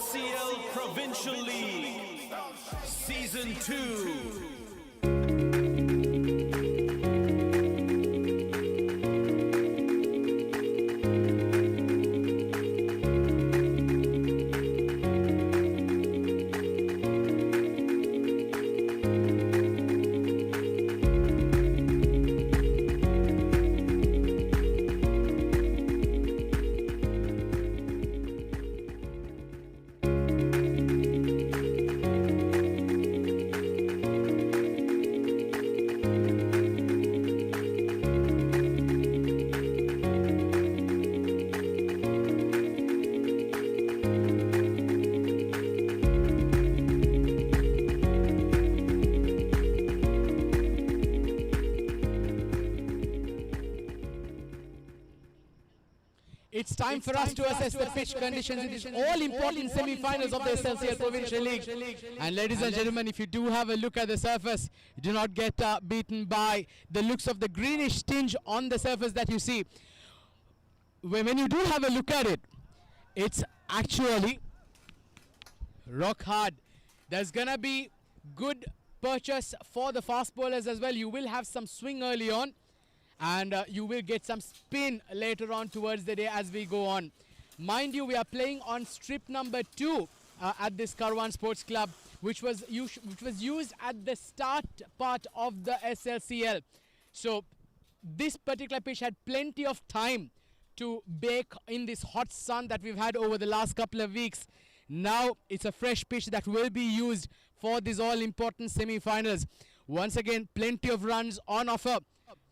SLCL Provincial League, Season 2. It's time for us to assess the pitch conditions in these all-important semi-finals of the SLCL Provincial League. And ladies and gentlemen, if you do have a look at the surface, you do not get beaten by the looks of the greenish tinge on the surface that you see. When you do have a look at it, it's actually rock hard. There's gonna be good purchase for the fast bowlers as well. You will have some swing early on, and you will get some spin later on towards the day as we go on. Mind you, we are playing on strip number 2 at this Karwan Sports Club, which was used at the start part of the SLCL. So this particular pitch had plenty of time to bake in this hot sun that we've had over the last couple of weeks. Now it's a fresh pitch that will be used for these all-important semi-finals. Once again, plenty of runs on offer.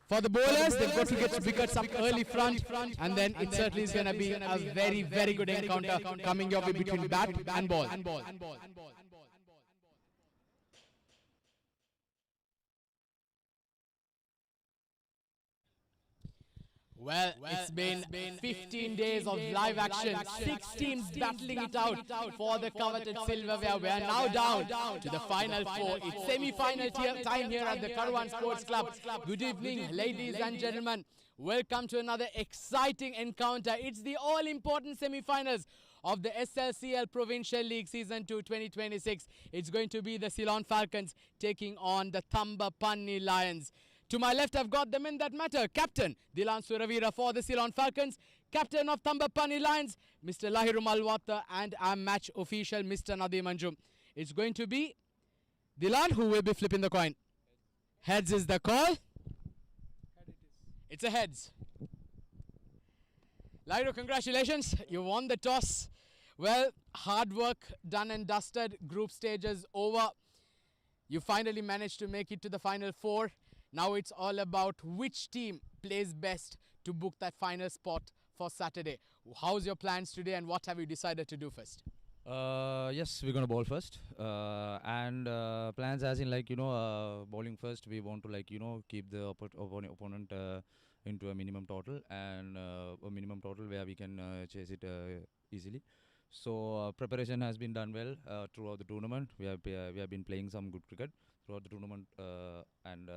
For the bowlers, they've got to get wickets up early front, and then it certainly is going to be a very, very good encounter coming your way between bat and ball. Well, it's been 15 days of live action, 6 teams battling it out for the coveted silverware. We are now down to the final 4. It's semi-final time here at the Karwan Sports Club. Good evening, ladies and gentlemen. Welcome to another exciting encounter. It's the all-important semi-finals of the SLCL Provincial League Season 2 2026. It's going to be the CEYLON Falcons taking on the THAMBAPANNI Lions. To my left, I've got the men that matter. Captain Dilan Suravira for the CEYLON Falcons. Captain of THAMBAPANNI Lions, Mr. Lahiru Malwata. And our match official, Mr. Nadeem Anjum. It's going to be Dilan who will be flipping the coin. Heads is the call. It's a heads. Lahiru, congratulations. You won the toss. Well, hard work done and dusted. Group stages over. You finally managed to make it to the final 4. Now it's all about which team plays best to book that final spot for Saturday. How's your plans today and what have you decided to do first? Yes, we're going to bowl first. And plans as in bowling first, we want to keep the opponent into a minimum total and a minimum total where we can chase it easily. So preparation has been done well throughout the tournament. We have been playing some good cricket throughout the tournament, and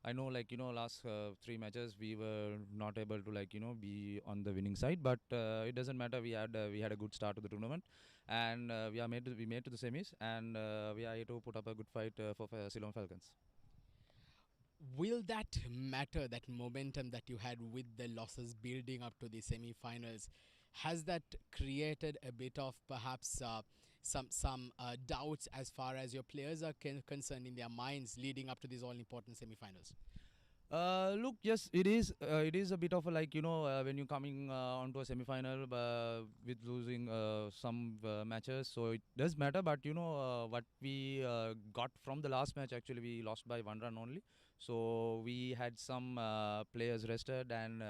I know last 3 matches we were not able to be on the winning side, but it doesn't matter. We had a good start to the tournament, and we made to the semis, and we are here to put up a good fight for CEYLON Falcons. Will that matter, that momentum that you had with the losses building up to the semi-finals? Has that created a bit of perhaps some doubts as far as your players are concerned in their minds leading up to these all-important semi-finals? Look, yes, it is a bit of a when you're coming onto a semi-final with losing some matches, so it does matter. But what we got from the last match, actually we lost by 1 run only. So we had some players rested, and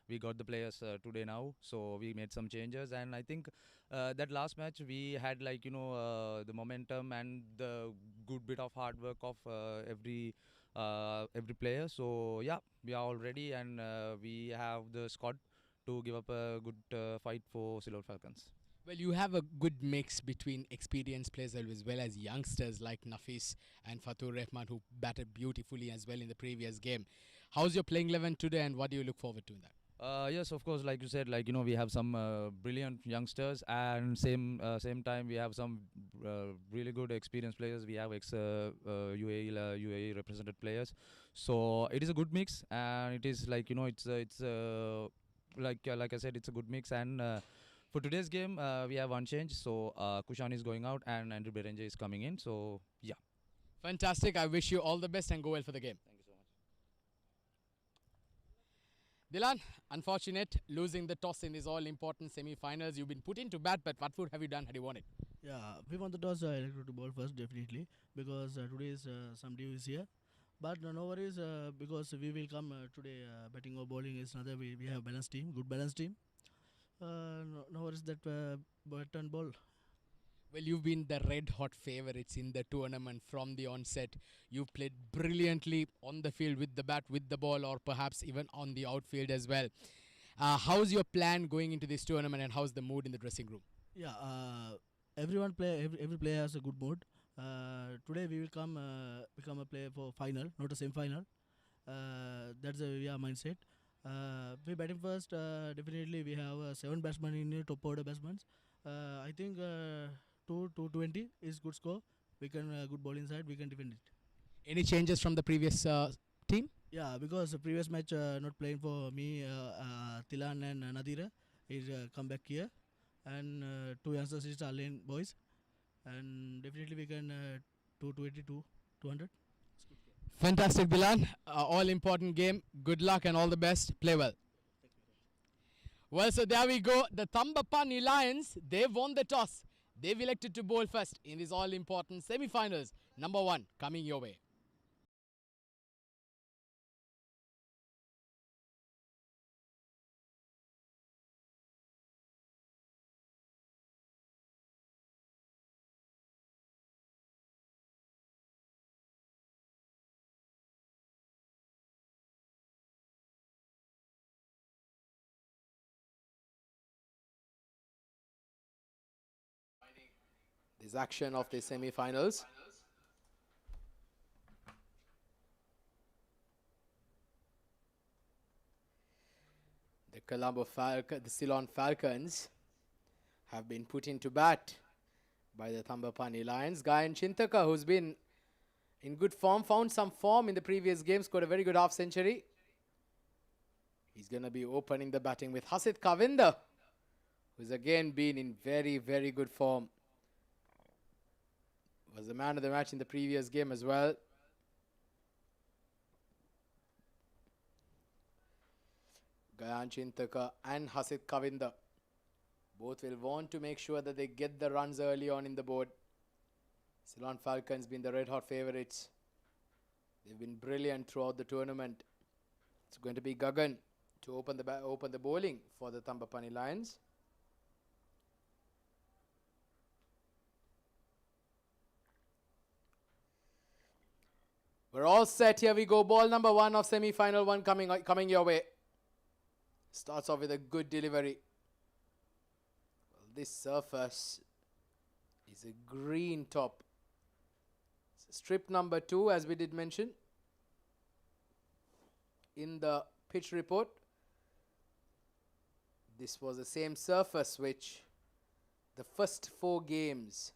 we got the players today now. So we made some changes, and I think that last match we had the momentum and the good bit of hard work of every player. So yeah, we are all ready, and we have the squad to give up a good fight for CEYLON Falcons. Well, you have a good mix between experienced players as well as youngsters like Nafis and Fatur Rahman, who batted beautifully as well in the previous game. How's your playing 11 today, and what do you look forward to in that? Yes, of course. Like you said, like we have some brilliant youngsters, and same time we have some really good experienced players. We have UAE represented players, so it is a good mix, and it is like it's like I said, it's a good mix. And for today's game, we have one change. So Kushan is going out, and Andrew Berenger is coming in. So yeah. Fantastic. I wish you all the best and go well for the game. Thank you so much. Dilan, unfortunate losing the toss in these all-important semi-finals. You've been put into bat, but what would have you done had you won it? Yeah, we won the toss. I elected to ball first, definitely, because today is some dew is here. But no worries, because we will come today. Batting or bowling is another. We have balanced team, good balanced team. No worries that bat and ball. Well, you've been the red-hot favourites in the tournament from the onset. You've played brilliantly on the field with the bat, with the ball, or perhaps even on the outfield as well. How's your plan going into this tournament, and how's the mood in the dressing room? Yeah, everyone play. Every player has a good mood. Today we will come become a player for final, not a semi-final. That's a mindset. We batting first. Definitely we have 7 batsmen in the top order batsmen. I think 220 is good score. We can good ball inside. We can defend it. Any changes from the previous team? Yeah, because the previous match not playing for me, Tilan and Nadira is come back here, and 2 youngsters is Allen boys, and definitely we can 220 to 200. Fantastic, Dilan. All-important game. Good luck and all the best. Play well. Well, so there we go. The THAMBAPANNI Lions, they've won the toss. They've elected to bowl first in these all-important semi-finals. Number 1 coming your way. This action of the semi-finals. The Ceylon Falcons have been put into bat by the THAMBAPANNI Lions. Gayan Chintaka, who's been in good form, found some form in the previous game, scored a very good half century. He's going to be opening the batting with Hasit Kavinder, who's again been in very, very good form. Was the man of the match in the previous game as well. Gayan Chintaka and Hasit Kavinder both will want to make sure that they get the runs early on in the board. Ceylon Falcons been the red-hot favourites. They've been brilliant throughout the tournament. It's going to be Gagan to open the bowling for the THAMBAPANNI Lions. We're all set. Here we go. Ball number 1 of semi-final 1 coming your way. Starts off with a good delivery. Well, this surface is a green top. It's strip number 2, as we did mention in the pitch report. This was the same surface which the first 4 games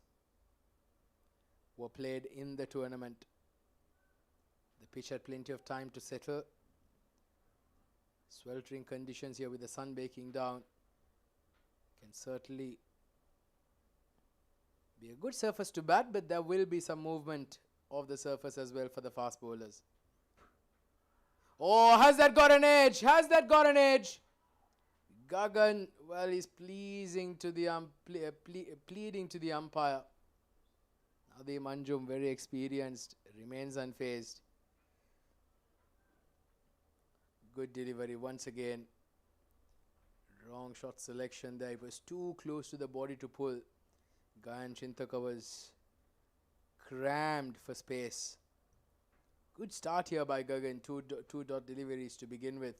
were played in the tournament. The pitch had plenty of time to settle. Sweltering conditions here with the sun baking down. Can certainly be a good surface to bat, but there will be some movement of the surface as well for the fast bowlers. Oh, has that got an edge? Has that got an edge? Gagan, well, he's pleading to the umpire. Nadeem Anjum, very experienced, remains unfazed. Good delivery once again. Wrong shot selection there. It was too close to the body to pull. Gayan Chintaka was crammed for space. Good start here by Gagan. Two dot deliveries to begin with.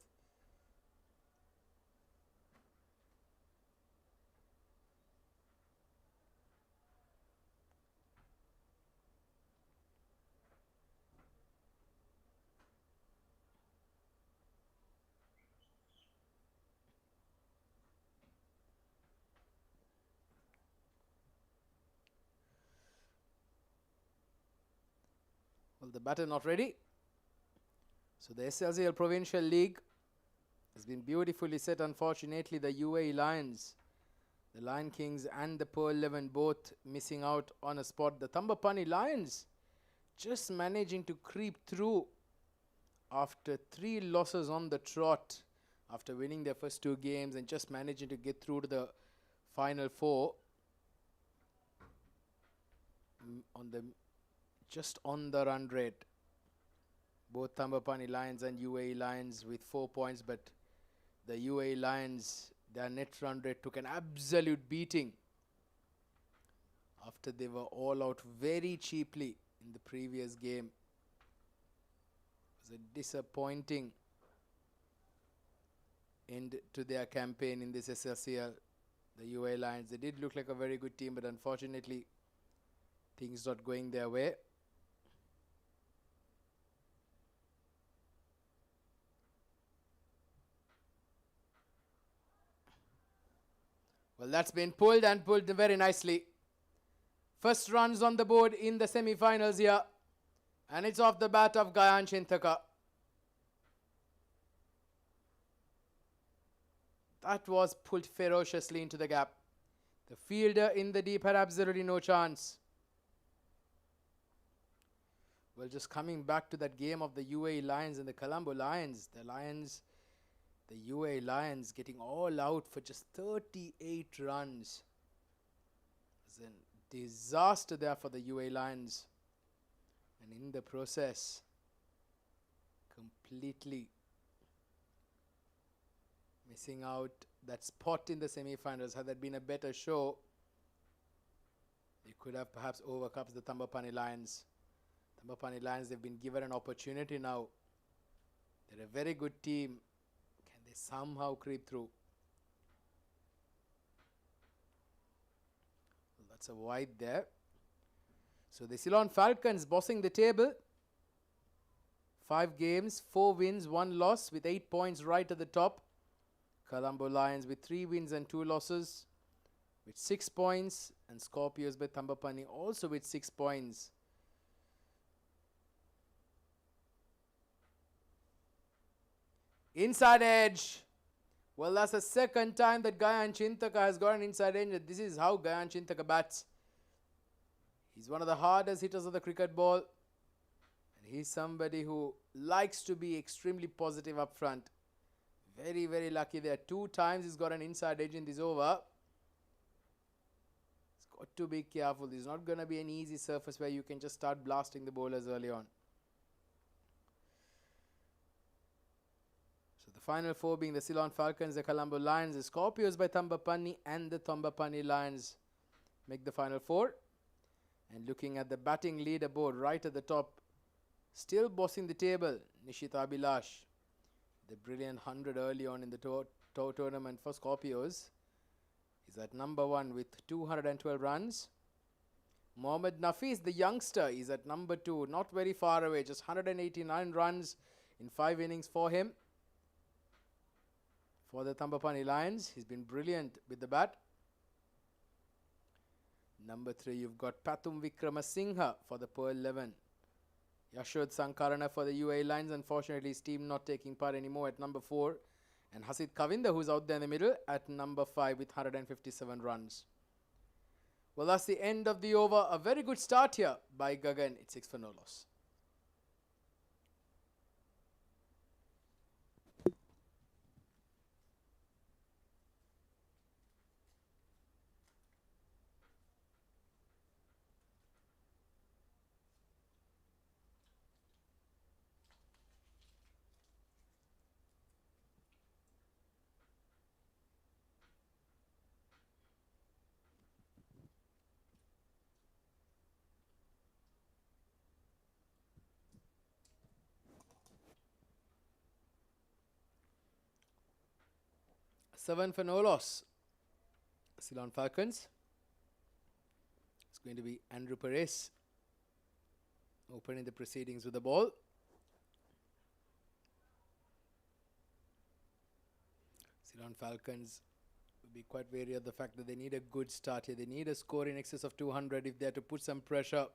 the batter not ready. So the SLCL Provincial League has been beautifully set. Unfortunately, the UAE Lions, the Lion Kings and the Pearl 11 both missing out on a spot. The THAMBAPANNI Lions just managing to creep through after 3 losses on the trot, after winning their first 2 games and just managing to get through to the final 4 just on the run rate. Both THAMBAPANNI Lions and UAE Lions with 4 points, but the UAE Lions, their net run rate took an absolute beating after they were all out very cheaply in the previous game. It was a disappointing end to their campaign in this SLCL. The UAE Lions, they did look like a very good team, but unfortunately things not going their way. Well, that's been pulled and pulled very nicely. First runs on the board in the semi-finals here. And it's off the bat of Gayan Chintaka. That was pulled ferociously into the gap. The fielder in the deep had absolutely no chance. Well, just coming back to that game of the UAE Lions and the Colombo Lions. The UAE Lions getting all out for just 38 runs. It was a disaster there for the UAE Lions. And in the process, completely missing out that spot in the semi-finals. Had that been a better show, they could have perhaps overcome the THAMBAPANNI Lions. THAMBAPANNI Lions, they've been given an opportunity now. They're a very good team. Can they somehow creep through? Well, that's a wide there. So the CEYLON Falcons bossing the table. 5 games, 4 wins, 1 loss with 8 points right at the top. Colombo Lions with 3 wins and 2 losses with 6 points. And Scorpios by THAMBAPANNI also with 6 points. Inside edge. Well, that's the second time that Gayan Chintaka has got an inside edge. This is how Gayan Chintaka bats. He's one of the hardest hitters of the cricket ball. And he's somebody who likes to be extremely positive up front. Very, very lucky there. 2 times he's got an inside edge in this over. He's got to be careful. This is not going to be an easy surface where you can just start blasting the bowlers early on. So the final 4 being the CEYLON Falcons, the Colombo Lions, the Scorpios by THAMBAPANNI, and the THAMBAPANNI Lions make the final 4. And looking at the batting leaderboard right at the top, still bossing the table, Nishita Abhilash. The brilliant 100 early on in the tournament for Scorpios is at number 1 with 212 runs. Mohammad Nafis, the youngster, is at number 2, not very far away, just 189 runs in 5 innings for him. For the THAMBAPANNI Lions, he's been brilliant with the bat. Number 3, you've got Pathum Vikramasinghe for the Pearl 11. Yashod Sankarana for the UAE Lions. Unfortunately, his team not taking part anymore at number 4. And Hasid Kavinda, who's out there in the middle, at number 5 with 157 runs. Well, that's the end of the over. A very good start here by Gagan. It's 6 for no loss. Seven for no loss. CEYLON Falcons. It's going to be Andrew Perez opening the proceedings with the ball. CEYLON Falcons will be quite wary of the fact that they need a good start here. They need a score in excess of 200 if they are to put some pressure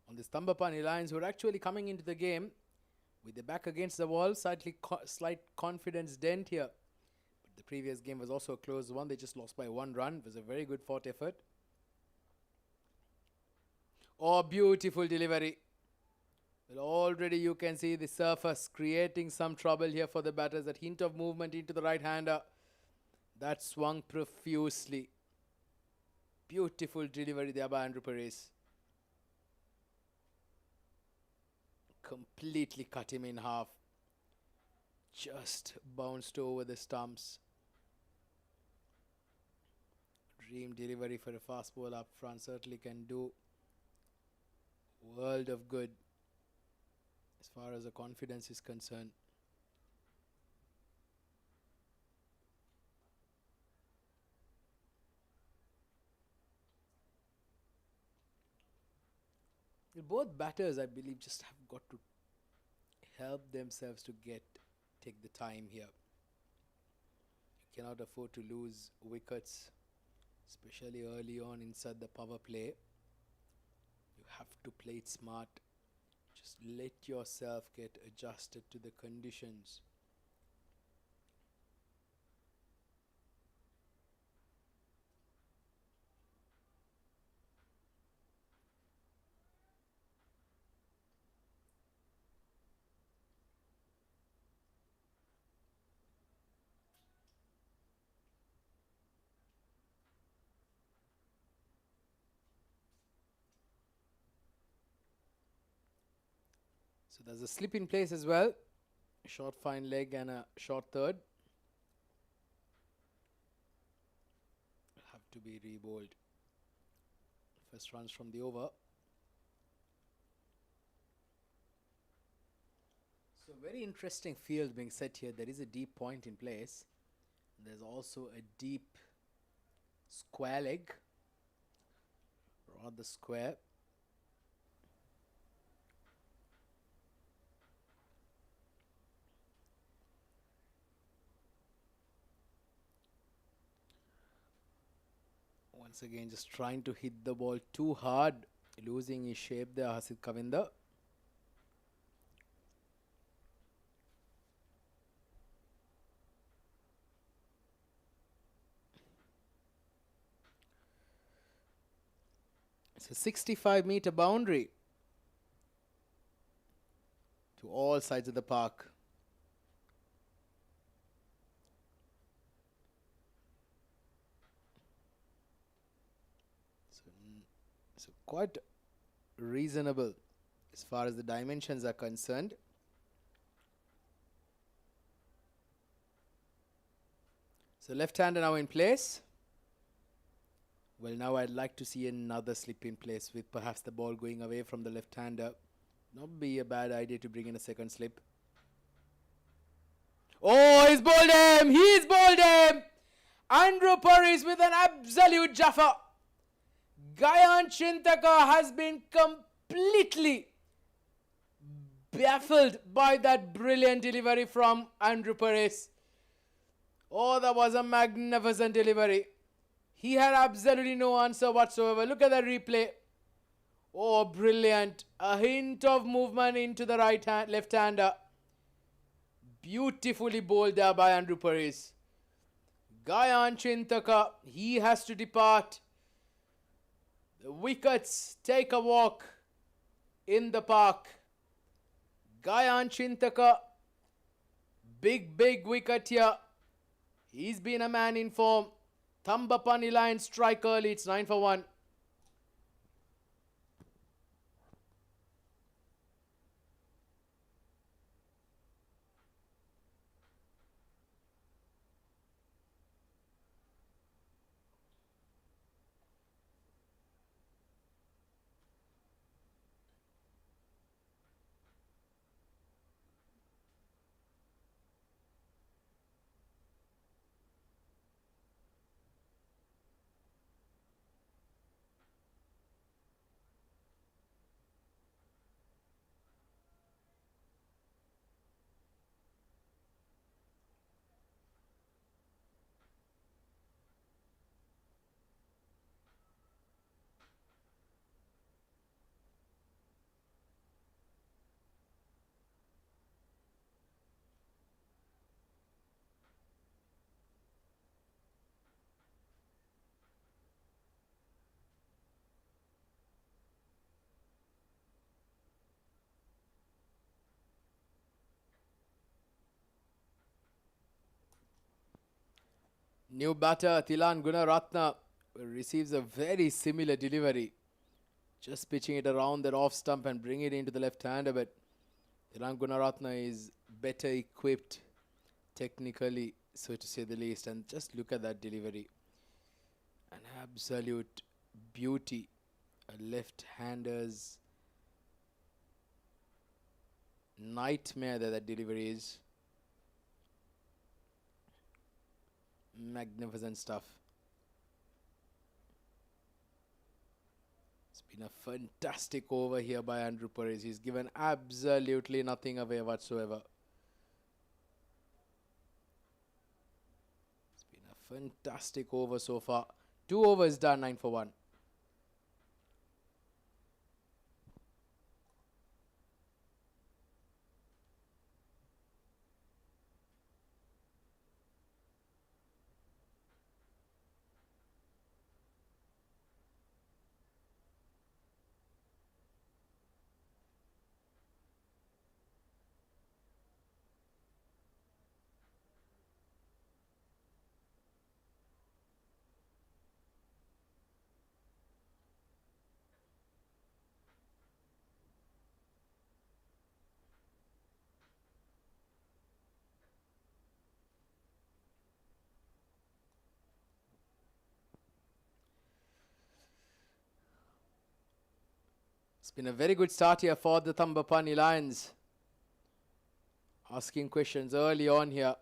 on this Thambapani Lions, who are actually coming into the game with their back against the wall. Slight confidence dent here. But the previous game was also a close one. They just lost by 1 run. It was a very good fought effort. Oh, beautiful delivery. Well, already you can see the surface creating some trouble here for the batters. That hint of movement into the right-hander. That swung profusely. Beautiful delivery there by Andrew Perez. Completely cut him in half. Just bounced over the stumps. Dream delivery for a fast bowler up front. Certainly can do world of good as far as the confidence is concerned. Both batters, I believe, just have got to help themselves to take the time here. You cannot afford to lose wickets, especially early on inside the power play. You have to play it smart. Just let yourself get adjusted to the conditions. So there's a slip in place as well. A short fine leg and a short third. Have to be re-bowled. First runs from the over. So very interesting field being set here. There is a deep point in place. There's also a deep square leg. Rather square. Once again, just trying to hit the ball too hard, losing his shape there, Hasid Kavinder. It's a 65-meter boundary to all sides of the park. So quite reasonable as far as the dimensions are concerned. So left-hander now in place. Well, now I'd like to see another slip in place with perhaps the ball going away from the left-hander. Not be a bad idea to bring in a second slip. Oh, he's bowled him! He's bowled him! Andrew Purvis with an absolute jaffa. Gayan Chintaka has been completely baffled by that brilliant delivery from Andrew Purvis. Oh, that was a magnificent delivery. He had absolutely no answer whatsoever. Look at that replay. Oh, brilliant. A hint of movement into the left-hander. Beautifully bowled there by Andrew Purvis. Gayan Chintaka, he has to depart. The wickets take a walk in the park. Gayan Chintaka, big wicket here. He's been a man in form. Thambapani Lions strike early. It's 9 for 1. New batter Thilan Gunaratne receives a very similar delivery. Just pitching it around that off stump and bring it into the left hander, but Thilan Gunaratne is better equipped technically, so to say the least. And just look at that delivery. An absolute beauty. A left-hander's nightmare that delivery is. Magnificent stuff. It's been a fantastic over here by Andrew Perez. He's given absolutely nothing away whatsoever. It's been a fantastic over so far. 2 overs done, 9 for 1. It's been a very good start here for the THAMBAPANNI Lions. Asking questions early on here.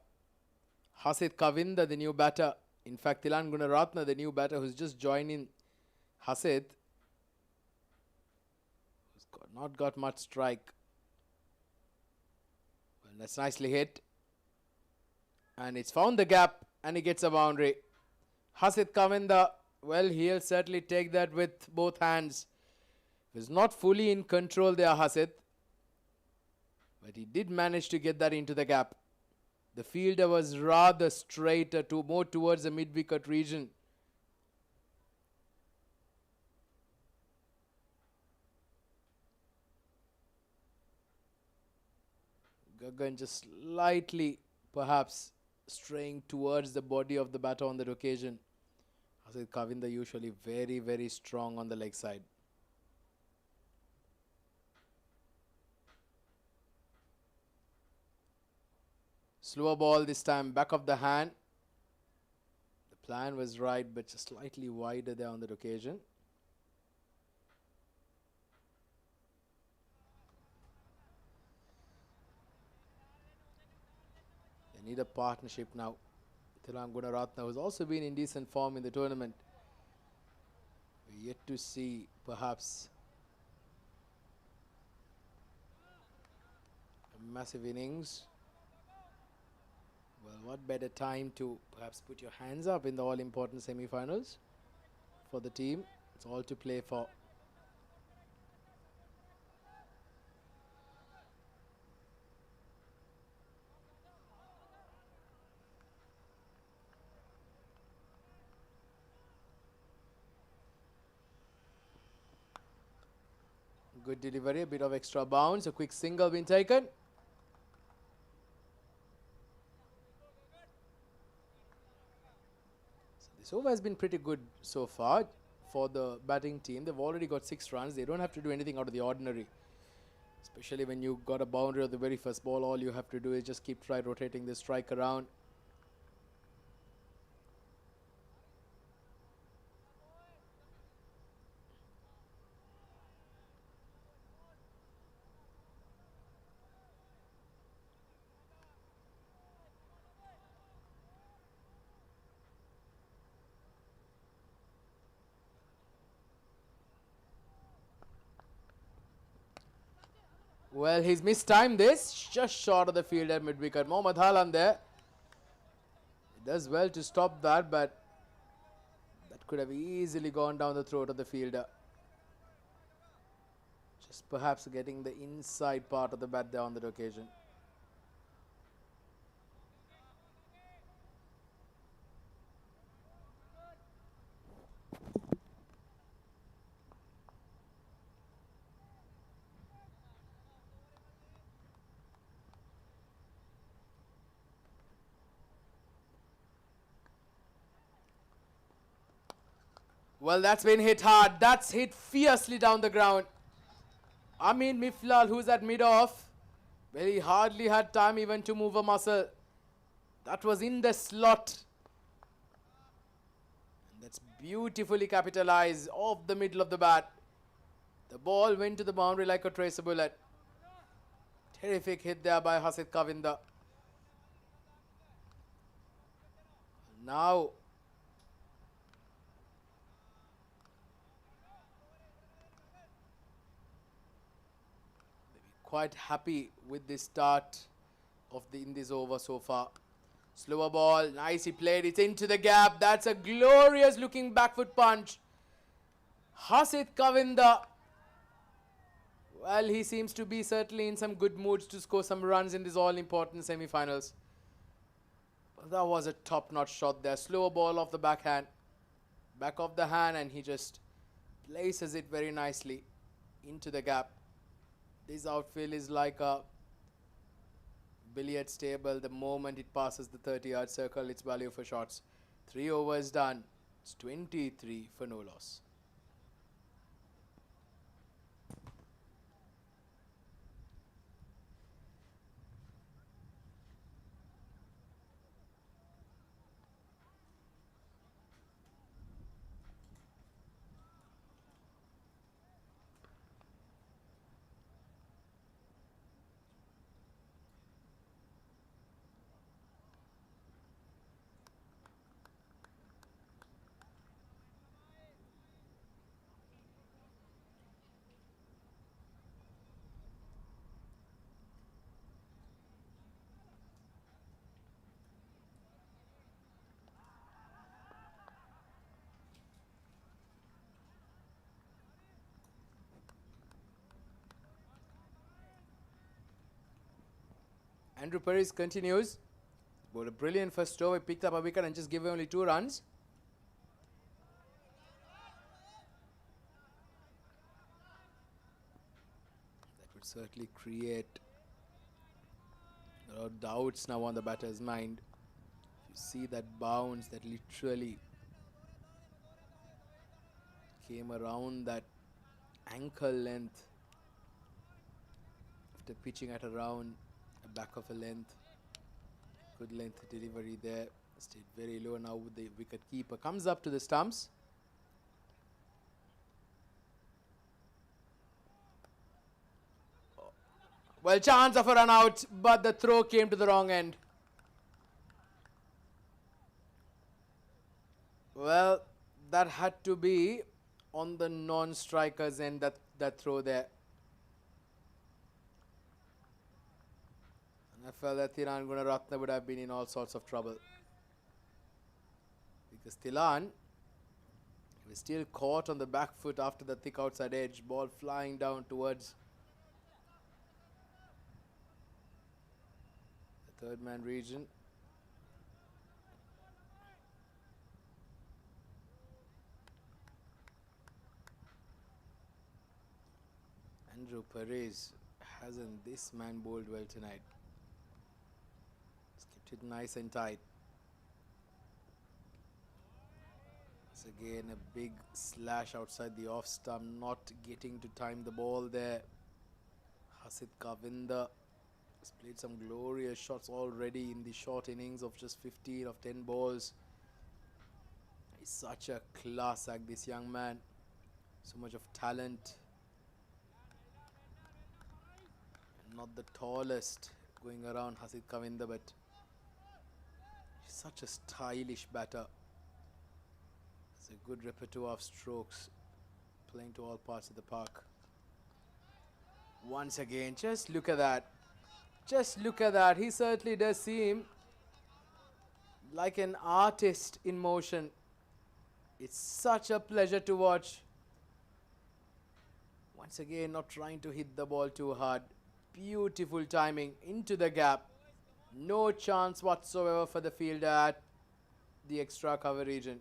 Hasit Kavinda, the new batter. In fact, Thilan Gunaratne, the new batter who's just joined in. Hasit, who's not got much strike. Well, that's nicely hit. And it's found the gap and he gets a boundary. Hasit Kavinda, well, he'll certainly take that with both hands. Was not fully in control there, Hasit, but he did manage to get that into the gap. The fielder was rather straight, more towards the mid-wicket region. Gagan just slightly, perhaps, straying towards the body of the batter on that occasion. Hasit Kavinda usually very, very strong on the leg side. Slower ball this time, back of the hand. The plan was right, but just slightly wider there on that occasion. They need a partnership now. Thilan Gunaratne has also been in decent form in the tournament. We're yet to see, perhaps, a massive innings. Well, what better time to perhaps put your hands up in the all-important semi-finals for the team. It's all to play for. Good delivery, a bit of extra bounce, a quick single been taken. This over has been pretty good so far for the batting team. They've already got 6 runs. They don't have to do anything out of the ordinary. Especially when you got a boundary of the very first ball, all you have to do is just keep rotating the strike around. Well, he's mistimed this. Just short of the field at mid-wicket. Mohammad Halan there. He does well to stop that, but that could have easily gone down the throat of the fielder. Just perhaps getting the inside part of the bat there on that occasion. Well, that's been hit hard. That's hit fiercely down the ground. Amin Miflal, who's at mid-off, well, he hardly had time even to move a muscle. That was in the slot. And that's beautifully capitalized off the middle of the bat. The ball went to the boundary like a tracer bullet. Terrific hit there by Hasid Kavinda. Now, quite happy with the start of in this over so far. Slower ball, nicely played. It's into the gap. That's a glorious looking back foot punch. Hasid Kavinda. Well, he seems to be certainly in some good moods to score some runs in these all-important semi-finals. That was a top-notch shot there. Slower ball off the backhand. Back of the hand, and he just places it very nicely into the gap. This outfield is like a billiards table. The moment it passes the 30-yard circle, it's value for shots. 3 overs done. It's 23 for no loss. Andrew Perez continues. Bowled a brilliant first over, picked up a wicket and just gave only 2 runs. That would certainly create a lot of doubts now on the batter's mind. You see that bounce that literally came around that ankle length after pitching at around a back of a length. Good length delivery there. Stayed very low now with the wicket keeper. Comes up to the stumps. Well, chance of a run out, but the throw came to the wrong end. Well, that had to be on the non-striker's end, that throw there. And I felt that Thilan Gunaratne would have been in all sorts of trouble. Because Thilan was still caught on the back foot after the thick outside edge. Ball flying down towards the third man region. Andrew Perez hasn't this man bowled well tonight. He's kept it nice and tight. It's again a big slash outside the off stump, not getting to time the ball there. Hasid Kavinda has played some glorious shots already in the short innings of just 15 of 10 balls. He's such a class act, this young man. So much of talent. Not the tallest going around Hasid Kavinda, but he's such a stylish batter. It's a good repertoire of strokes, playing to all parts of the park. Once again, just look at that. Just look at that. He certainly does seem like an artist in motion. It's such a pleasure to watch. Once again, not trying to hit the ball too hard. Beautiful timing into the gap. No chance whatsoever for the fielder at the extra cover region.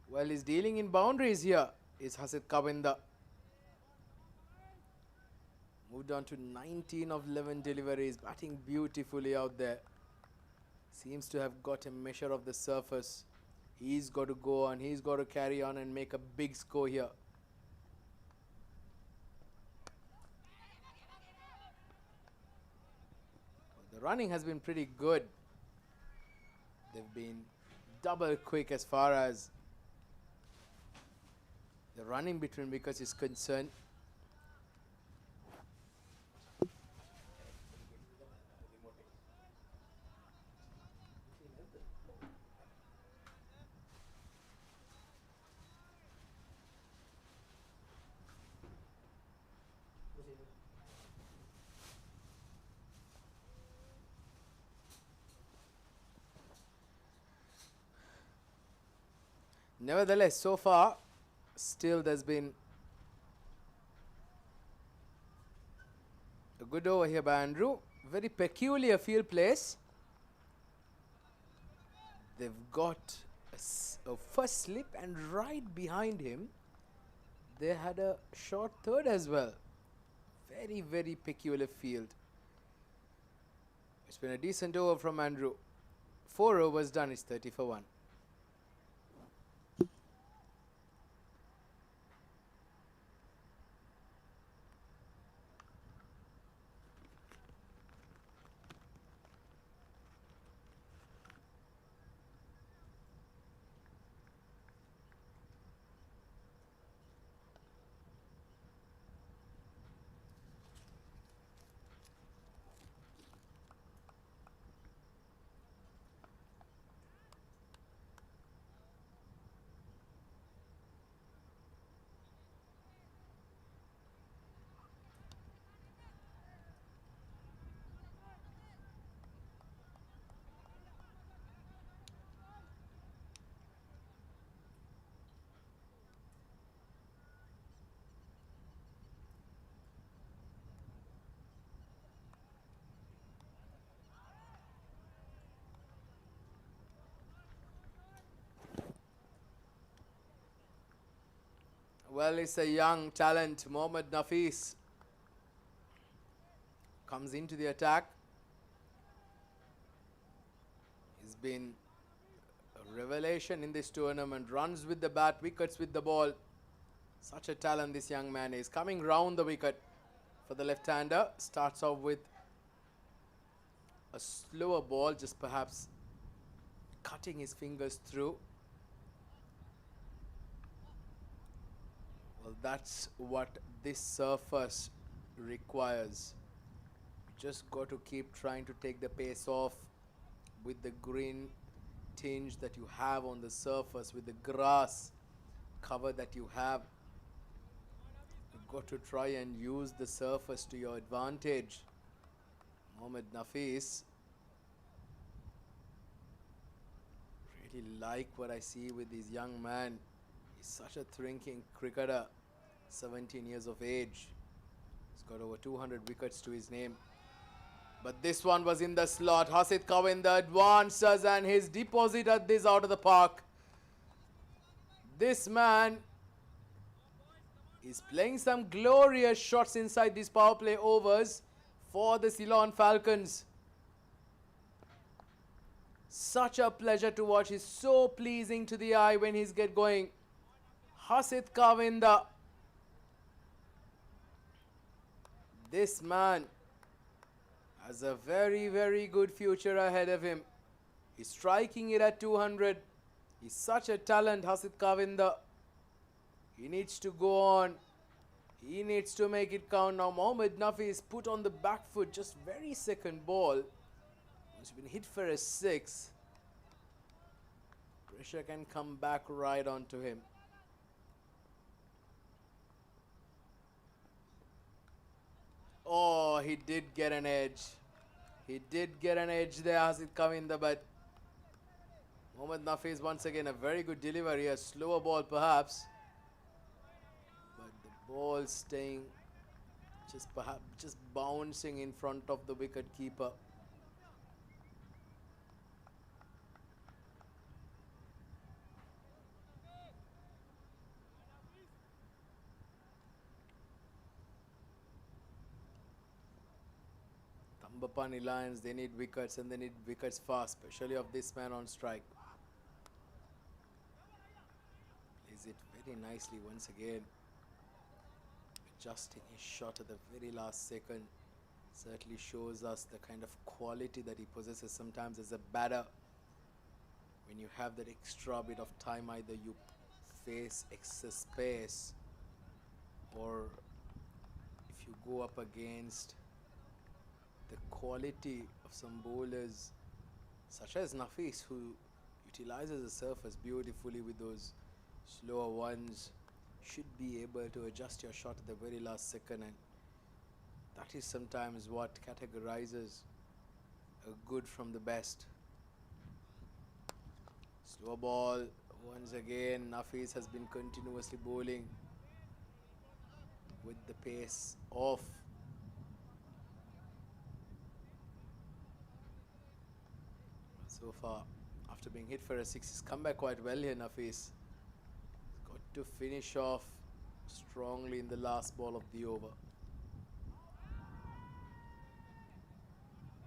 Well, he's dealing in boundaries here is Hasid Kavinda. Moved on to 19 of 11 deliveries, batting beautifully out there. Seems to have got a measure of the surface He's got to go on. He's got to carry on and make a big score here. The running has been pretty good. They've been double quick as far as the running between wickets is concerned. Nevertheless, so far, still there's been a good over here by Andrew. Very peculiar field place. They've got a first slip, and right behind him, they had a short third as well. Very, very peculiar field. It's been a decent over from Andrew. 4 overs done, it's 30 for 1. Well, it's a young talent, Mohammad Nafis. Comes into the attack. He's been a revelation in this tournament. Runs with the bat, wickets with the ball. Such a talent this young man is. Coming round the wicket for the left-hander. Starts off with a slower ball, just perhaps cutting his fingers through. Well, that's what this surface requires. You just got to keep trying to take the pace off with the green tinge that you have on the surface, with the grass cover that you have. You've got to try and use the surface to your advantage. Mohammad Nafis. Really like what I see with this young man. He's such a thinking cricketer, 17 years of age. He's got over 200 wickets to his name. But this one was in the slot. Hasid Kavinda advances and his deposit at this out of the park. This man is playing some glorious shots inside these power play overs for the CEYLON Falcons. Such a pleasure to watch. He's so pleasing to the eye when he's get going. Hasid Kavinda. This man has a very, very good future ahead of him. He's striking it at 200. He's such a talent, Hasid Kavinda. He needs to go on. He needs to make it count now. Mohammad Nafi is put on the back foot. Just very second ball. He's been hit for a 6. Pressure can come back right onto him. Oh, he did get an edge. He did get an edge there, Hasid Kavinda, but Mohammad Nafi is once again a very good delivery, a slower ball perhaps. But the ball staying just bouncing in front of the wicket keeper. THAMBAPANNI Lions, they need wickets, and they need wickets fast, especially of this man on strike. Very nicely once again. Adjusting his shot at the very last second. Certainly shows us the kind of quality that he possesses sometimes as a batter. When you have that extra bit of time, either you face excess space, or if you go up against the quality of some bowlers such as Nafis, who utilizes the surface beautifully with those slower ones, should be able to adjust your shot at the very last second, and that is sometimes what categorizes a good from the best. Slow ball once again. Nafis has been continuously bowling with the pace off. So far, after being hit for a 6, he's come back quite well here, Nafis. He's got to finish off strongly in the last ball of the over.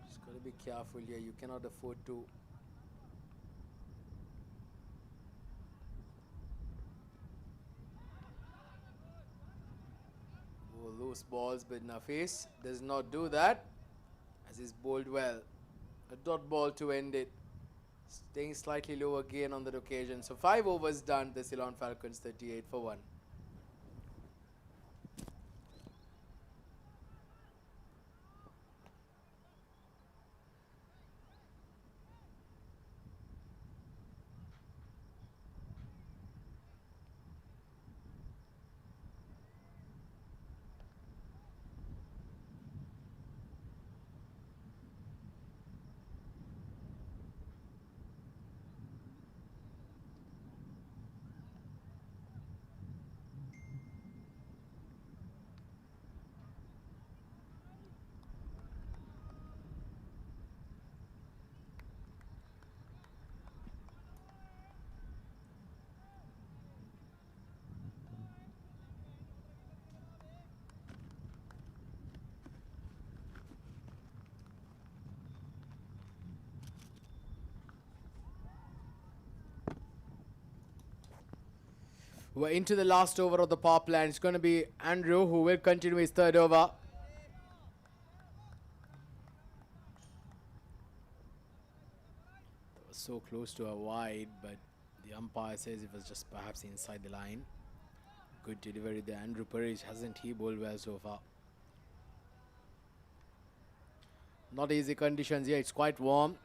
Just got to be careful here. You cannot afford to bowl loose balls, but Nafis does not do that, as he's bowled well. A dot ball to end it. Staying slightly low again on that occasion. So 5 overs done. The Ceylon Falcons 38 for 1. We're into the last over of the power play. It's going to be Andrew who will continue his third over. It was so close to a wide, but the umpire says it was just perhaps inside the line. Good delivery there. Andrew Parrish, hasn't he bowled well so far? Not easy conditions here. It's quite warm.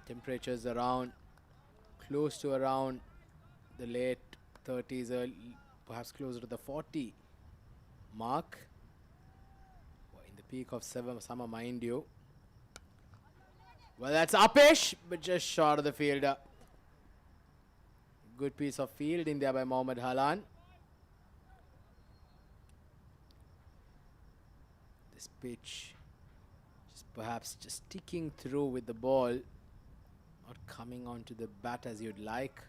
Temperatures around close to around the late 30s, perhaps closer to the 40 mark. We're in the peak of summer, mind you. Well, that's uppish, but just short of the fielder. Good piece of fielding there by Mohammad Halan. This pitch, perhaps just sticking through with the ball, not coming onto the bat as you'd like.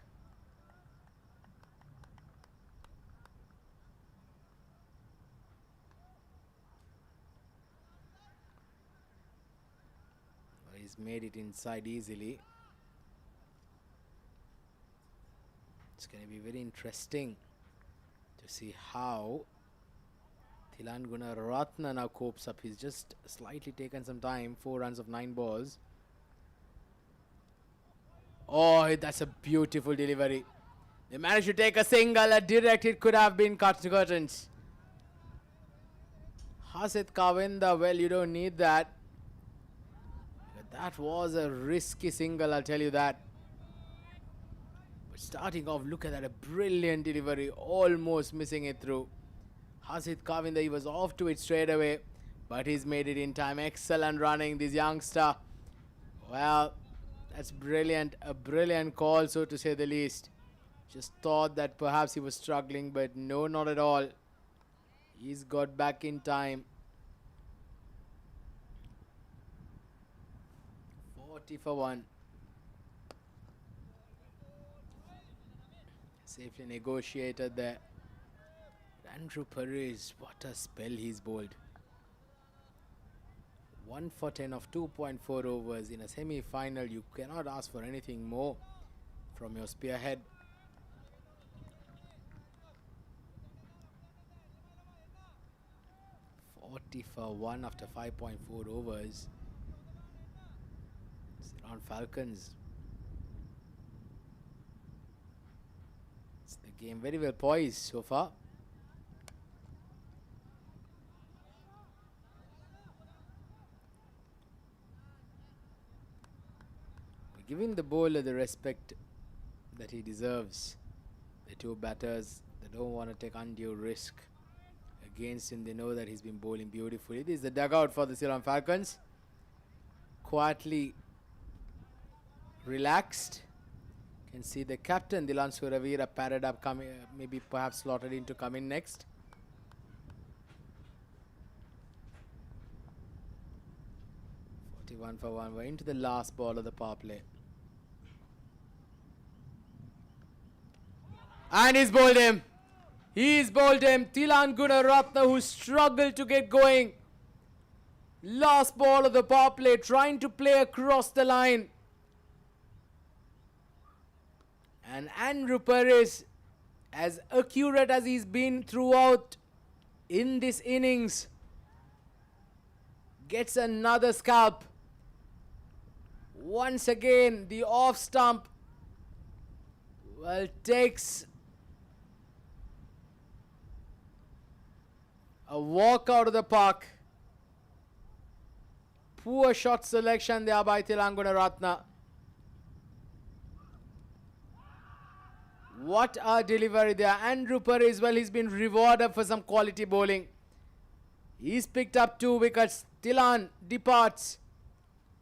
He's made it inside easily. It's going to be very interesting to see how Thilan Gunaratna now copes up. He's just slightly taken some time. 4 runs of 9 balls. Oh, that's a beautiful delivery. They managed to take a single. A direct hit could have been cut to curtains. Hasit Kavinda, well, you don't need that. That was a risky single, I'll tell you that. But starting off, look at that, a brilliant delivery, almost missing it through. Hasit Kavinda, he was off to it straight away, but he's made it in time. Excellent running, this youngster. Well, that's brilliant, a brilliant call, so to say the least. Just thought that perhaps he was struggling, but no, not at all. He's got back in time. 40 for 1. Safely negotiated there. Andrew Parrish, what a spell he's bowled. 1 for 10 of 2.4 overs in a semi-final. You cannot ask for anything more from your spearhead. 40 for 1 after 5.4 overs. Ceylon Falcons. It's the game very well poised so far. We're giving the bowler the respect that he deserves. The two batters, they don't want to take undue risk against him. They know that he's been bowling beautifully. This is the dugout for the Ceylon Falcons. Quietly relaxed. Can see the captain Dilan Suravira padded up, coming, maybe perhaps slotted in to come in next. One for 1. We're into the last ball of the power play. And he's bowled him. He's bowled him. Thilan Gunaratne, who struggled to get going. Last ball of the power play, trying to play across the line. And Andrew Perez, as accurate as he's been throughout in this innings, gets another scalp. Once again, the off stump, well, takes a walk out of the park. Poor shot selection there by Thilan Gunaratne. What a delivery there. Andrew Perez, well, he's been rewarded for some quality bowling. He's picked up 2 wickets. Thilan departs.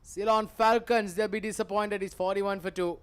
Ceylon Falcons, they'll be disappointed. It's 41 for 2.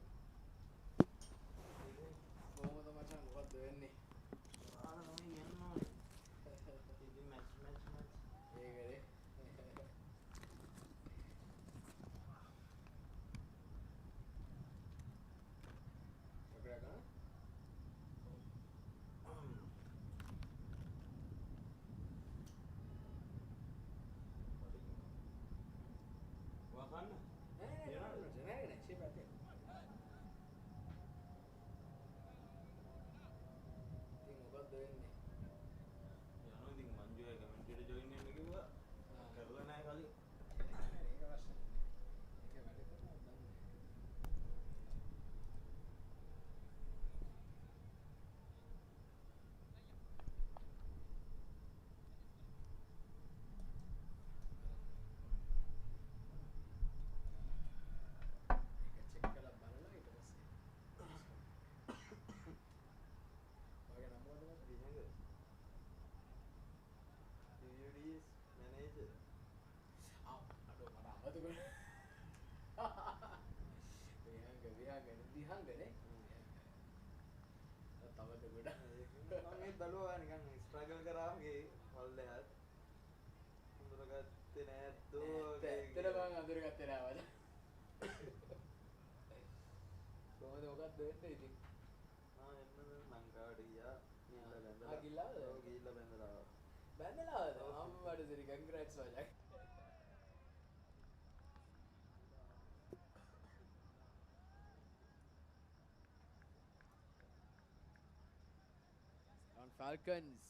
Falcons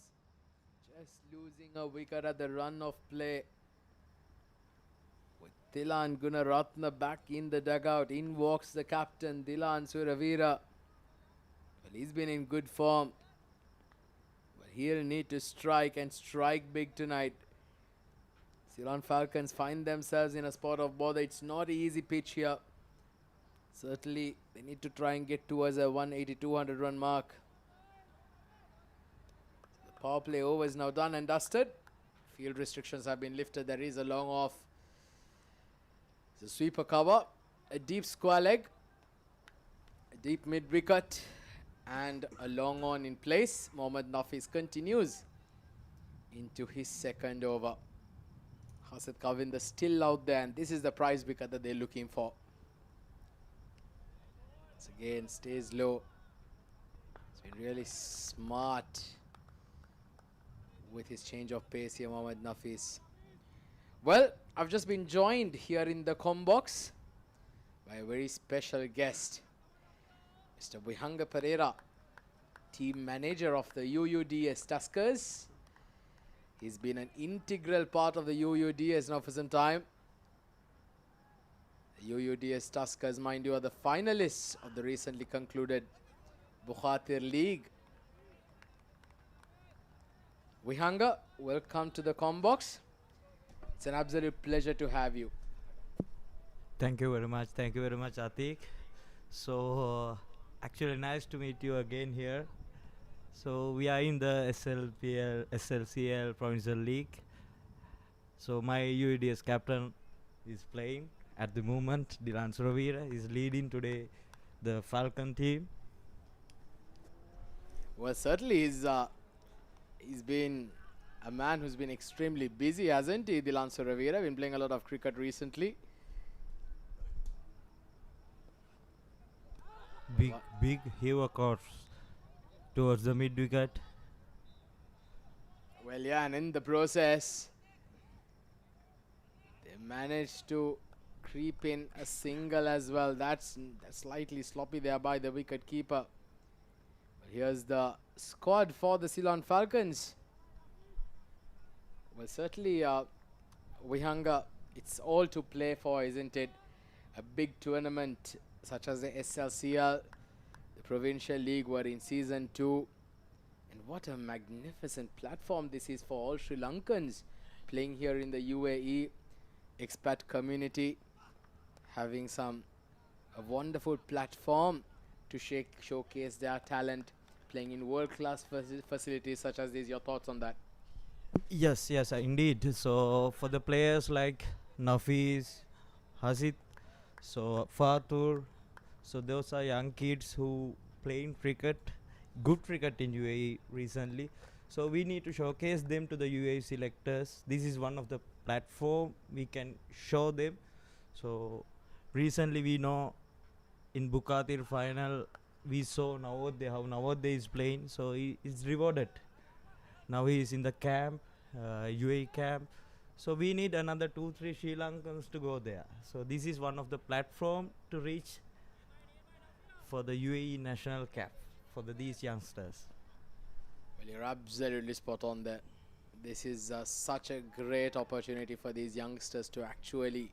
just losing a wicket at the run of play. With Thilan Gunaratne back in the dugout, in walks the captain Dilan Suravira. Well, he's been in good form, but he'll need to strike and strike big tonight. Ceylon Falcons find themselves in a spot of bother. It's not an easy pitch here. Certainly they need to try and get towards a 180-200 run mark. Power play over is now done and dusted. Field restrictions have been lifted. There is a long off. It's a sweeper cover, a deep square leg, a deep mid wicket, and a long on in place. Mohammad Nafis continues into his second over. Hasid Kavinder still out there, and this is the prize wicket that they're looking for. Once again, stays low. It's been really smart with his change of pace here, Mohammad Nafis. Well, I've just been joined here in the comm box by a very special guest, Mr. Vihanga Pereira, team manager of the UUDS Tuskers. He's been an integral part of the UUDS now for some time. The UUDS Tuskers, mind you, are the finalists of the recently concluded Bukhatir League. Vihanga, welcome to the Combox. It's an absolute pleasure to have you. Thank you very much. Thank you very much, Atik. So, actually, nice to meet you again here. So, we are in the SLCL Provincial League. So, my UEDS captain is playing at the moment. Dilan Suravira is leading today the Falcon team. Well, certainly he's been a man who's been extremely busy, hasn't he, Dilan Suravira? Been playing a lot of cricket recently. Big hero across towards the mid wicket. Well, yeah, and in the process, they managed to creep in a single as well. That's slightly sloppy there by the wicket keeper. But here's the squad for the Ceylon Falcons. Well, certainly, Vihanga, it's all to play for, isn't it? A big tournament such as the SLCL, the Provincial League, were in Season 2. And what a magnificent platform this is for all Sri Lankans playing here in the UAE expat community, having a wonderful platform to showcase their talent, playing in world-class facilities such as these. Your thoughts on that? Yes, indeed. So, for the players like Nafiz, Hazid, so Fatur, so those are young kids who playing cricket, good cricket in UAE recently. So we need to showcase them to the UAE selectors. This is one of the platform we can show them. So recently we know in Bukhatir final we saw Navodaya, how Navodaya is playing. So he is rewarded. Now he is in the camp, UAE camp. So we need another 2-3 Sri Lankans to go there. So this is one of the platform to reach for the UAE national cap for these youngsters. Well, you're absolutely spot on there. This is such a great opportunity for these youngsters to actually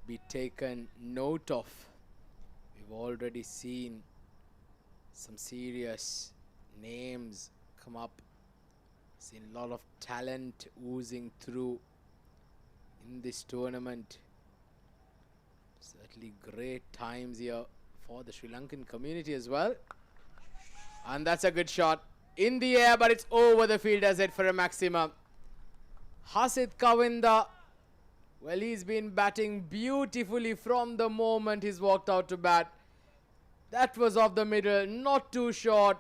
be taken note of. We've already seen some serious names come up. Seen a lot of talent oozing through in this tournament. Certainly great times here for the Sri Lankan community as well. And that's a good shot in the air, but it's over the fielder's head for a maximum. Hasid Kavinda, well, he's been batting beautifully from the moment he's walked out to bat. That was off the middle, not too short,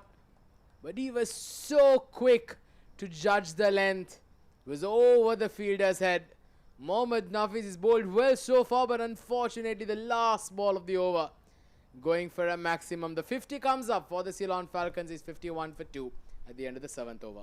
but he was so quick to judge the length. It was over the fielder's head. Mohammad Nafiz is bowled well so far, but unfortunately the last ball of the over going for a maximum. The 50 comes up for the Ceylon Falcons. Is 51 for 2 at the end of the 7th over.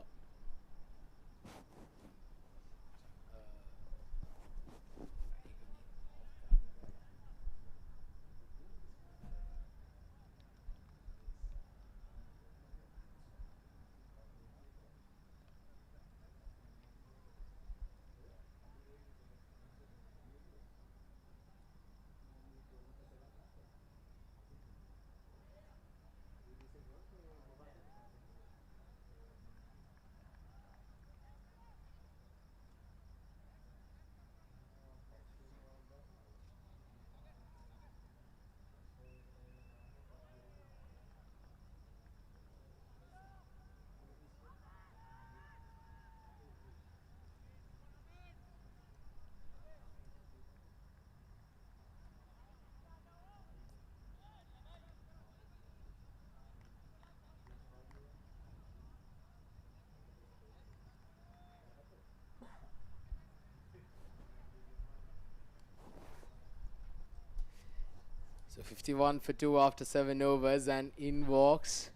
So 51 for 2 after 7 overs, and in walks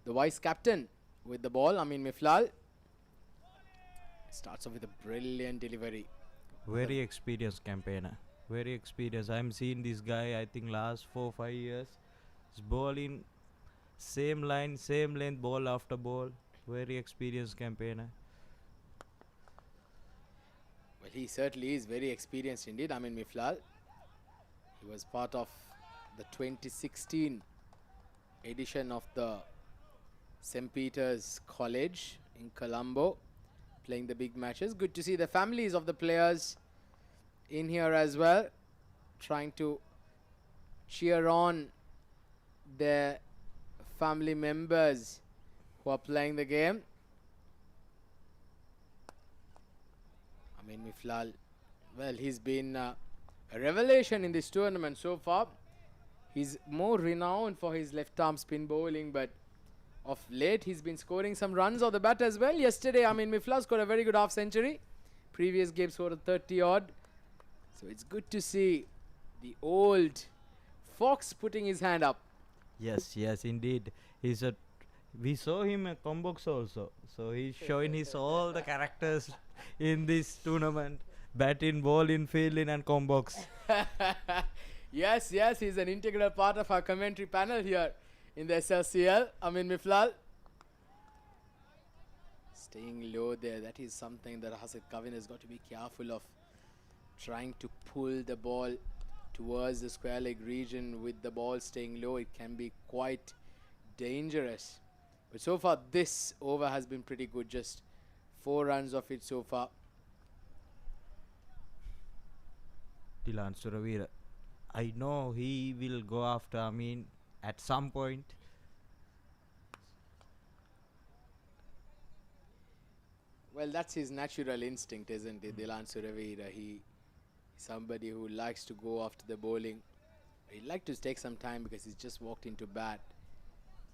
the vice captain with the ball, Amin Miflal. Starts off with a brilliant delivery. Very experienced campaigner. Very experienced. I'm seeing this guy, I think last 4-5 years. He's bowling same line, same length, ball after ball. Very experienced campaigner. he certainly is very experienced indeed. Amin Miflal. He was part of the 2016 edition of the St. Peter's College in Colombo, playing the big matches. Good to see the families of the players in here as well, trying to cheer on their family members who are playing the game. Amin Miflal, well, he's been a revelation in this tournament so far. He's more renowned for his left arm spin bowling, but of late he's been scoring some runs off the bat as well. Yesterday, Amin Miflal scored a very good half century. Previous game scored a 30 odd. So it's good to see the old fox putting his hand up. Yes, yes, indeed. He's a. We saw him at Combox also. So he's showing his all the characters in this tournament. Batting, bowling, fielding, and Combox. Yes, he's an integral part of our commentary panel here in the SLCL. Amin Miflal. Staying low there, that is something that Hasid Kavin has got to be careful of. Trying to pull the ball towards the square leg region with the ball staying low, it can be quite dangerous. But so far this over has been pretty good, just 4 runs of it so far. Dilan Suravira. I know he will go after Amin at some point. Well, that's his natural instinct, isn't it, Dilan Suravira? He somebody who likes to go after the bowling. He'd like to take some time because he's just walked into bat.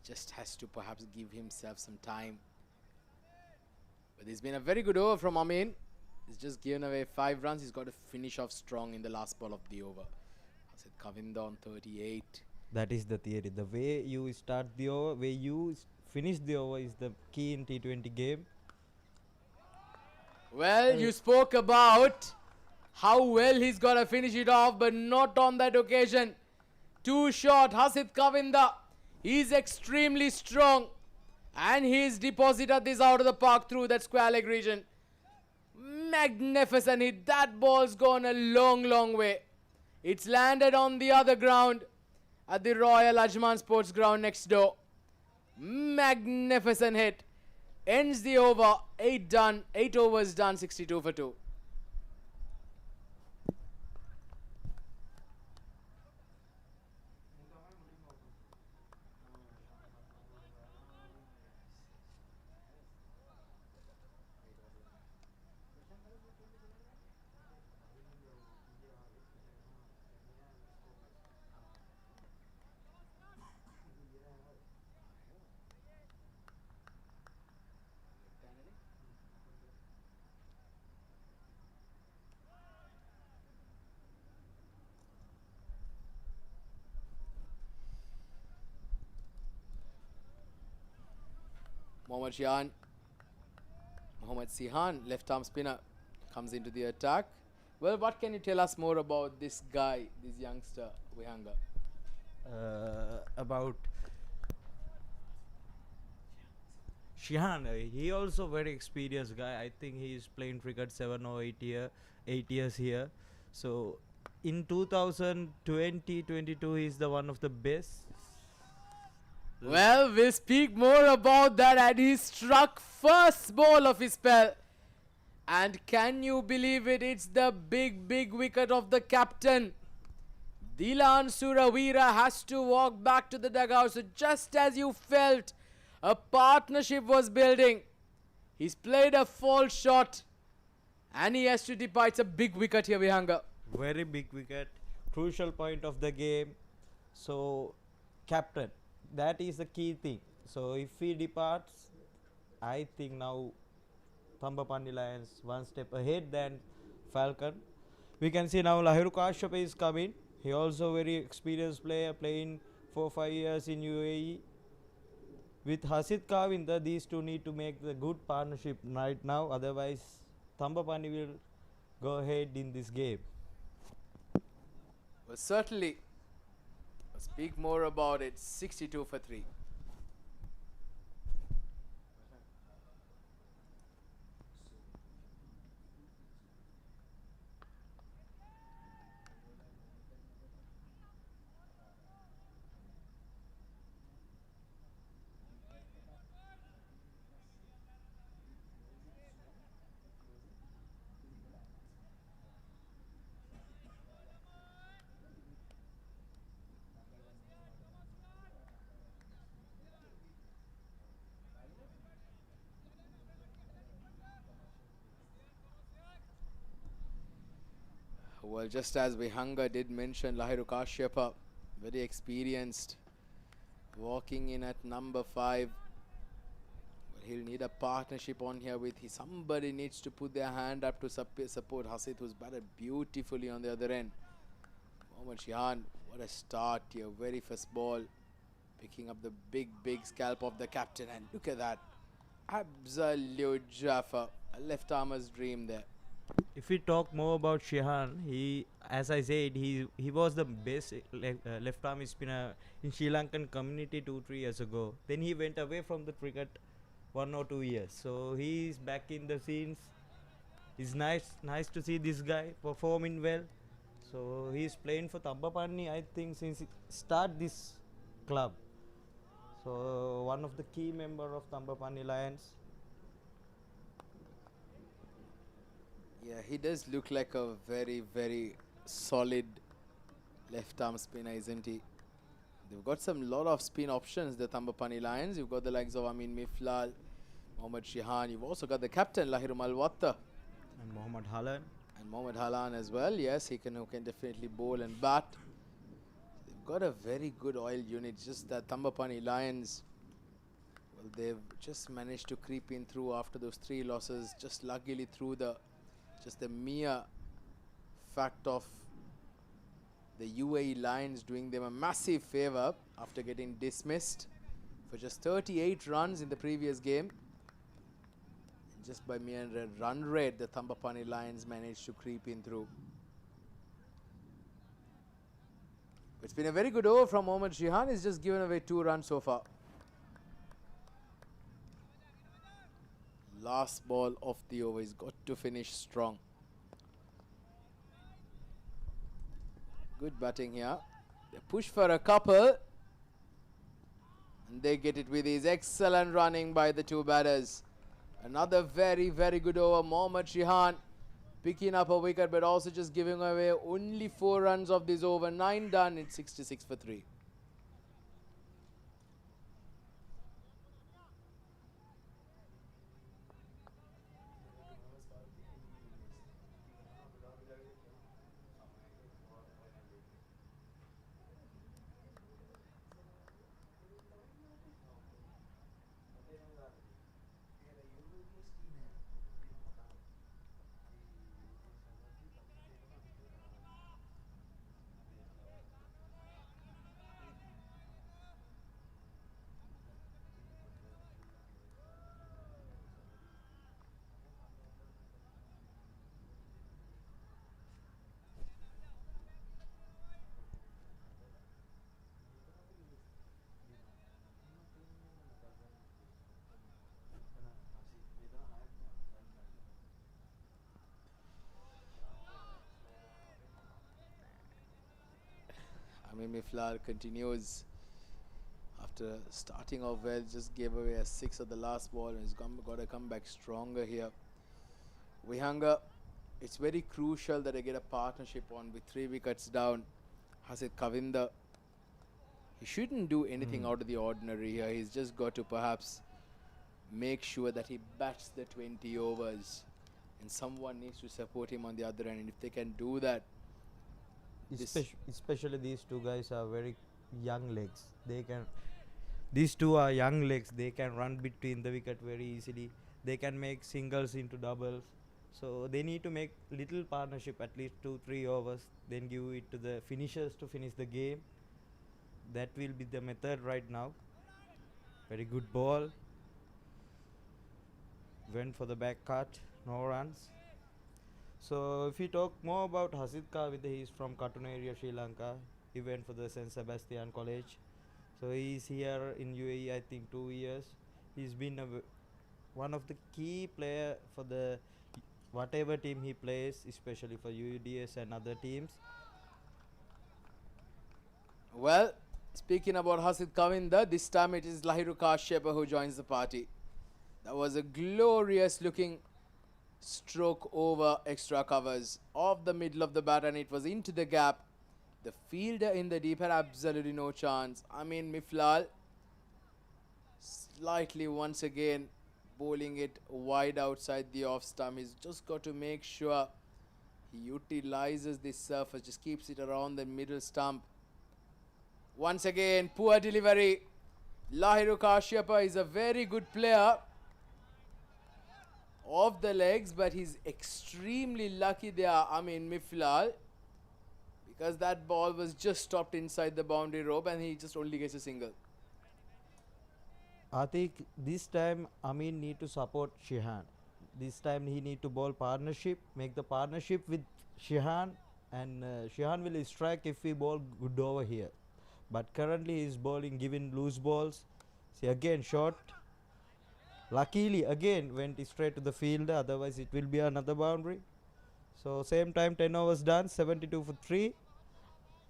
Just has to perhaps give himself some time. But there's been a very good over from Amin. He's just given away 5 runs. He's got to finish off strong in the last ball of the over. Hasid Kavinda on 38. That is the theory. The way you start the over, way you finish the over is the key in T20 game. Well, you spoke about how well he's got to finish it off, but not on that occasion. Too short. Hasid Kavinda, he's extremely strong. And he's deposited this out of the park through that square leg region. Magnificent hit. That ball's gone a long, long way. It's landed on the other ground at the Royal Ajman Sports Ground next door. Magnificent hit. Ends the over. 8 done. 8 overs done. 62 for 2. Mohammad Sihan, left arm spinner, comes into the attack. Well, what can you tell us more about this guy, this youngster, Vihanga? About Shihan, he also very experienced guy. I think he is playing cricket 7 or 8 years here. So in 2020-22 he is the one of the best. Well, we'll speak more about that, and he struck first ball of his spell. And can you believe it? It's the big wicket of the captain. Dilan Suravira has to walk back to the dugout. So just as you felt a partnership was building, he's played a false shot and he has to depart. It's a big wicket here, Vihanga. Very big wicket, crucial point of the game. So captain, that is the key thing. So if he departs, I think now THAMBAPANNI Lions one step ahead than Falcon. We can see now Lahiru Kashyap is coming. He also very experienced player, playing 4-5 years in UAE. With Hasid Kavinda, these two need to make the good partnership right now. Otherwise, THAMBAPANNI will go ahead in this game. Well, certainly. We'll speak more about it. 62 for 3. Well, just as Vihanga did mention, Lahiru Kashyapa, very experienced, walking in at number 5. But he'll need a partnership on here with somebody needs to put their hand up to support Hasit, who's batted beautifully on the other end. Mohammad Shihan, what a start here. Very first ball, picking up the big scalp of the captain. And look at that. Absolute Jaffa. A left armer's dream there. If we talk more about Shehan, he, as I said, he was the best left arm spinner in Sri Lankan community 2-3 years ago. Then he went away from the cricket 1 or 2 years. So he is back in the scenes. It's nice to see this guy performing well. So he's playing for THAMBAPANNI, I think, since start this club. So one of the key member of THAMBAPANNI Lions. Yeah, he does look like a very solid left arm spinner, isn't he? They've got some lot of spin options, the THAMBAPANNI Lions. You've got the likes of Amin Miflal, Mohammad Shihan. You've also got the captain, Lahiru Malwatta. And Mohammad Halan. And Mohammad Halan as well. Yes, who can definitely bowl and bat. They've got a very good oil unit. Just that THAMBAPANNI Lions, well, they've just managed to creep in through after those 3 losses. Just luckily through the mere fact of the UAE Lions doing them a massive favour after getting dismissed for just 38 runs in the previous game. And just by mere run rate, the THAMBAPANNI Lions managed to creep in through. It's been a very good over from Mohammad Shihan. He's just given away 2 runs so far. Last ball of the over. He's got to finish strong. Good batting here. They push for a couple. And they get it with his excellent running by the 2 batters. Another very good over. Mohammad Shihan picking up a wicket, but also just giving away only 4 runs of this over. 9 done. It's 66 for 3. Amin Miflal continues after starting off well, just gave away a 6 at the last ball and he's got to come back stronger here. Vihanga, it's very crucial that I get a partnership on with 3 wickets down. Hasit Kavinda, he shouldn't do anything out of the ordinary here. He's just got to perhaps make sure that he bats the 20 overs and someone needs to support him on the other end. And if they can do that, Especially these 2 guys are very young legs. These 2 are young legs. They can run between the wicket very easily. They can make singles into doubles. So they need to make little partnership, at least 2-3 overs, then give it to the finishers to finish the game. That will be the method right now. Very good ball. Went for the back cut, no runs. So if we talk more about Hasid Kavida, he's from Katuna area, Sri Lanka. He went for the St. Sebastian College. So he's here in UAE, I think 2 years. He's been one of the key player for the whatever team he plays, especially for UDS and other teams. well, speaking about Hasid Kavinda, this time it is Lahiru Kashyapa who joins the party. That was a glorious looking stroke over extra covers off the middle of the bat and it was into the gap. The fielder in the deep had absolutely no chance. I mean, Miflal slightly once again bowling it wide outside the off stump. He's just got to make sure He utilizes this surface, just keeps it around the middle stump. Once again, poor delivery. Lahiru Kashyapa is a very good player off the legs, but he's extremely lucky there, Amin Miflal, because that ball was just stopped inside the boundary rope and he just only gets a single. I think this time Amin need to support Shihan. This time he need to bowl partnership, make the partnership with Shihan, and Shihan will strike if we bowl good over here. But currently he is bowling giving loose balls. See again short. Luckily again went straight to the fielder, otherwise it will be another boundary. So same time 10 overs done, 72 for 3,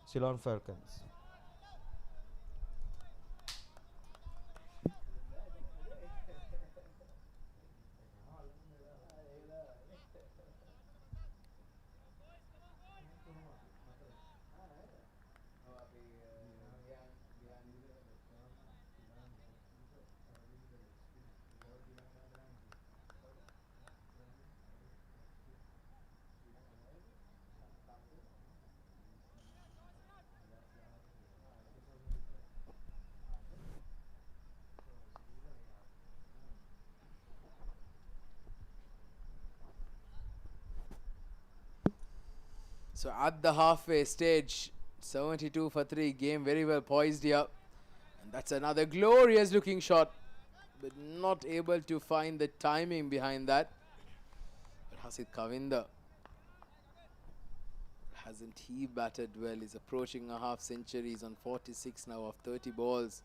Ceylon Falcons. So at the halfway stage, 72 for 3, game very well poised here. And that's another glorious looking shot, but not able to find the timing behind that. But Hasid Kavinder, hasn't he batted well? He's approaching a half century. He's on 46 now of 30 balls.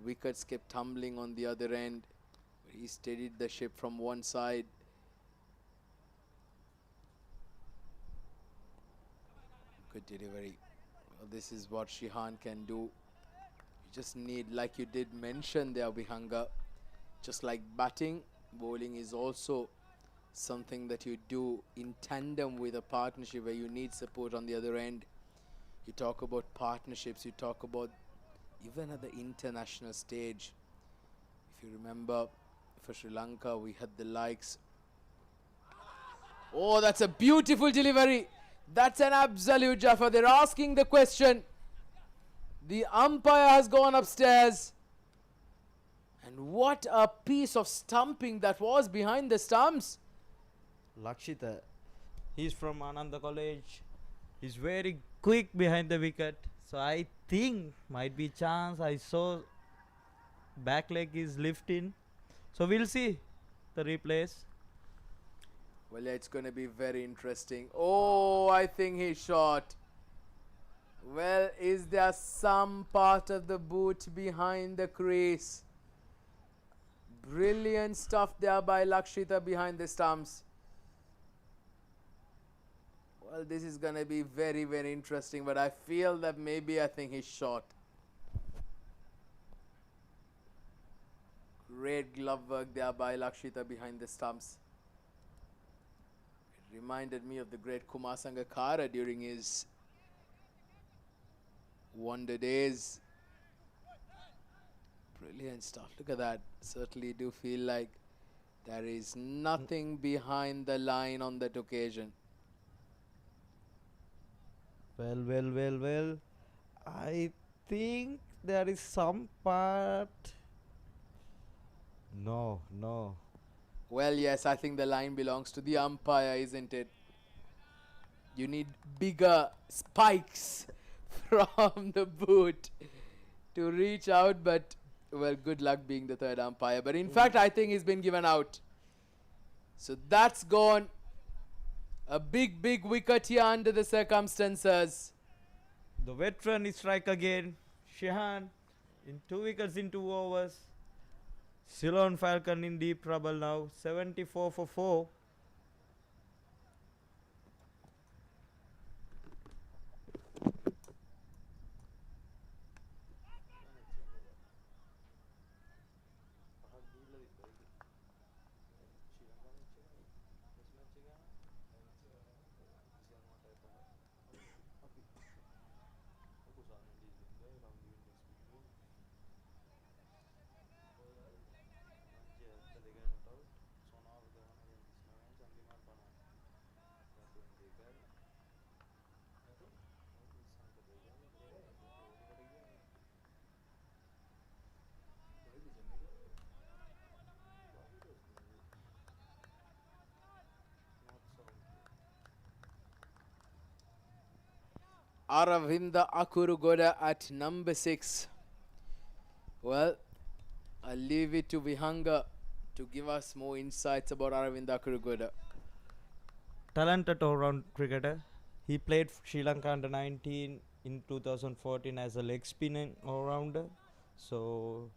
Wickets kept tumbling on the other end. He steadied the ship from one side. Good delivery. Well, this is what Shihan can do. You just need, like you did mention there, Vihanga, just like batting, bowling is also something that you do in tandem with a partnership where you need support on the other end. You talk about partnerships, you talk about even at the international stage. If you remember, for Sri Lanka, we had the likes. Oh, that's a beautiful delivery. That's an absolute Jaffa. They're asking the question. The umpire has gone upstairs. And what a piece of stumping that was behind the stumps. Lakshita, he's from Ananda College. He's very quick behind the wicket. So I think might be chance. I saw back leg is lifting. So we'll see the replays. Well, yeah, it's going to be very interesting. Oh, I think he shot. Well, is there some part of the boot behind the crease? Brilliant stuff there by Lakshita behind the stumps. Well, this is going to be very, very interesting, but I feel that maybe I think he shot. Great glove work there by Lakshita behind the stumps. It reminded me of the great Kumar Sangakkara during his wonder days. Brilliant stuff. Look at that. Certainly do feel like there is nothing behind the line on that occasion. Well. I think there is some part. No. Well, yes, I think the line belongs to the umpire, isn't it? You need bigger spikes from the boot to reach out, but, well, good luck being the third umpire. But in fact, I think he's been given out. So that's gone. A big wicket here under the circumstances. The veteran is strike again. Shehan in 2 wickets in 2 overs. Ceylon Falcon in deep trouble now. 74 for 4. Aravinda Akurugoda at number 6. Well, I'll leave it to Vihanga to give us more insights about Aravinda Akurugoda. Talented all-round cricketer. He played Sri Lanka under 19 in 2014 as a leg spinning all-rounder. So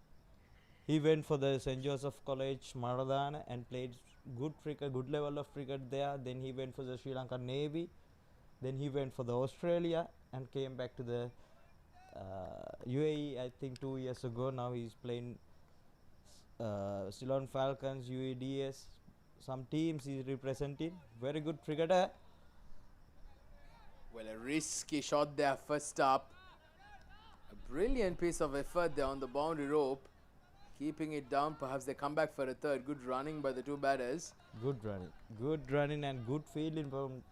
he went for the St. Joseph College Maradana and played good cricket, good level of cricket there. Then he went for the Sri Lanka Navy. Then he went for the Australia and came back to the UAE, I think 2 years ago. Now he's playing CEYLON FALCONS, UADS, some teams he's representing. Very good cricketer. Well, a risky shot there first up. A brilliant piece of effort there on the boundary rope. Keeping it down, perhaps they come back for a third. Good running by the two batters. Good running and good fielding from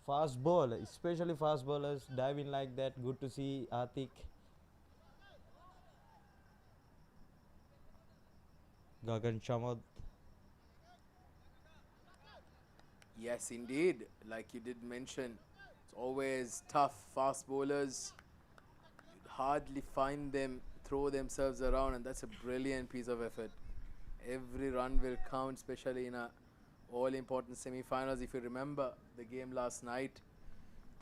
fast bowler, especially fast bowlers diving like that. Good to see Atik. Gagan Chamad. Yes, indeed. Like you did mention, it's always tough. Fast bowlers, you'd hardly find them throw themselves around, and that's a brilliant piece of effort. Every run will count, especially in a all-important semi-finals. If you remember the game last night,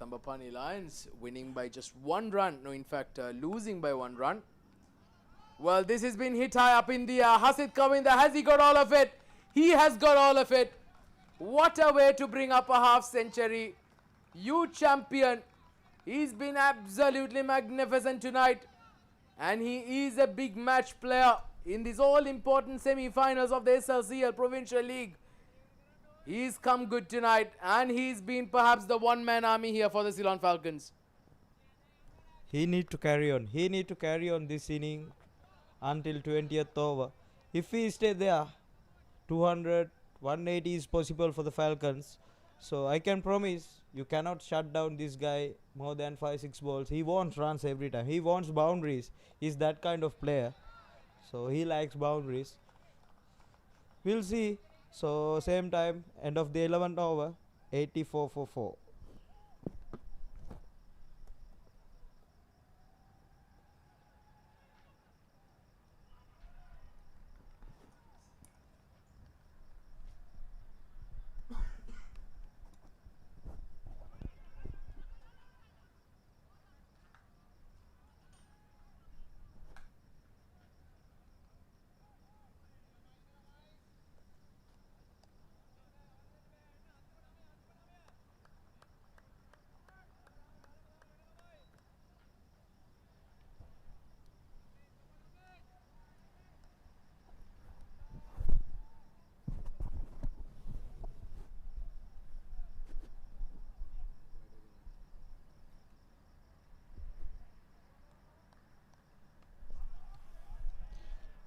THAMBAPANNI Lions winning by just 1 run. No, in fact, losing by 1 run. Well, this has been hit high up in the air. Hasid Kavinda, has he got all of it? He has got all of it. What a way to bring up a half century. You champion. He's been absolutely magnificent tonight. And he is a big match player in these all-important semi-finals of the SLCL Provincial League. He's come good tonight, and he's been perhaps the one-man army here for the CEYLON Falcons. He need to carry on. He need to carry on this inning until 20th over. If he stay there, 200, 180 is possible for the Falcons. So I can promise you cannot shut down this guy more than 5-6 balls. He wants runs every time. He wants boundaries. He's that kind of player. So he likes boundaries. We'll see. So same time, end of the 11th over, 84 for 4.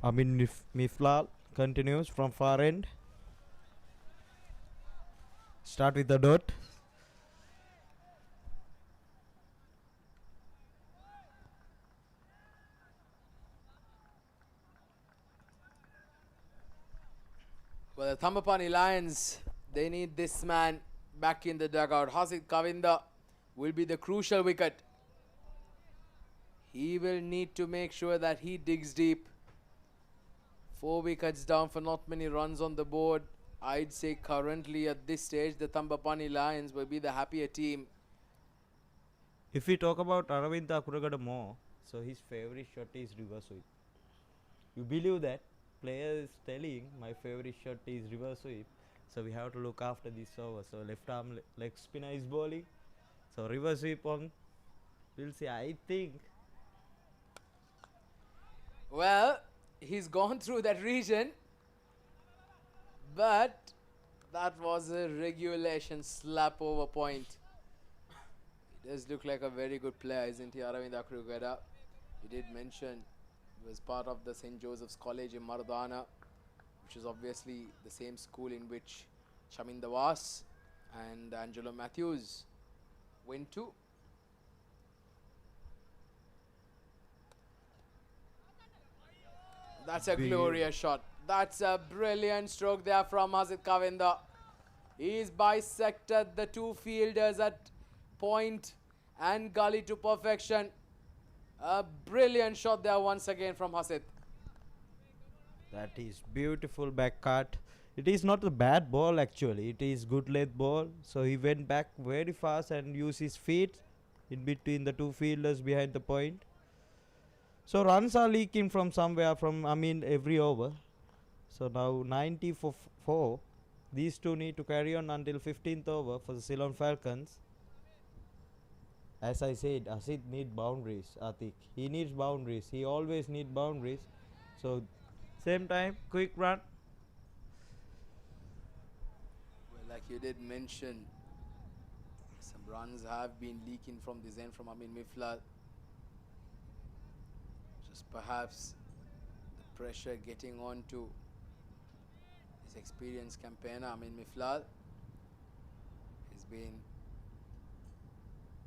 Amin Miflal continues from far end. Start with the dot. Well, the THAMBAPANNI Lions, they need this man back in the dugout. Hasid Kavinda will be the crucial wicket. He will need to make sure that he digs deep. 4 wickets down for not many runs on the board. I'd say currently at this stage, the THAMBAPANNI Lions will be the happier team. If we talk about Aravinda Akuragada more, so his favorite shot is reverse sweep. You believe that? Player is telling my favorite shot is reverse sweep. So we have to look after this over. So left arm leg spinner is bowling. So reverse sweep on. We'll see. I think. Well, he's gone through that region, but that was a regulation slap over point. He does look like a very good player, isn't he, Aravinda Akuragada? He did mention he was part of the St. Joseph's College in Maradana, which is obviously the same school in which Chaminda was. And Angelo Matthews win 2. That's a glorious shot. That's a brilliant stroke there from Hazit Kavinda. He's bisected the two fielders at point and gully to perfection. A brilliant shot there once again from Hazit. That is beautiful back cut. It is not a bad ball actually. It is good length ball. So he went back very fast and used his feet in between the two fielders behind the point. So runs are leaking from somewhere every over. So now 90 for 4. These two need to carry on until 15th over for the Ceylon Falcons. As I said, Asit need boundaries, Atik. He needs boundaries. He always need boundaries. So same time, quick run. Well, like you did mention, some runs have been leaking from this end from Amin Miflal. Just perhaps the pressure getting on to his experienced campaigner Amin Miflal. He's been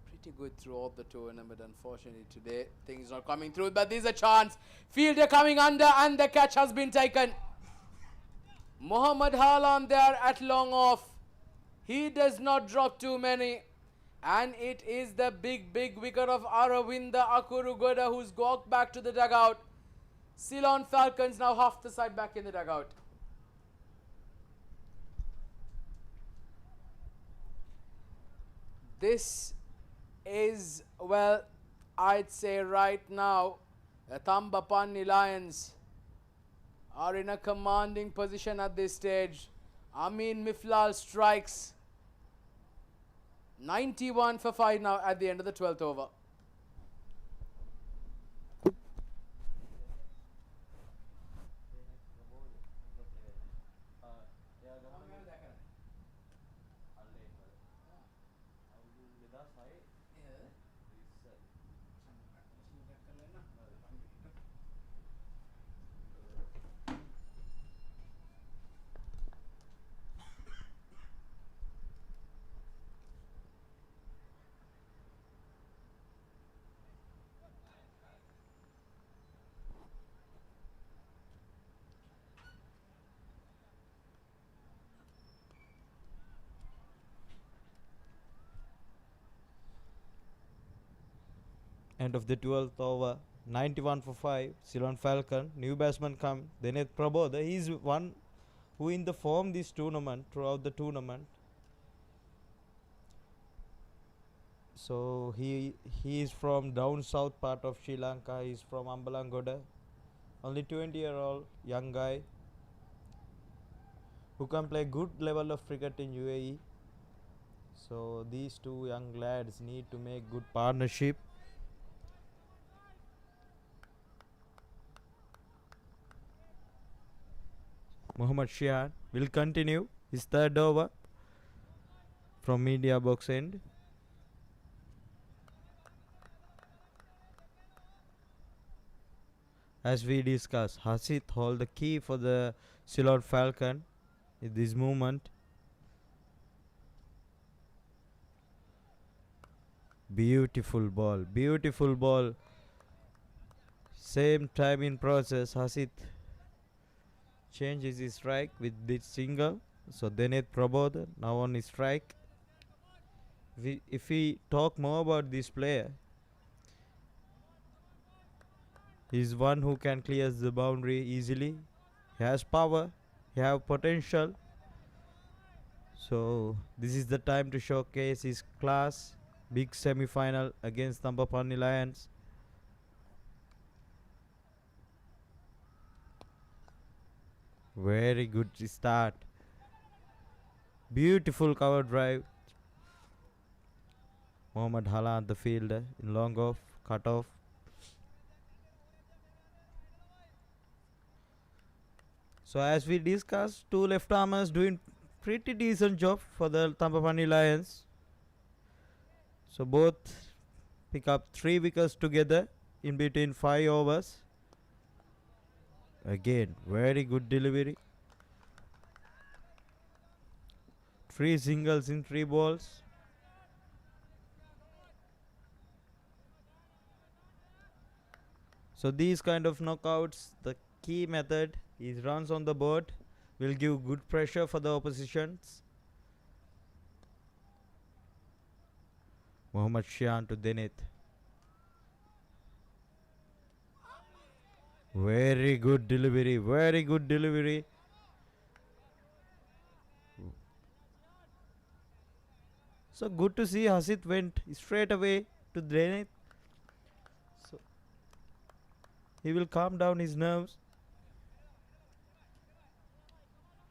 pretty good throughout the tournament. Unfortunately today things not coming through, but there's a chance. Fielder coming under and the catch has been taken. Mohammad Halan there at long off. He does not drop too many. And it is the big wicket of Aravinda Akurugoda who's walked back to the dugout. Ceylon Falcons now half the side back in the dugout. This is, well, I'd say right now, the THAMBAPANNI Lions are in a commanding position at this stage. Amin Miflal strikes 91 for 5 now at the end of the 12th over. End of the 12th over, 91 for 5. Ceylon Falcon, new batsman come. Dinesh Prabodha, he is one who in the form this tournament, throughout the tournament. So he is from down south part of Sri Lanka. He is from Ambalangoda. Only 20-year-old young guy who can play good level of cricket in UAE. So these two young lads need to make good partnership. Muhammad Shihan will continue his third over from media box end. As we discuss, Hasit hold the key for the Ceylon Falcon in this movement. Beautiful ball, beautiful ball. Same time in process, Hasit changes his strike with this single. So Dinesh Prabodha now on his strike. If we talk more about this player, he's one who can clear the boundary easily. He has power, he has potential. So this is the time to showcase his class. Big semi-final against THAMBAPANNI Lions. Very good start. Beautiful cover drive. Mohammad Halan, the fielder, in long off, cut off. So as we discussed, two left armers doing pretty decent job for the THAMBAPANNI Lions. So both pick up 3 wickets together in between 5 overs. Again, very good delivery. 3 singles in 3 balls. So these kind of knockouts, the key method is runs on the board will give good pressure for the oppositions. Mohammad Shian to Denith. Very good delivery, very good delivery. So good to see Hasit went straight away to Denith. So he will calm down his nerves.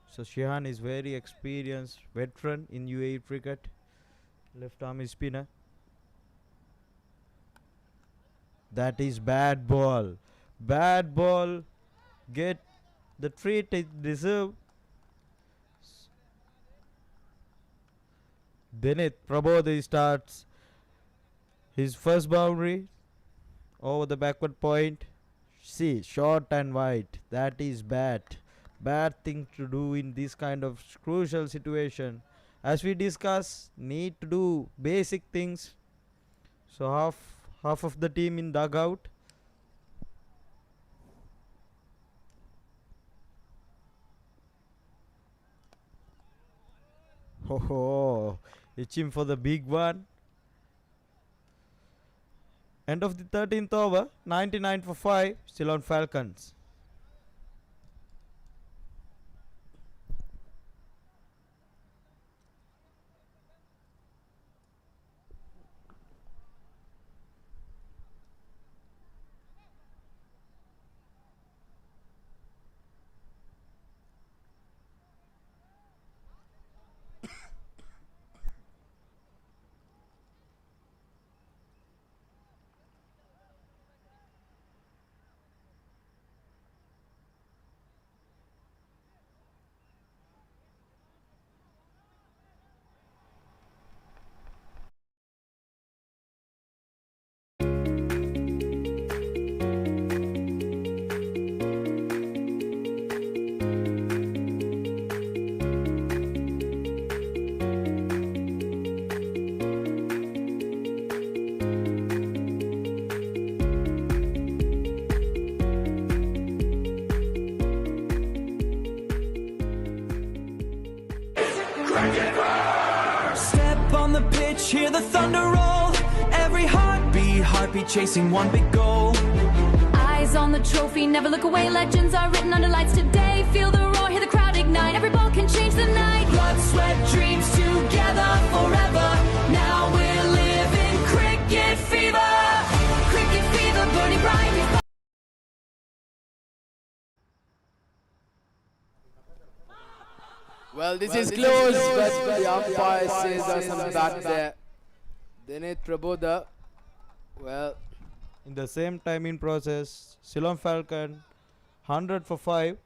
So Shihan is very experienced veteran in UAE cricket. Left arm spinner. That is bad ball. Bad ball. Get the treat it deserve. Denith Prabodhi starts his first boundary over the backward point. See, short and wide. That is bad. Bad thing to do in this kind of crucial situation. As we discuss, need to do basic things. So half of the team in dugout. Oh, itching for the big one. End of the 13th over, 99 for 5, still on Falcons. Step on the pitch, hear the thunder roll. Every heartbeat chasing one big goal. Eyes on the trophy, never look away. Legends are written under lights today. Feel the roar, hear the crowd ignite. Every ball can change the night. Blood, sweat, dreams together forever. Now we're living cricket fever. Cricket fever, burning bright. Well, this is close, but the umpire says there's some bat there. Denith Prabodha, well, In the same timing process, Ceylon Falcon 100 for 5.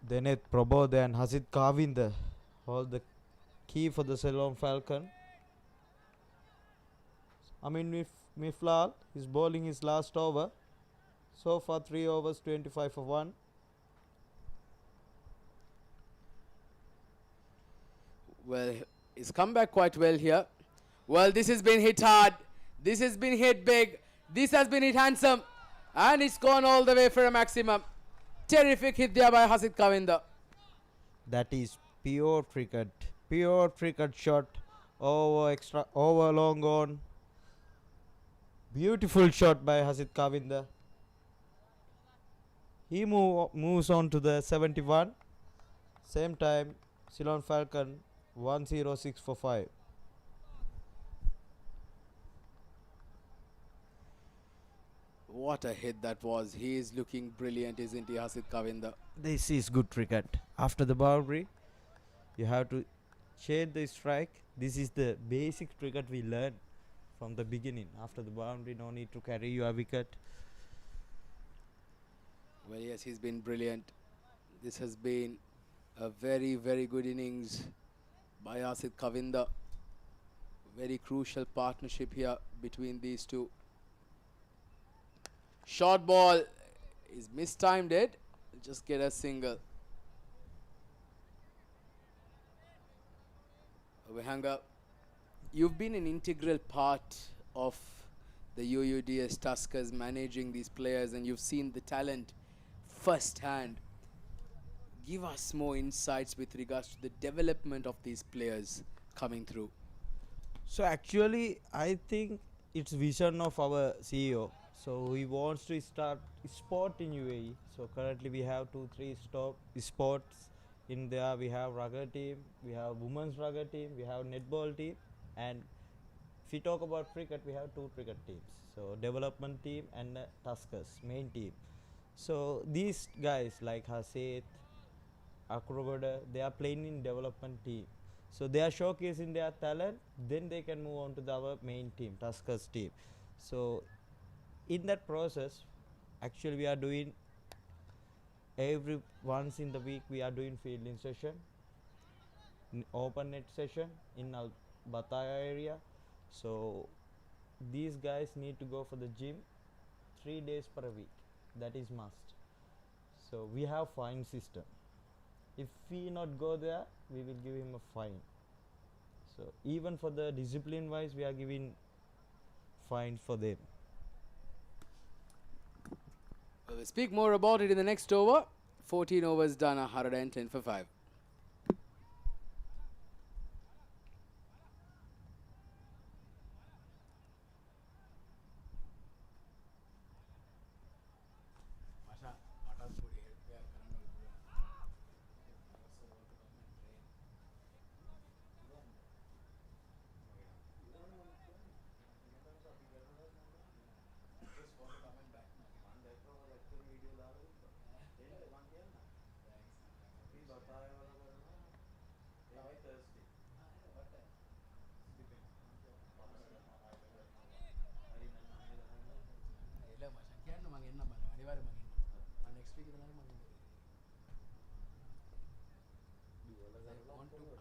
Denith Prabodha and Hasid Kavinda hold the key for the Ceylon Falcon. Amin Miflal is bowling his last over. So far 3 overs, 25 for 1. well, he's come back quite well here. Well, this has been hit hard. This has been hit big. This has been hit handsome. And it's gone all the way for a maximum. Terrific hit there by Hasid Kavinda. That is pure cricket. Pure cricket shot. Over long on. Beautiful shot by Hasid Kavinda. He moves on to the 71. Same time, Ceylon Falcon 106 for 5. What a hit that was. He is looking brilliant, isn't he, Hasid Kavinda? This is good cricket. After the boundary, you have to change the strike. This is the basic cricket we learned from the beginning. After the boundary, no need to carry your wicket. Well, yes, he's been brilliant. This has been a very, very good innings by Hasid Kavinda. Very crucial partnership here between these two. Short ball is mistimed it. Just get a single. Vihanga, you've been an integral part of the UUDS Tuskers managing these players, and you've seen the talent firsthand. Give us more insights with regards to the development of these players coming through. So actually, I think it's vision of our CEO. So he wants to start sport in UAE. So currently we have 2-3 sports in there. We have rugby team, we have women's rugby team, we have netball team, and if we talk about cricket, we have 2 cricket teams. So development team and Tuskers main team. So these guys like Hasid, Akrogoda, they are playing in development team. So they are showcasing their talent, then they can move on to our main team, Tuskers team. So in that process, actually we are doing every once in the week we are doing fielding session, open net session in Al Bataya area. So these guys need to go for the gym 3 days per week. That is must. So we have fine system. If we not go there, we will give him a fine. So even for the discipline wise, we are giving fines for them. We'll speak more about it in the next over. 14 overs done, 110 for 5.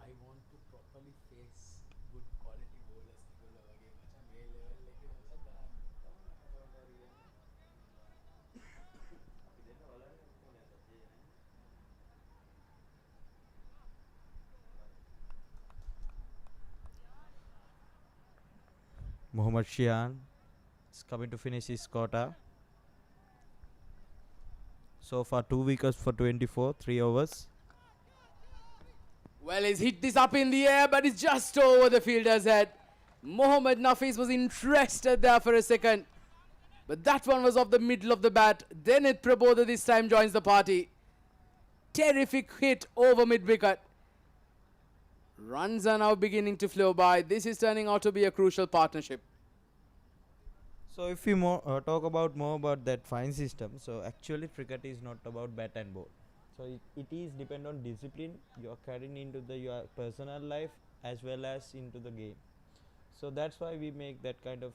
I want to properly face good quality bowlers. Mohammad Shian is coming to finish his quota. So far 2 wickets for 24, 3 overs. Well, he's hit this up in the air, but it's just over the fielder's head. Mohammad Nafis was interested there for a second, but that one was off the middle of the bat. Denit Prabodha this time joins the party. Terrific hit over mid-wicket. Runs are now beginning to flow by. This is turning out to be a crucial partnership. So if we talk about more about that fine system, so actually cricket is not about bat and ball. So it is depend on discipline you are carrying into your personal life as well as into the game. So that's why we make that kind of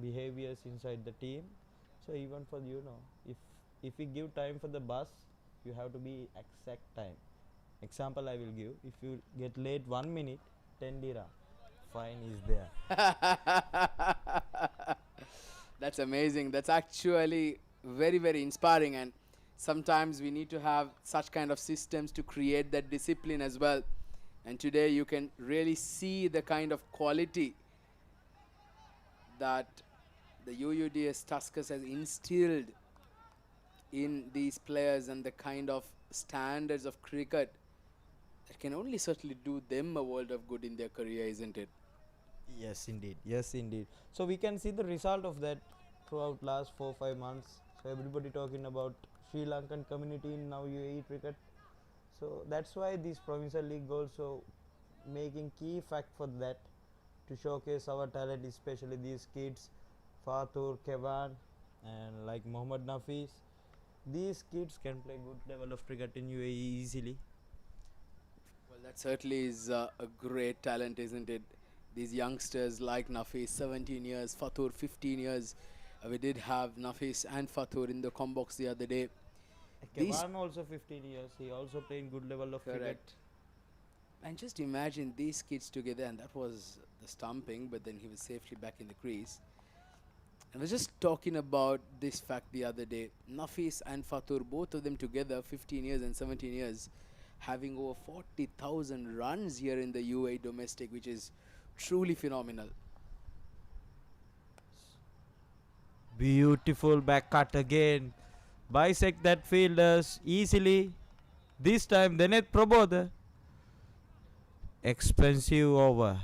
behaviors inside the team. So even for if we give time for the bus, you have to be exact time. Example I will give: if you get late 1 minute, 10 dirham fine is there. That's amazing. That's actually very, very inspiring, and sometimes we need to have such kind of systems to create that discipline as well. And today you can really see the kind of quality that the UUDS Tuskers has instilled in these players and the kind of standards of cricket that can only certainly do them a world of good in their career, isn't it? Yes, indeed. Yes, indeed. So we can see the result of that throughout last 4-5 months. So everybody talking about Sri Lankan community in now UAE cricket. So that's why this provincial league also making key fact for that to showcase our talent, especially these kids, Fatur, Kevan, and like Mohammad Nafis. These kids can play good level of cricket in UAE easily. Well, that certainly is a great talent, isn't it? These youngsters like Nafis, 17 years, Fatur, 15 years. We did have Nafis and Fatur in the combox the other day. Kevan also 15 years. He also playing good level of cricket. Correct. And just imagine these kids together, and that was the stumping, but then he was safely back in the crease. I was just talking about this fact the other day. Nafis and Fatur, both of them together, 15 years and 17 years, having over 40,000 runs here in the UAE domestic, which is truly phenomenal. Beautiful back cut again. Bisect that fielders easily. This time Deneth Prabodha. Expensive over.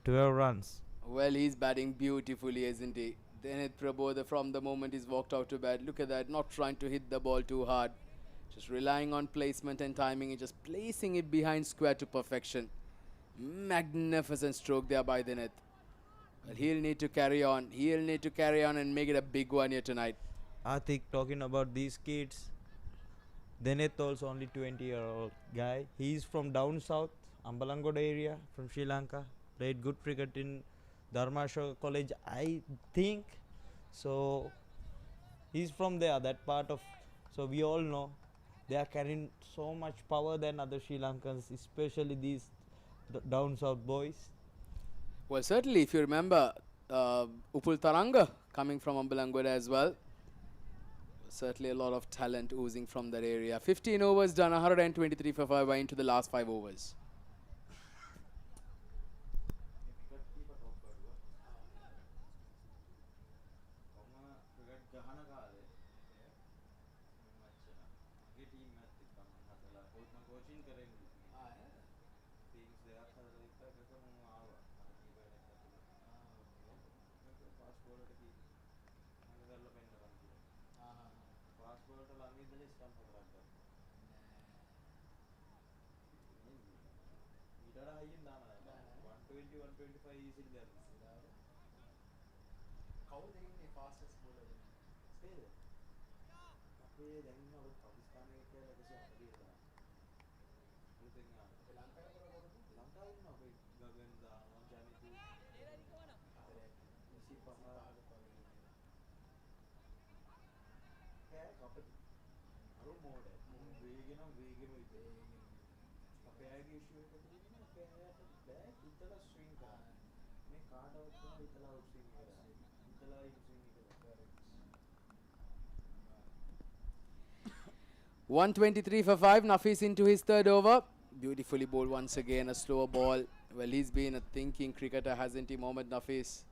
12 runs. Well, he's batting beautifully, isn't he? Deneth Prabodha, from the moment he's walked out to bat, look at that, not trying to hit the ball too hard. Just relying on placement and timing and just placing it behind square to perfection. Magnificent stroke there by Deneth. Well, he'll need to carry on. He'll need to carry on and make it a big one here tonight. I think talking about these kids, Deneth also only 20-year-old guy. He's from down south, Ambalangoda area, from Sri Lanka. Played good cricket in Dharmashaw College, I think. So he's from there, that part of. So we all know they are carrying so much power than other Sri Lankans, especially these down south boys. Well, certainly, if you remember, Upul Taranga coming from Ambalangoda as well. Certainly a lot of talent oozing from that area. 15 overs done, 123 for 5 into the last 5 overs. .123 for 5. Nafis into his third over. Beautifully bowled once again. A slower ball. Well, he's been a thinking cricketer, hasn't he, Mohammad Nafis?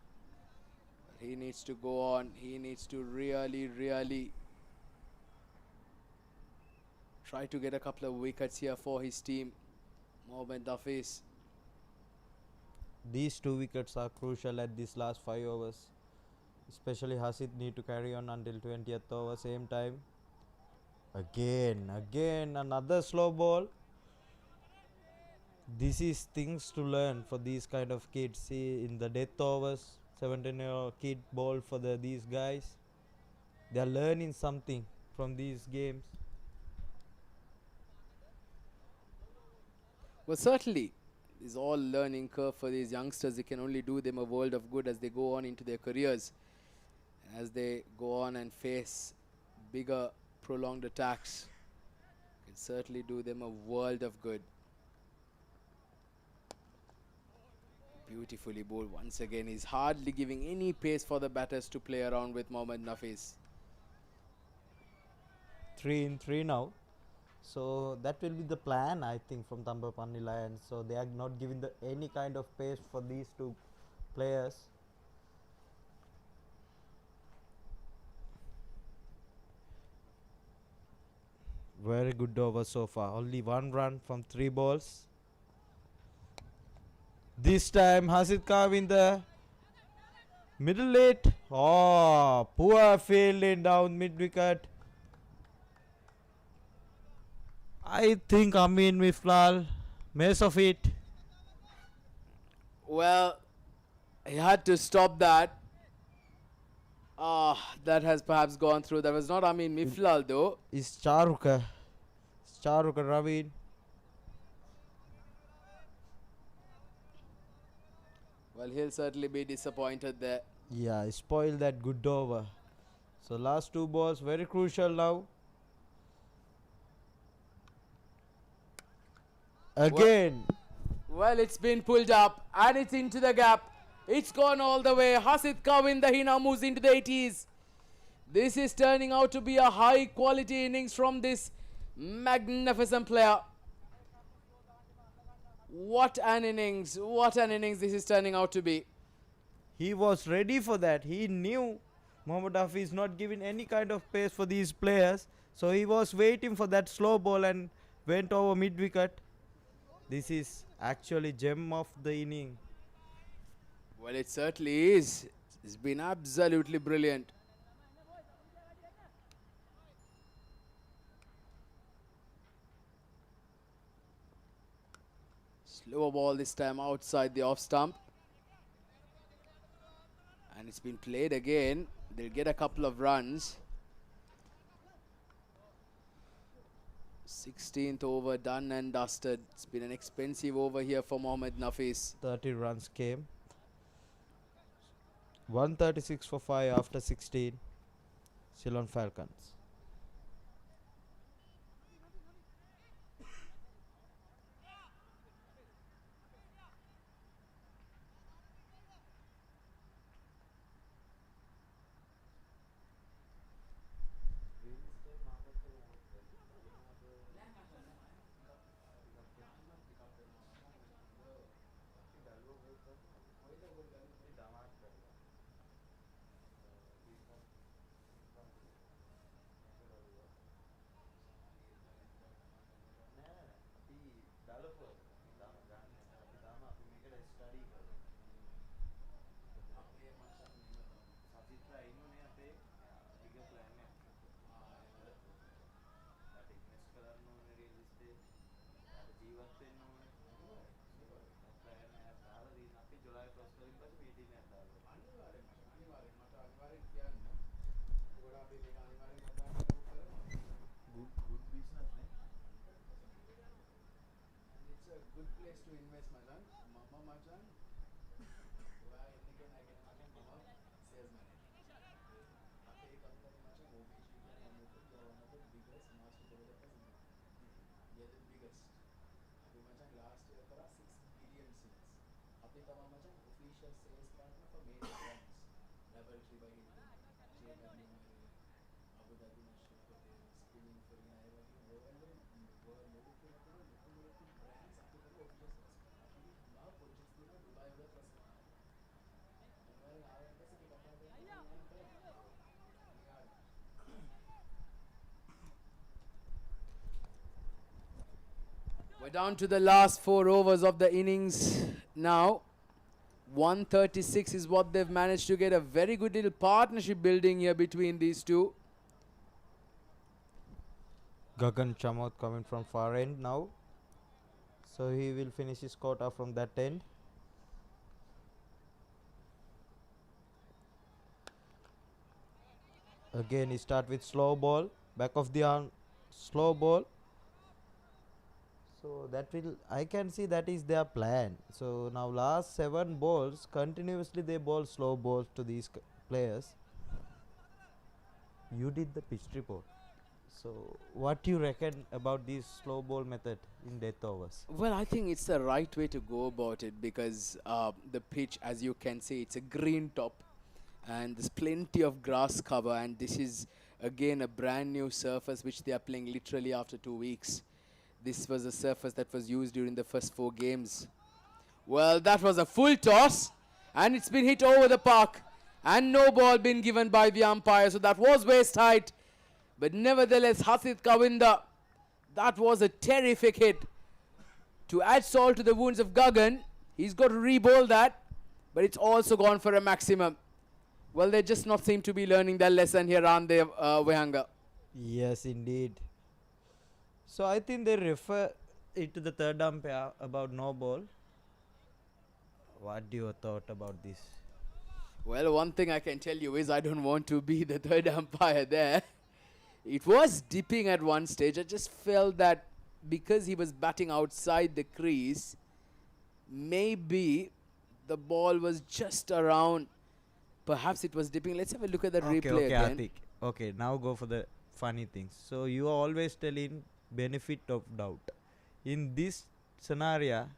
He needs to go on. He needs to really try to get a couple of wickets here for his team. Mohammad Nafis. These 2 wickets are crucial at these last 5 overs. Especially Hasid need to carry on until 20th over. Same time. Again another slow ball. This is things to learn for these kind of kids. See, in the death overs, 17-year-old kid ball for these guys. They are learning something from these games. Well, certainly, it's all learning curve for these youngsters. It can only do them a world of good as they go on into their careers. As they go on and face bigger prolonged attacks, can certainly do them a world of good. Beautifully bowled once again. He's hardly giving any pace for the batters to play around with Mohammad Nafis. 3 in 3 now. So that will be the plan, I think, from THAMBAPANNI Lions. So they are not giving any kind of pace for these 2 players. Very good over so far. Only 1 run from 3 balls. This time Hasid Khan in the middle late. Oh, poor fielding down mid wicket. I think Amin Miflal, mess of it. Well, he had to stop that. That has perhaps gone through. That was not Amin Miflal though. It's Charuka. It's Charuka Ravid. Well, he'll certainly be disappointed there. Yeah, spoiled that good over. So last 2 balls very crucial now. Again. Well, it's been pulled up and it's into the gap. It's gone all the way. Hasid Khan, he now moves into the 80s. This is turning out to be a high quality innings from this magnificent player. What an innings. What an innings this is turning out to be. He was ready for that. He knew Mohammad Hafiz is not giving any kind of pace for these players. So he was waiting for that slow ball and went over mid wicket. This is actually gem of the inning. Well, it certainly is. It's been absolutely brilliant. Slower ball this time outside the off stump. And it's been played again. They'll get a couple of runs. 16th over done and dusted. It's been an expensive over here for Mohammad Nafis. 30 runs came. 136 for 5 after 16. CEYLON Falcons. We're down to the last 4 overs of the innings now. 136 is what they've managed to get. A very good little partnership building here between these two. Gagan Chamot coming from far end now. So he will finish his quota from that end. Again he start with slow ball. Back of the arm slow ball. So that will, I can see that is their plan. So now last 7 balls continuously they bowl slow balls to these players. You did the pitch report. So what you reckon about this slow ball method in death overs? Well, I think it's the right way to go about it because the pitch, as you can see, it's a green top and there's plenty of grass cover, and this is again a brand new surface which they are playing literally after 2 weeks. This was a surface that was used during the first 4 games. Well, that was a full toss and it's been hit over the park and no ball been given by the umpire, so that was waist height. But nevertheless, Hasid Kawinda, that was a terrific hit. To add salt to the wounds of Gagan, he's got to re-bowl that, but it's also gone for a maximum. Well, they just not seem to be learning their lesson here, aren't they, Vihanga? Yes, indeed. So I think they refer it to the third umpire about no ball. What do you thought about this? Well, one thing I can tell you is I don't want to be the third umpire there. It was dipping at one stage. I just felt that because he was batting outside the crease, maybe the ball was just around. Perhaps it was dipping. Let's have a look at the replay again. Atik. Okay, now go for the funny things. So you are always telling benefit of doubt. In this scenario,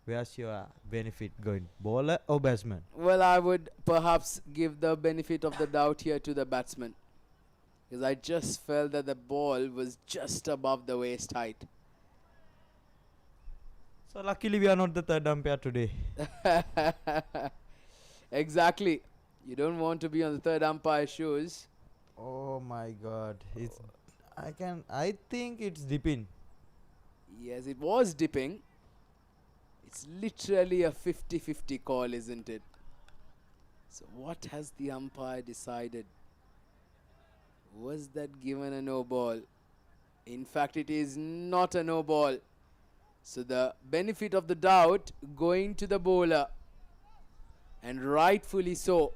where's your benefit going? Bowler or batsman? Well, I would perhaps give the benefit of the doubt here to the batsman, because I just felt that the ball was just above the waist height. So luckily we are not the third umpire today. Exactly. You don't want to be on the third umpire's shoes. Oh my god. I think it's dipping. Yes, it was dipping. It's literally a 50-50 call, isn't it? So what has the umpire decided? Was that given a no ball? In fact, it is not a no ball. So the benefit of the doubt going to the bowler. And rightfully so.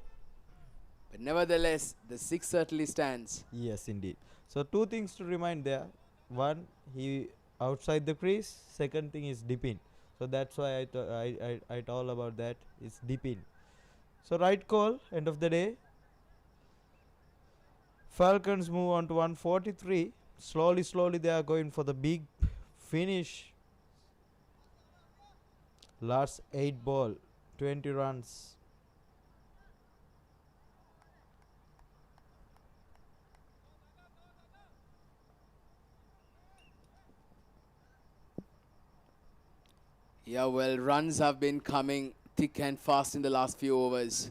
But nevertheless, the 6 certainly stands. Yes, indeed. So two things to remind there. One, he outside the crease. Second thing is dipping. So that's why I told about that. It's dipping. So right call, end of the day. Falcons move on to 143. Slowly they are going for the big finish. Last 8 ball, 20 runs. Yeah, well, runs have been coming thick and fast in the last few overs.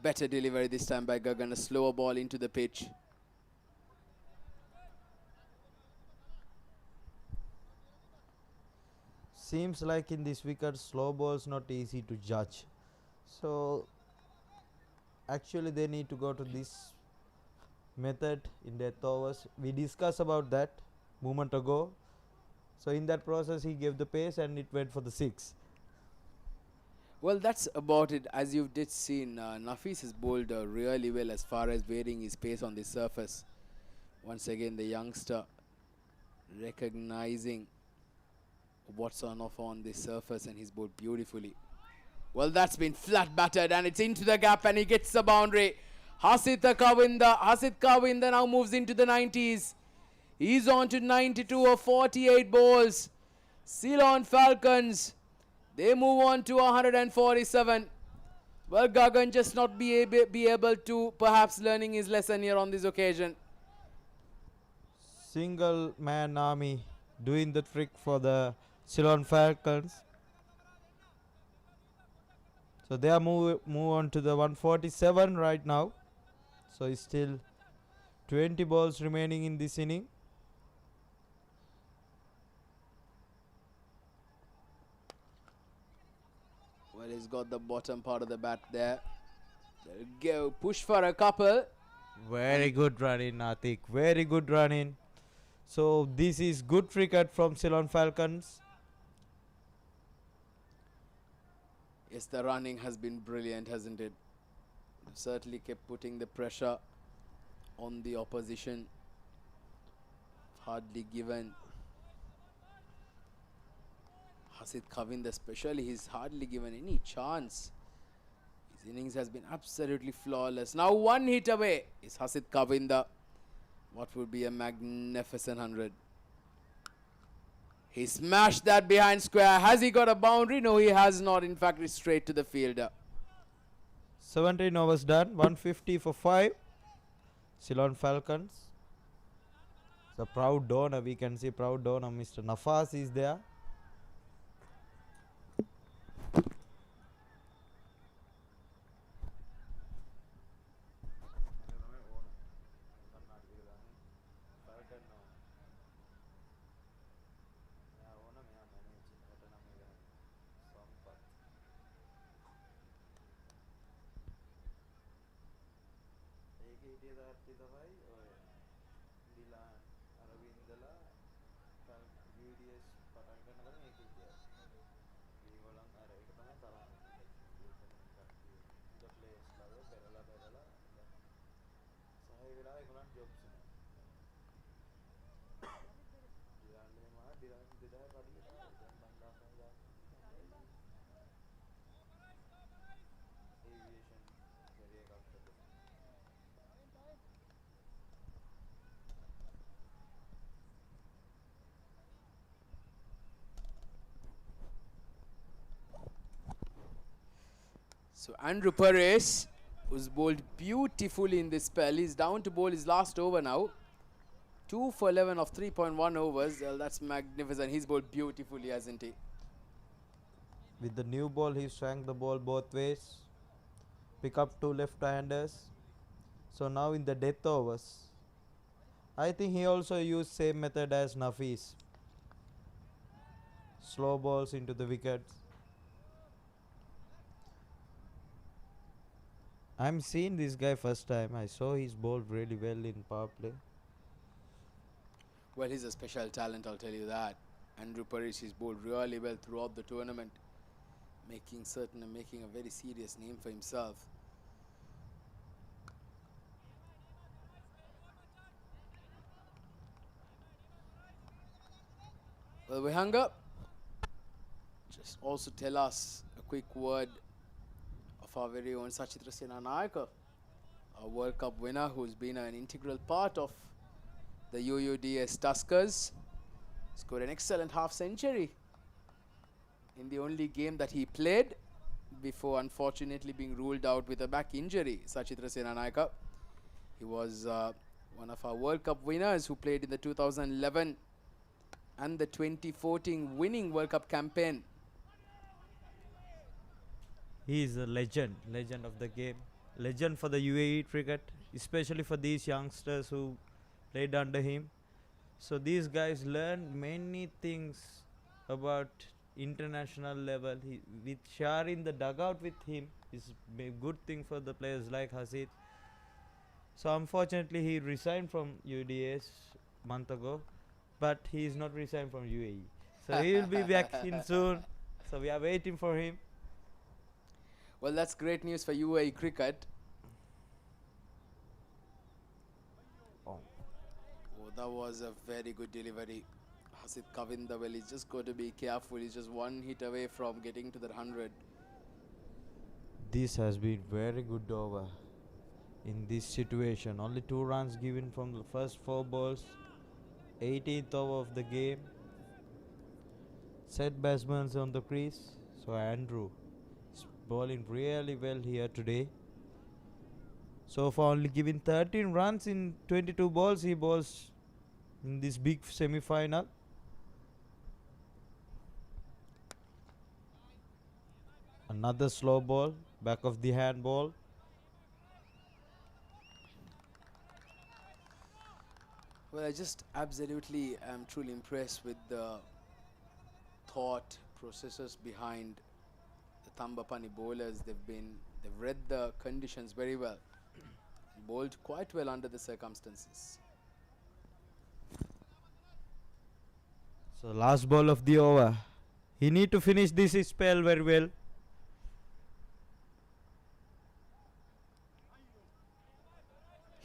Better delivery this time by Gagan. A slower ball into the pitch. Seems like in this wicket, slow balls not easy to judge. So actually they need to go to this method in death overs. We discussed about that moment ago. So in that process he gave the pace and it went for the 6. Well, that's about it. As you did see, Nafis has bowled really well as far as varying his pace on the surface. Once again, the youngster recognizing what's on offer on the surface, and he's bowled beautifully. Well, that's been flat battered and it's into the gap and he gets the boundary. Hasit Kawinda now moves into the 90s. He's on to 92 of 48 balls. CEYLON Falcons, they move on to 147. Well, Gagan just not be able to perhaps learning his lesson here on this occasion. Single man army doing the trick for the CEYLON Falcons. So they are move on to the 147 right now. So it's still 20 balls remaining in this inning. Well, he's got the bottom part of the bat there. They'll go push for a couple. Very good run in, Atik. Very good run in. So this is good cricket from CEYLON Falcons. Yes, the running has been brilliant, hasn't it? They've certainly kept putting the pressure on the opposition. Hardly given Hasit Kawinda especially, he's hardly given any chance. His innings has been absolutely flawless. Now one hit away is Hasit Kawinda. What would be a magnificent 100. He smashed that behind square. Has he got a boundary? No, he has not. In fact, it's straight to the fielder. 17 overs done. 150 for 5. CEYLON Falcons. The proud donor. We can see proud donor. Mr. Nafas is there. So Andrew Perez, who's bowled beautifully in this spell, he's down to bowl his last over now. 2 for 11 of 3.1 overs. Well, that's magnificent. He's bowled beautifully, hasn't he? With the new ball, he swung the ball both ways. Pick up two left-handers. So now in the death overs, I think he also used same method as Nafis. Slow balls into the wickets. I'm seeing this guy first time. I saw his ball really well in power play. Well, he's a special talent, I'll tell you that. Andrew Parrish has bowled really well throughout the tournament, making a very serious name for himself. Well, we hung up. Just also tell us a quick word of our very own Sachitra Senanayaka, a World Cup winner who's been an integral part of the UUDS Tuskers. Scored an excellent half-century in the only game that he played before unfortunately being ruled out with a back injury. Sachitra Senanayaka. He was one of our World Cup winners who played in the 2011 and the 2014 winning World Cup campaign. He is a legend of the game, legend for the UAE cricket, especially for these youngsters who played under him. So these guys learned many things about international level. With Shar in the dugout with him is a good thing for the players like Hasid. So unfortunately he resigned from UDS month ago, but he is not resigned from UAE. So he will be back in soon. So we are waiting for him. Well, that's great news for UAE cricket. Oh, that was a very good delivery. Hasid Kavinda, well, he's just got to be careful. He's just one hit away from getting to that 100. This has been very good over in this situation. Only 2 runs given from the first 4 balls. 18th over of the game. Set batsmen on the crease. So Andrew is bowling really well here today. So far only given 13 runs in 22 balls he bowls in this big semi-final. Another slow ball, back of the hand ball. Well, I just absolutely am truly impressed with the thought processes behind the Thambapani bowlers. They've read the conditions very well, bowled quite well under the circumstances. So last ball of the over. He need to finish this spell very well.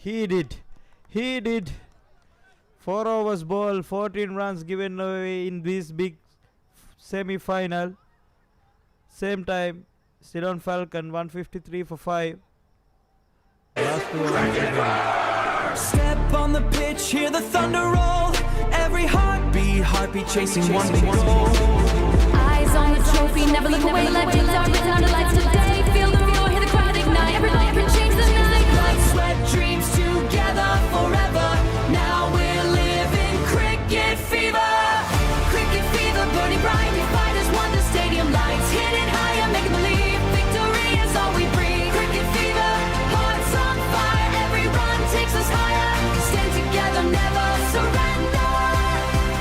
He did. 4 overs ball, 14 runs given away in this big semi-final. Same time, Ceylon Falcon 153 for 5. Last 2 overs. Step on the pitch, hear the thunder roll. Every heartbeat chasing one big goal. Eyes on the trophy, never look away. Legends are written on the lights today. Feel the roar, hear the crowd ignite. Everybody can change the night. Blood, sweat, dreams together forever. Now we're living cricket fever. Cricket fever, burning bright. We fighters want the stadium lights. Hitting higher, making believe. Victory is all we breathe. Cricket fever, hearts on fire. Every run takes us higher. Stand together, never surrender.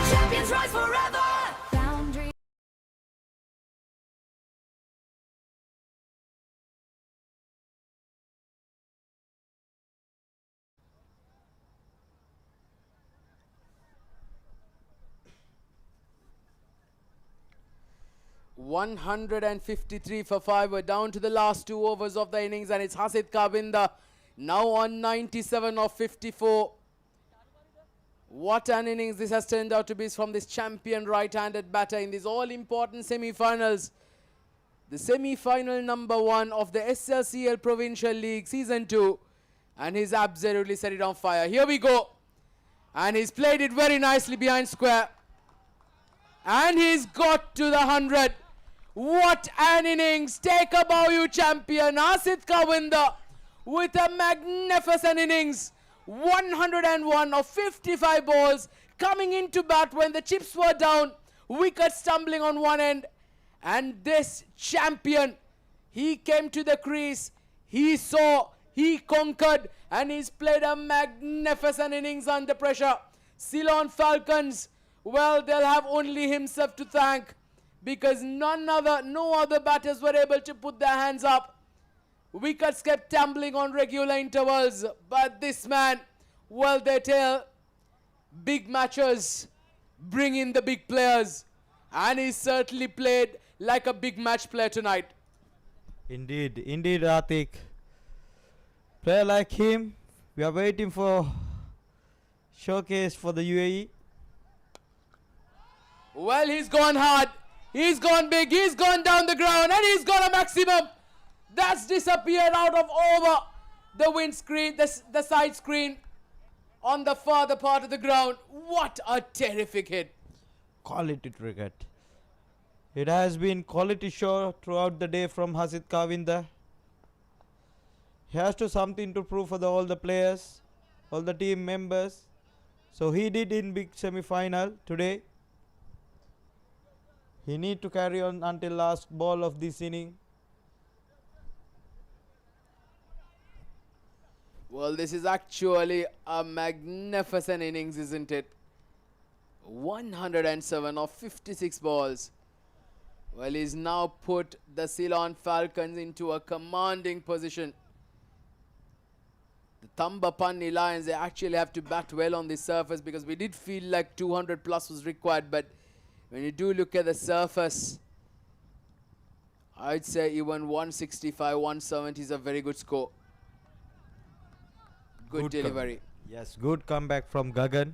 Champions rise forever. Boundary. $153 for 5. We're down to the last 2 overs of the innings, and it's Hasid Kavinda now on 97 of 54. What an innings this has turned out to be from this champion right-handed batter in these all-important semi-finals. The semi-final number 1 of the SLCL Provincial League Season 2. And he's absolutely set it on fire. Here we go. And he's played it very nicely behind square. And he's got to the 100. What an innings. Take a bow, you champion. Hasid Kavinda with a magnificent innings. 101 of 55 balls, coming into bat when the chips were down, wicket stumbling on one end, And this champion, he came to the crease, he saw, he conquered, and he's played a magnificent innings under pressure. CEYLON Falcons, well, they'll have only himself to thank, because no other batters were able to put their hands up. Wickets kept tumbling on regular intervals, but this man, well, they tell, big matches bring in the big players, and he certainly played like a big match player tonight. Indeed, indeed, Atik. Player like him, we are waiting for showcase for the UAE. Well, he's gone hard, he's gone big, he's gone down the ground, and he's got a maximum. That's disappeared out of over the windscreen, the side screen on the farther part of the ground. What a terrific hit. Quality cricket. It has been quality show throughout the day from Hasid Kavinda. He has to something to prove for all the players, all the team members. So he did in big semi-final today. He need to carry on until last ball of this inning. Well, this is actually a magnificent innings, isn't it? 107 of 56 balls. Well, he's now put the CEYLON Falcons into a commanding position. The THAMBAPANNI Lions, they actually have to bat well on this surface, because we did feel like 200 plus was required, but when you do look at the surface, I'd say even 165, 170 is a very good score. Good delivery. Yes, good comeback from Gagan.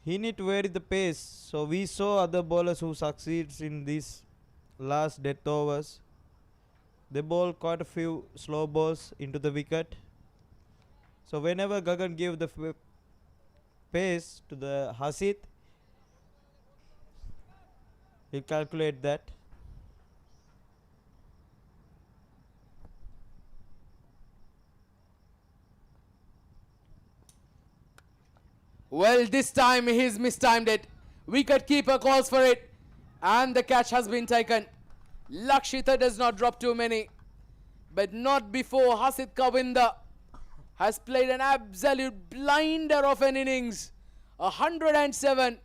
He need to vary the pace. So we saw other bowlers who succeeds in these last death overs. They bowl quite a few slow balls into the wicket. So whenever Gagan gave the pace to the Hasid, he'll calculate that. Well, this time he's mistimed it. Wicket keeper calls for it, and the catch has been taken. Lakshita does not drop too many, but not before Hasid Kavinda has played an absolute blinder of an innings. 107.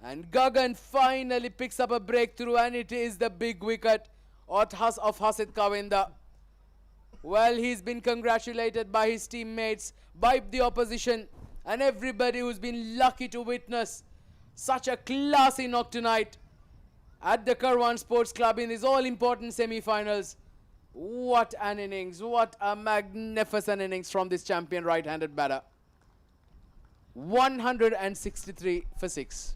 And Gagan finally picks up a breakthrough, and it is the big wicket of Hasid Kavinda. Well, he's been congratulated by his teammates, by the opposition, and everybody who's been lucky to witness such a classy knock tonight at the Karwan Sports Club in these all-important semi-finals. What an innings, what a magnificent innings from this champion right-handed batter. 163 for 6.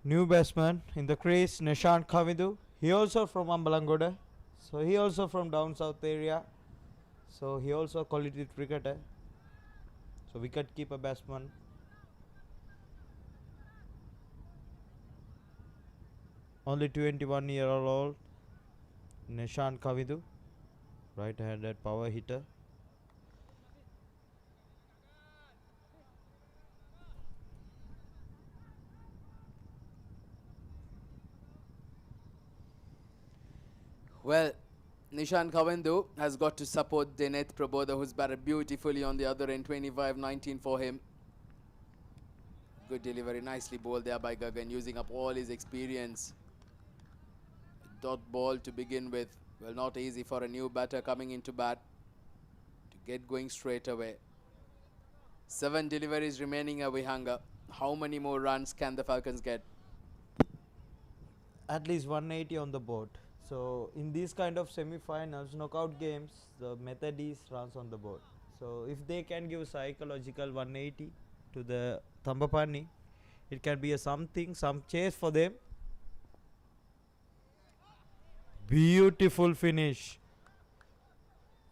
New batsman in the crease, Nishant Kavindu. He also from Ambalangoda. So he also from down south area. So he also quality cricketer. So wicket keeper batsman. Only 21-year-old Nishant Kavindu, right-handed power hitter. Well, Nishant Kavindu has got to support Dineth Prabodha, who's batted beautifully on the other end. 25-19 for him. Good delivery, nicely bowled there by Gagan, using up all his experience. Dot ball to begin with. Well, not easy for a new batter coming into bat to get going straight away. 7 deliveries remaining away, Hanga. How many more runs can the Falcons get? At least 180 on the board. So in these kind of semi-finals, knockout games, the method is runs on the board. So if they can give psychological 180 to the Thambapani, it can be a something, some chase for them. Beautiful finish.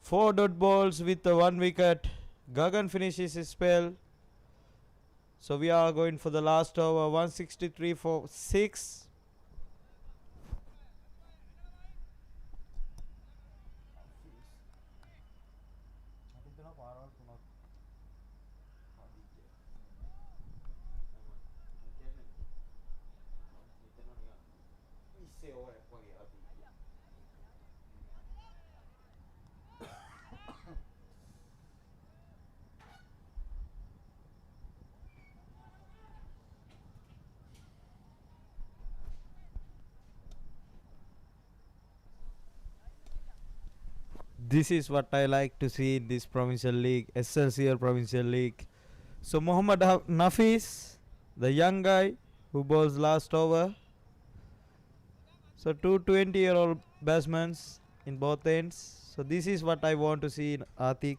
4 dot balls with the 1 wicket. Gagan finishes his spell. So we are going for the last over. 163 for 6. This is what I like to see in this provincial league, SLCL provincial league. So Mohammad Nafis, the young guy who bowls last over. So two 20-year-old batsmen in both ends. So this is what I want to see in Atik.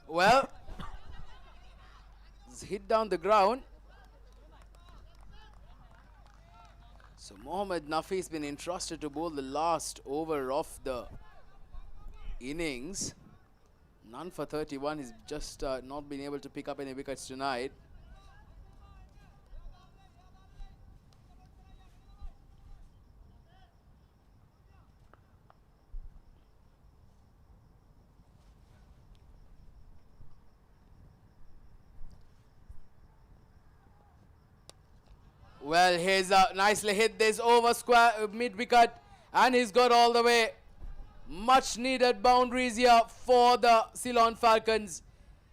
Well, it's hit down the ground. So Mohammad Nafi has been entrusted to bowl the last over of the innings. None for 31. He's just not been able to pick up any wickets tonight. Well, he's nicely hit this over square mid wicket, and he's got all the way. Much needed boundaries here for the Ceylon Falcons.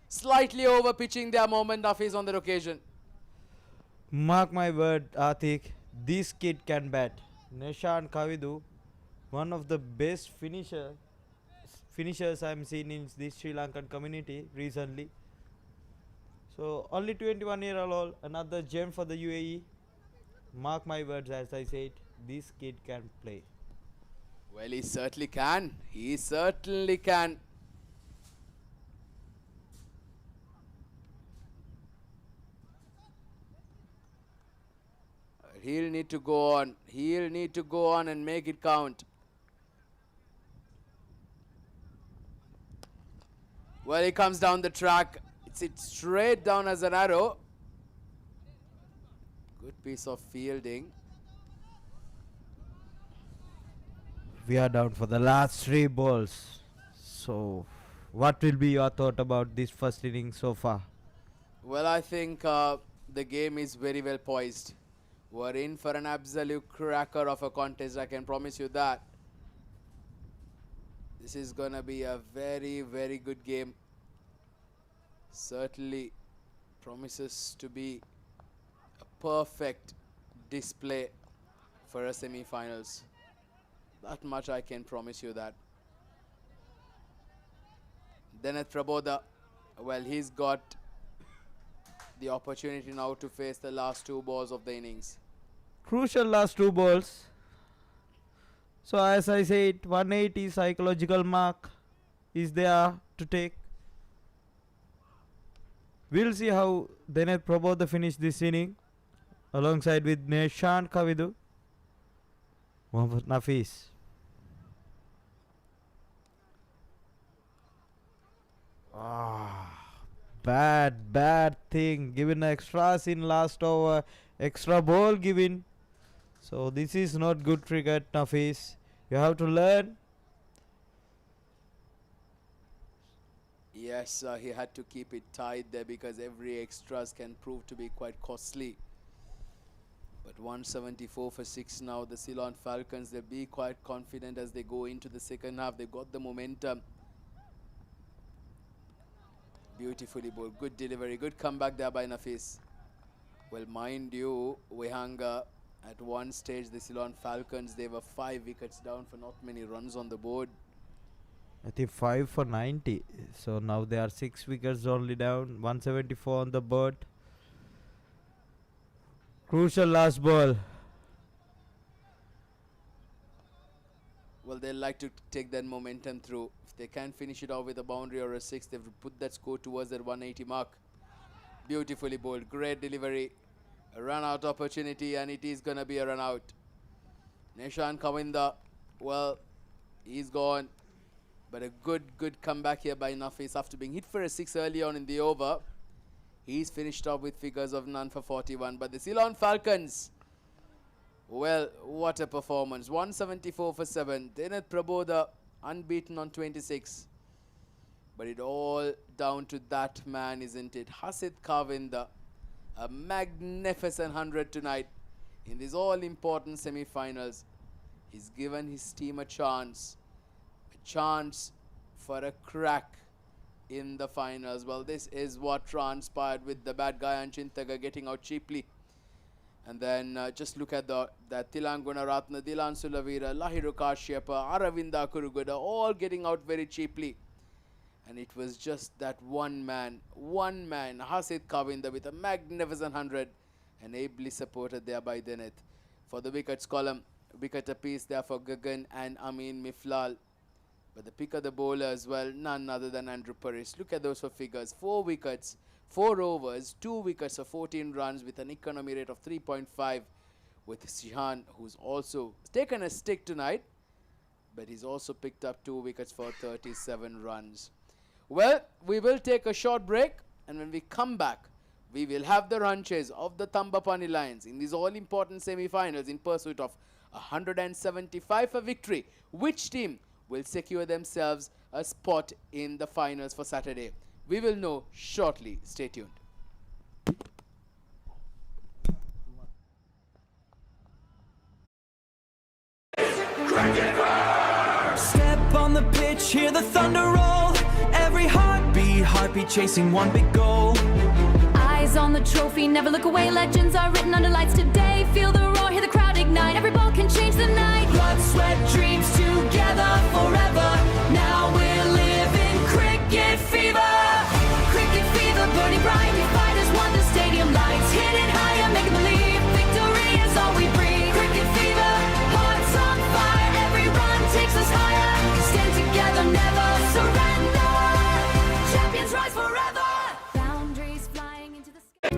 Slightly over pitching their Mohammad Nafi's on that occasion. Mark my word, Atik, this kid can bat. Nishan Kavidu, one of the best finishers I'm seen in this Sri Lankan community recently. So only 21-year-old, another gem for the UAE. Mark my words, as I said, this kid can play. Well, he certainly can. He certainly can. He'll need to go on. He'll need to go on and make it count. Well, he comes down the track. It's straight down as an arrow. Good piece of fielding. We are down for the last 3 balls. So, what will be your thought about this first inning so far? Well, I think the game is very well poised. We're in for an absolute cracker of a contest, I can promise you that. This is going to be a very, very good game. Certainly promises to be a perfect display for a semi-finals. That much I can promise you that. Deneth Prabodha, well, he's got the opportunity now to face the last 2 balls of the innings. Crucial last 2 balls. So as I said, 180 psychological mark is there to take. We'll see how Deneth Prabodha finish this inning alongside with Nishan Kavidu. Mohammad Nafis. Bad thing. Given extras in last over. Extra ball given. So this is not good cricket, Nafis. You have to learn. Yes, he had to keep it tight there because every extras can prove to be quite costly. But 174 for 6 now. The Ceylon Falcons, they'll be quite confident as they go into the second half. They've got the momentum. Beautifully bowled. Good delivery. Good comeback there by Nafis. Well, mind you, Wehanga, at one stage, the Ceylon Falcons, they were 5 wickets down for not many runs on the board. I think 5 for 90. So now they are 6 wickets only down. 174 on the board. Crucial last ball. Well, they like to take that momentum through. If they can finish it off with a boundary or a 6, they've put that score towards that 180 mark. Beautifully bowled. Great delivery. A run-out opportunity, and it is going to be a run-out. Nishan Kavinda, well, he's gone. But a good comeback here by Nafis after being hit for a 6 early on in the over. He's finished off with figures of none for 41. But the CEYLON Falcons, well, what a performance. 174 for 7. Dinat Prabodha unbeaten on 26. But it all down to that man, isn't it? Hasid Kavinda, a magnificent 100 tonight in these all-important semi-finals. He's given his team a chance for a crack in the finals. Well, this is what transpired with the bad guy Anchintaga getting out cheaply. And then just look at that Tilanguna Ratna, Dilan Sulavira, Lahiru Kashyapa, Aravinda Kuruguda, all getting out very cheaply. And it was just that one man, Hasid Kavinda, with a magnificent 100, and ably supported there by Dinat. For the wickets column, wicket apiece there for Gagan and Amin Miflal. But the pick of the bowler as well, none other than Andrew Paris. Look at those for figures. 4 wickets, 4 overs, 2 wickets for 14 runs with an economy rate of 3.5, with Sihan, who's also taken a stick tonight, but he's also picked up 2 wickets for 37 runs. Well, we will take a short break, and when we come back, we will have the run chase of the THAMBAPANNI Lions in these all-important semi-finals in pursuit of 175 for victory. Which team will secure themselves a spot in the finals for Saturday? We will know shortly. Stay tuned. Step on the pitch, hear the thunder roll. Every heartbeat chasing one big goal. Eyes on the trophy, never look away. Legends are written under lights today. Feel the roar, hear the crowd ignite. Every ball can change the night. Blood, sweat, dreams together forever. Now we're living cricket fever. Cricket fever, burning bright. We fighters want the stadium lights. Hit it higher, make it believe. Victory is all we breathe. Cricket fever, hearts on fire. Every run takes us higher. Stand together, never surrender. Champions rise forever. Boundaries flying into the sky.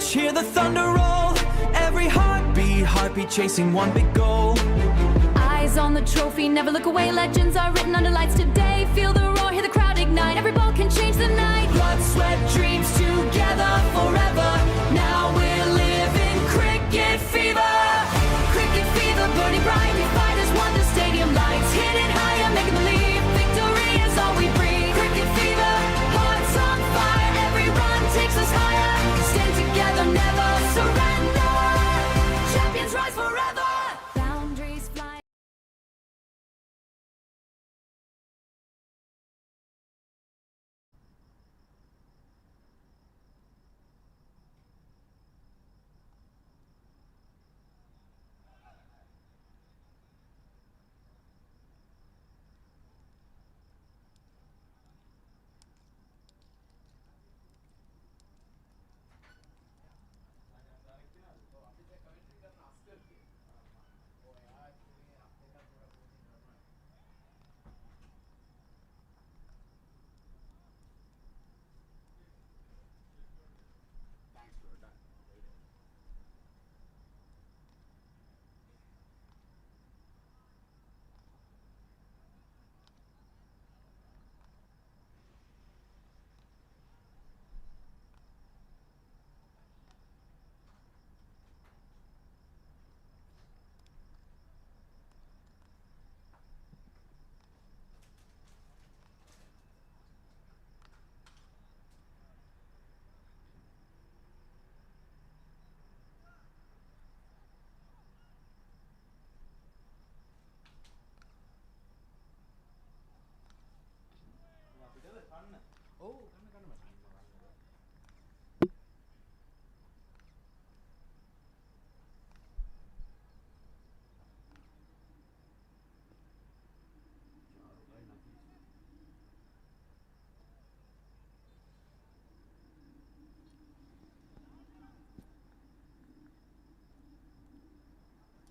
pitch, hear the thunder roll. Every heartbeat chasing one big goal. Eyes on the trophy, never look away. Legends are written under lights today. Feel the roar, hear the crowd ignite. Every ball can change the night. Blood, sweat, dreams together forever. Now we're living cricket fever. Cricket fever, burning bright. We fighters won the stadium lights. Hit it higher, make 'em believe. Victory is all we breathe. Cricket fever, hearts on fire. Every run takes us higher. Stand together, never surrender. Champions rise forever. Boundaries fly.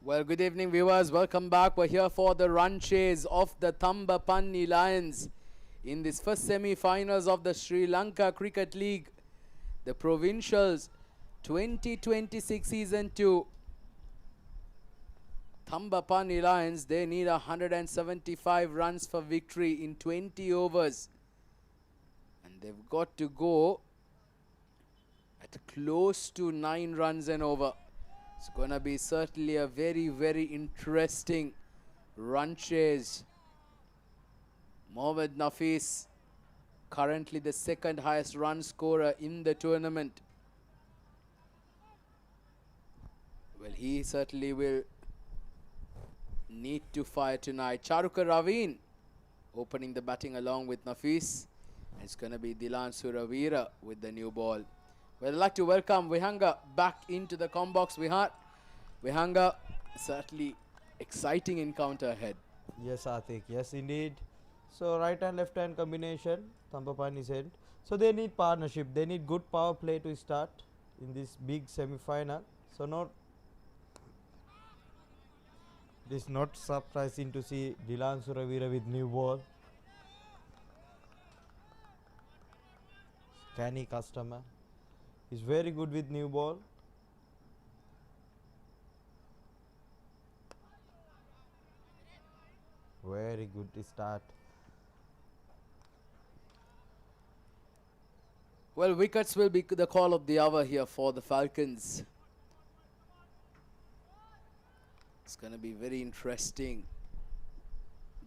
Well, good evening, viewers. Welcome back. We're here for the run chase of the THAMBAPANNI Lions in this first semi-finals of the Sri Lanka Cricket League, the Provincials 2026 Season 2. THAMBAPANNI Lions, they need 175 runs for victory in 20 overs. And they've got to go at close to 9 runs and over. It's going to be certainly a very, very interesting run chase. Mohammad Nafis, currently the second highest run scorer in the tournament. Well, he certainly will need to fire tonight. Charuka Raveen opening the batting along with Nafis. It's going to be Dilan Suravira with the new ball. Well, I'd like to welcome Vihanga back into the combox. Vihanga, certainly exciting encounter ahead. Yes, Atik. Yes, indeed. So right and left hand combination, THAMBAPANNI said. So they need partnership. They need good power play to start in this big semi-final. So it is not surprising to see Dilan Suravira with new ball. Canny customer. He's very good with new ball. Very good to start. Well, wickets will be the call of the hour here for the Falcons. It's going to be very interesting,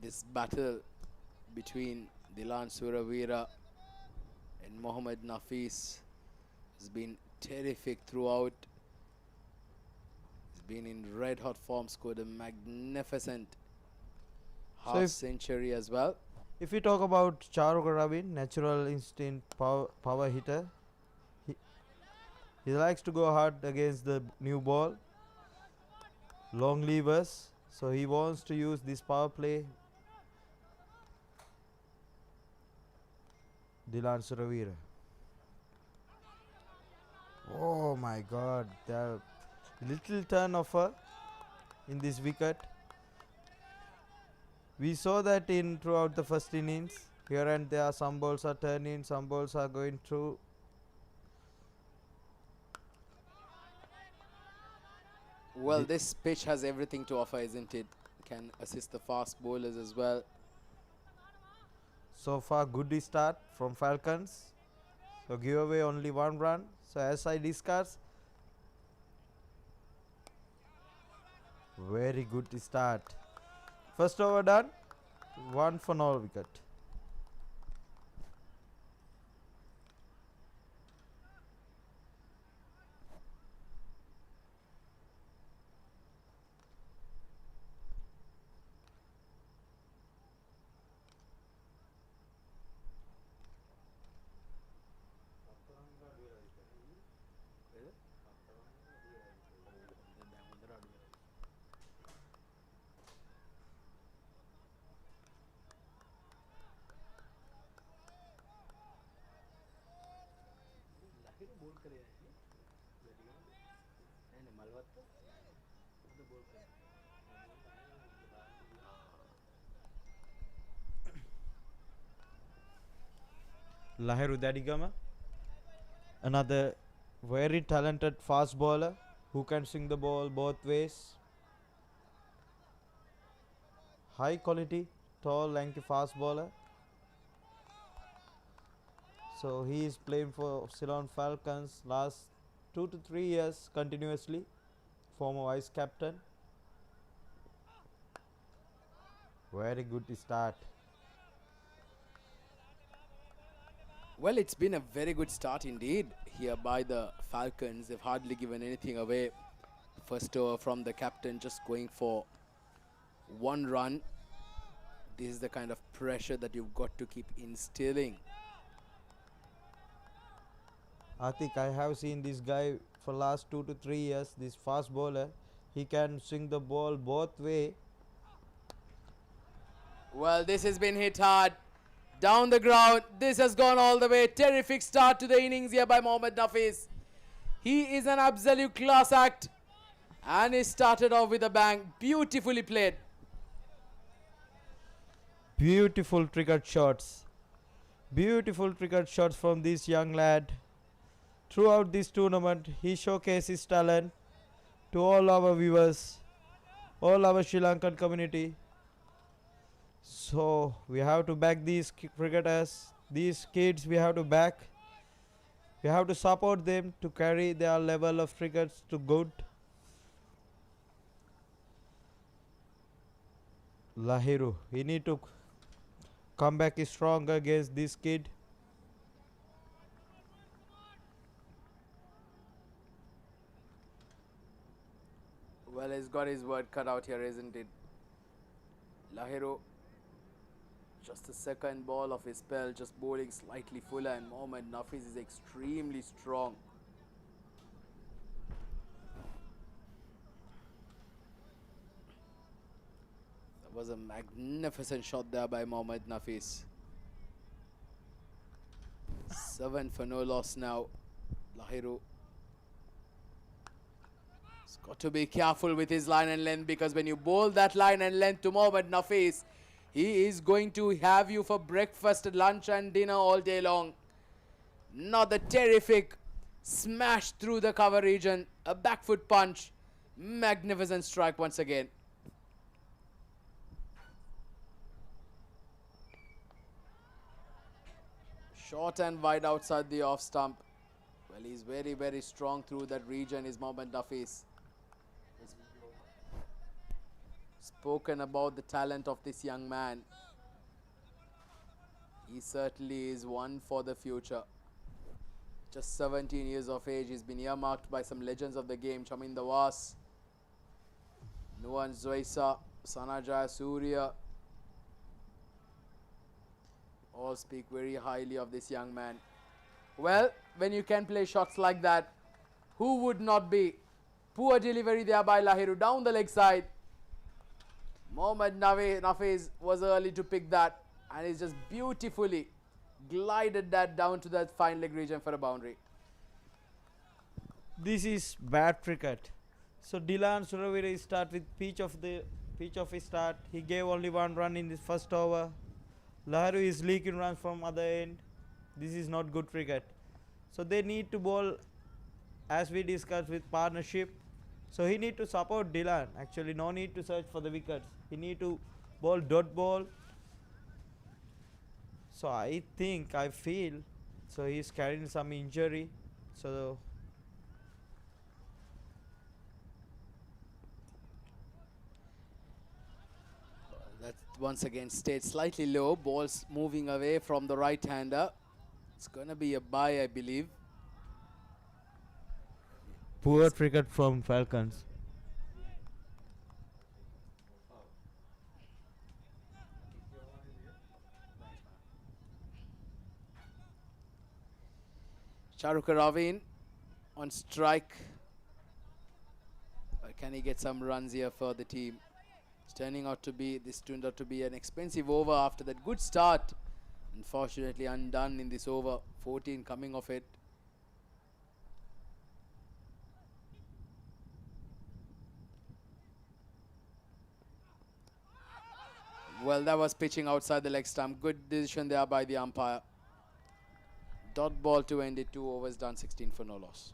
this battle between Dilan Suravira and Mohammad Nafis. Has been terrific throughout. He's been in red hot form, scored a magnificent half century as well. If we talk about Charuka Raveen, natural instinct power hitter, he likes to go hard against the new ball, long levers, so he wants to use this power play. Dilan Suravira. Oh my God, the little turnover in this wicket. We saw that in throughout the first innings. Here and there some balls are turning, some balls are going through. Well, this pitch has everything to offer, isn't it? Can assist the fast bowlers as well. So far, good start from Falcons. So give away only 1 run. So as I discussed, very good start. First over done, 1 for no wicket. Lahiru Dadigama, another very talented fast bowler who can swing the ball both ways. High quality, tall, lanky fast bowler. So he is playing for Ceylon Falcons last 2 to 3 years continuously. Former vice captain. Very good start. Well, it's been a very good start indeed here by the Falcons. They've hardly given anything away. First over from the captain, just going for 1 run. This is the kind of pressure that you've got to keep instilling. I think I have seen this guy for last 2 to 3 years. This fast bowler, he can swing the ball both way. Well, this has been hit hard. Down the ground, this has gone all the way. Terrific start to the innings here by Mohammad Nafis. He is an absolute class act. And he started off with a bang. Beautifully played. Beautiful triggered shots. Beautiful triggered shots from this young lad. Throughout this tournament, he showcased his talent to all our viewers, all our Sri Lankan community. So we have to back these cricketers, these kids we have to back. We have to support them to carry their level of crickets to good. Lahiru, he need to come back stronger against this kid. Well, he's got his word cut out here, isn't it? Lahiru, just the second ball of his spell, just bowling slightly fuller, and Mohammad Nafis is extremely strong. That was a magnificent shot there by Mohammad Nafis. 7 for no loss now. Lahiru has got to be careful with his line and length, because when you bowl that line and length to Mohammad Nafis, he is going to have you for breakfast, lunch and dinner all day long. Not the terrific smash through the cover region. A back foot punch. Magnificent strike once again. Short and wide outside the off stump. Well, he's very, very strong through that region, is Mohammad Nafis. Spoken about the talent of this young man. He certainly is one for the future. Just 17 years of age, he's been earmarked by some legends of the game. Chamin Dawas, Nuwan Zoisa, Sanajaya Surya. All speak very highly of this young man. Well, when you can play shots like that, who would not be? Poor delivery there by Lahiru down the leg side. Mohammad Nafis was early to pick that, and he's just beautifully glided that down to that fine leg region for a boundary. This is bad cricket. So Dilan Suravira start with pitch of his start. He gave only 1 run in this first over. Lahiru is leaking runs from other end. This is not good cricket. So they need to bowl, as we discussed, with partnership. So he need to support Dylan. Actually, no need to search for the wickets. He need to bowl dot ball. So I feel, so he's carrying some injury. So That once again stayed slightly low. Balls moving away from the right-hander. It's going to be a bye, I believe. poor cricket from Falcons. Charuka Ravin on strike. Can he get some runs here for the team? It's turning out to be, this turned out to be an expensive over after that good start. Unfortunately undone in this over. 14 coming off it. Well, that was pitching outside the leg stump. Good decision there by the umpire. Dot ball to end it. 2 overs done, 16 for no loss.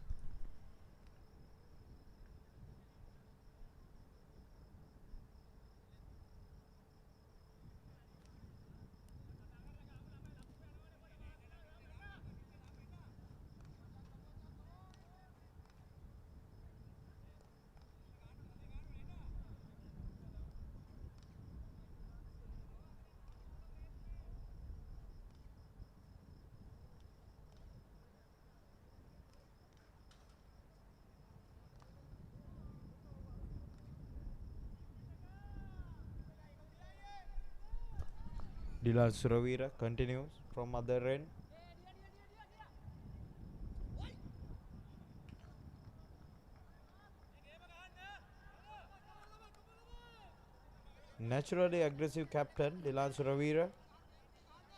Dylan Suravira continues from other end. Naturally aggressive captain Dylan Suravira.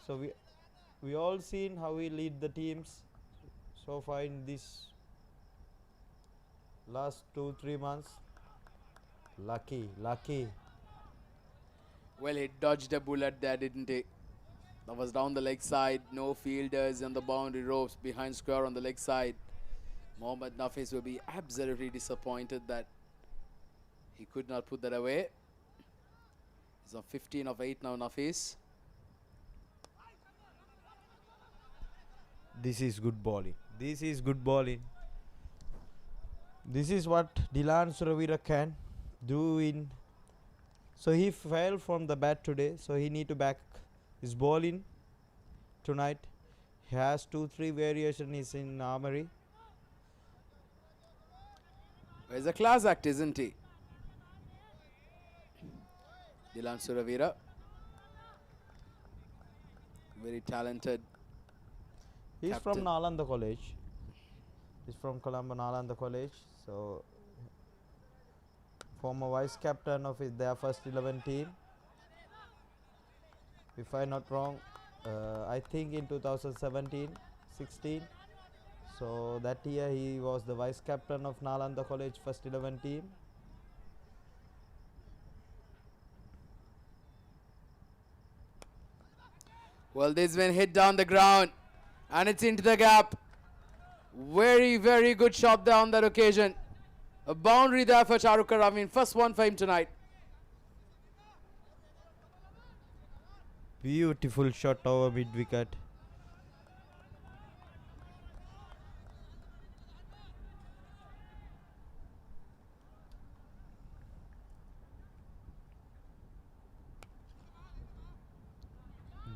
So we all seen how he lead the teams so far in this last 2-3 months. Lucky. Well, he dodged a bullet there, didn't he? That was down the leg side. No fielders on the boundary ropes behind square on the leg side. Mohammad Nafis will be absolutely disappointed that he could not put that away. He's on 15 of 8 now, Nafis. This is good bowling. This is what Dylan Suravira can do in. So he fell from the bat today. So he need to back his bowling tonight. He has 2-3 variations in armory. He's a class act, isn't he? Dylan Suravira. Very talented. He's Captain. from Nalanda College. He's from Colombo Nalanda College. So former vice captain of their first 11 team. If I'm not wrong, I think in 2017-16. So that year he was the vice captain of Nalanda College first 11 team. Well, this one hit down the ground and it's into the gap. Very, very good shot there on that occasion. A boundary there for Charuka Ravin. First one for him tonight. Beautiful shot over mid wicket.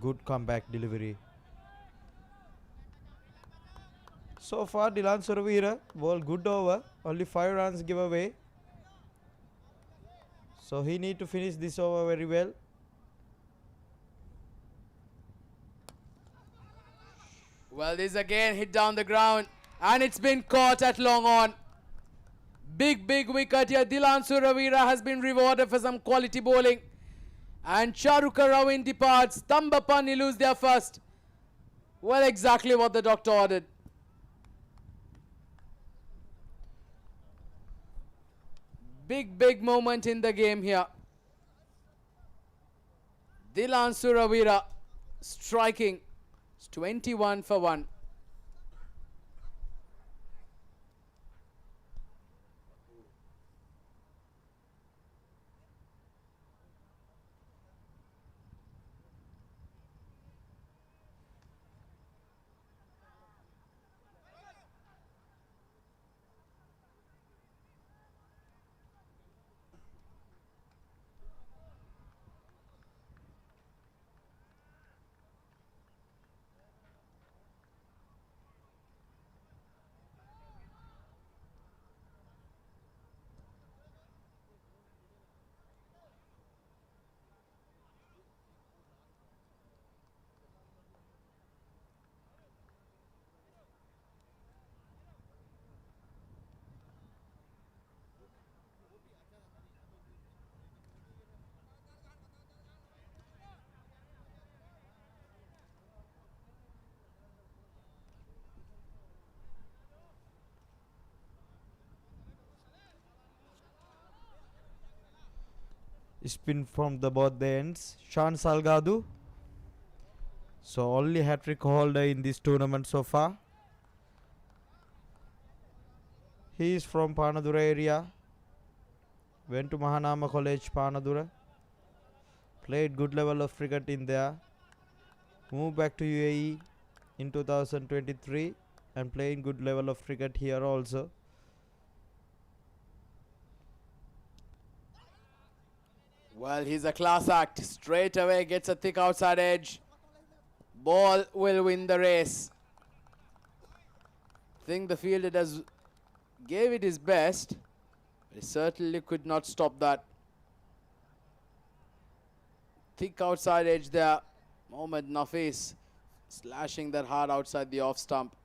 Good comeback delivery. So far Dylan Suravira bowled good over, only 5 runs give away. So he need to finish this over very well. Well, this again hit down the ground and it's been caught at long on. Big wicket here. Dylan Suravira has been rewarded for some quality bowling. And Charuka Ravin departs. THAMBAPANNI lose their first. Well, exactly what the doctor ordered. Big moment in the game here. Dylan Suravira striking. It's 21 for 1. spin from the both the ends. Sean Salgado. So only hat-trick holder in this tournament so far. He is from Panadura area. Went to Mahanama College, Panadura. Played good level of cricket in there. Moved back to UAE in 2023 and playing good level of cricket here also. Well, he's a class act. Straight away gets a thick outside edge. Ball will win the race. Think the fielder gave it his best, but he certainly could not stop that. Thick outside edge there. Mohammad Nafis slashing that hard outside the off stump.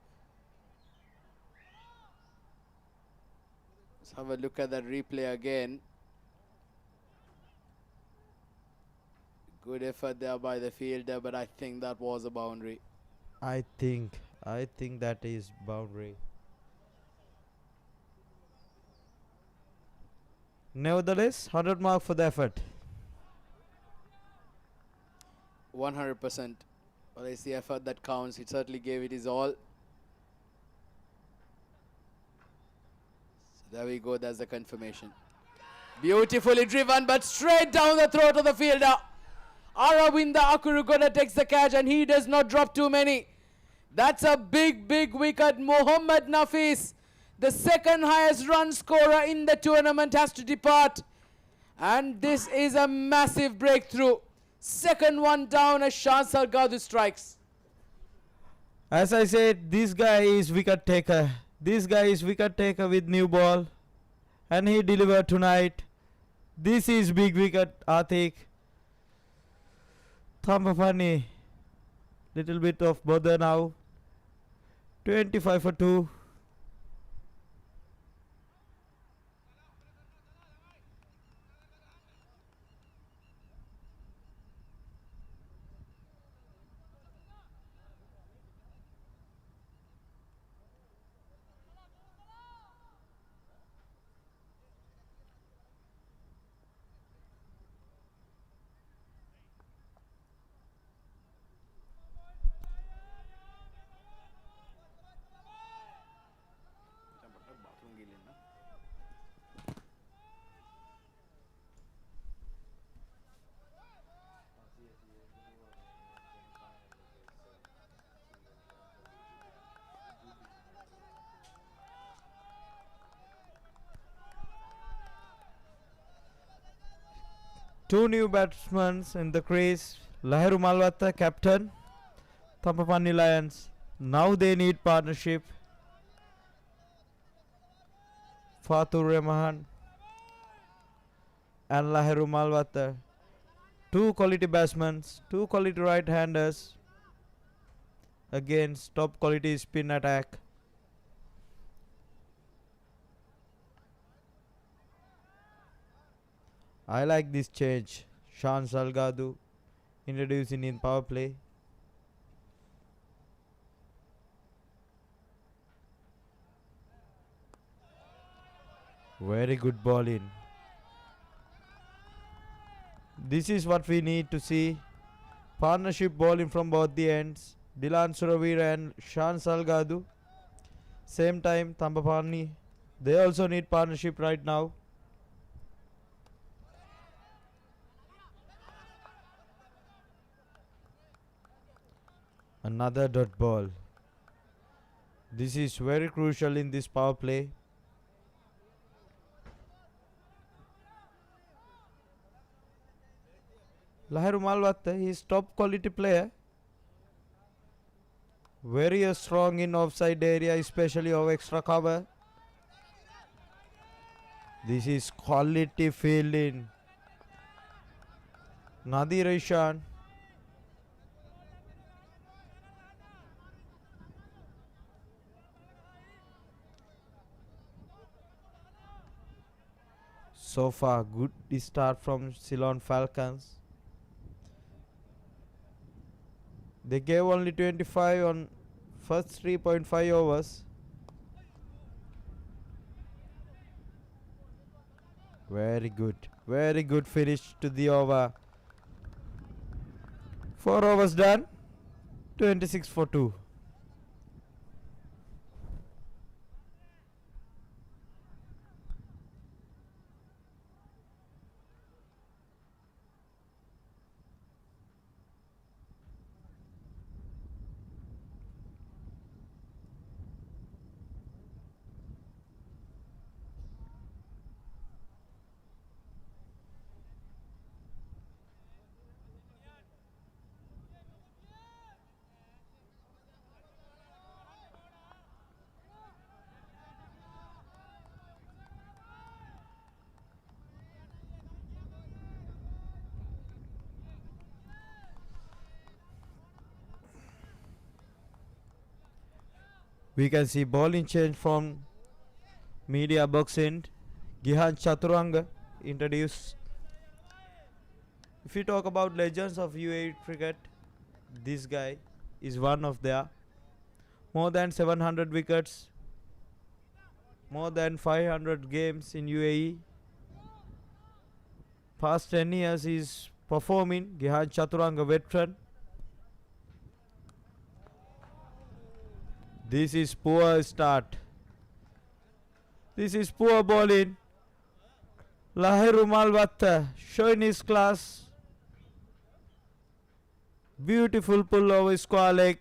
Let's have a look at that replay again. Good effort there by the fielder, but I think that was a boundary. I think that is boundary. Nevertheless, 100 mark for the effort. 100%. Well, it's the effort that counts. He certainly gave it his all. So there we go. That's the confirmation. Beautifully driven, but straight down the throat of the fielder. Aravinda Akurugona takes the catch, and he does not drop too many. That's a big, big wicket. Mohammad Nafis, the second highest run scorer in the tournament, has to depart. And this is a massive breakthrough. Second one down as Sean Salgado strikes. As I said, this guy is wicket taker. This guy is wicket taker with new ball. And he delivered tonight. This is big wicket, Atik. THAMBAPANNI. Little bit of bother now. 25 for 2. Two new batsmen in the crease. Lahiru Malwatta, captain. THAMBAPANNI Lions. Now they need partnership. Fatur Rehman and Lahiru Malwatta. Two quality batsmen, two quality right-handers against top quality spin attack. I like this change. Sean Salgado introducing in power play. Very good bowling. This is what we need to see. Partnership bowling from both the ends. Dilan Suravira and Sean Salgado. Same time, THAMBAPANNI. They also need partnership right now. Another dot ball. This is very crucial in this power play. Lahiru Malwatta, he is top quality player. Very strong in offside area, especially of extra cover. This is quality fielding. Nadir Ishan. So far, good start from CEYLON Falcons. They gave only 25 on first 3.5 overs. Very good. Very good finish to the over. 4 overs done. 26 for 2. We can see bowling change from media box end. Gihan Chaturanga introduced. If we talk about legends of UAE cricket, this guy is one of their. More than 700 wickets, more than 500 games in UAE. Past 10 years he is performing. Gihan Chaturanga veteran. This is poor start. This is poor bowling. Lahiru Malwatta showing his class. Beautiful pull over square leg.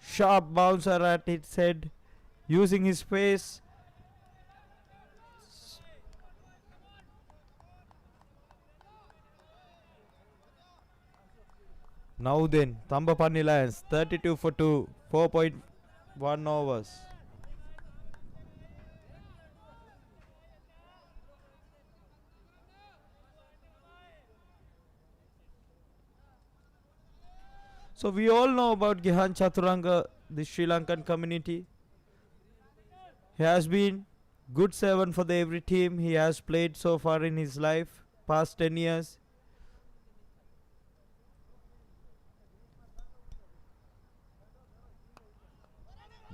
Sharp bouncer at its head. Using his pace. Now then, Thambapani Lions 32 for 2, 4.1 overs. So we all know about Gihan Chaturanga, the Sri Lankan community. He has been good servant for every team he has played so far in his life, past 10 years.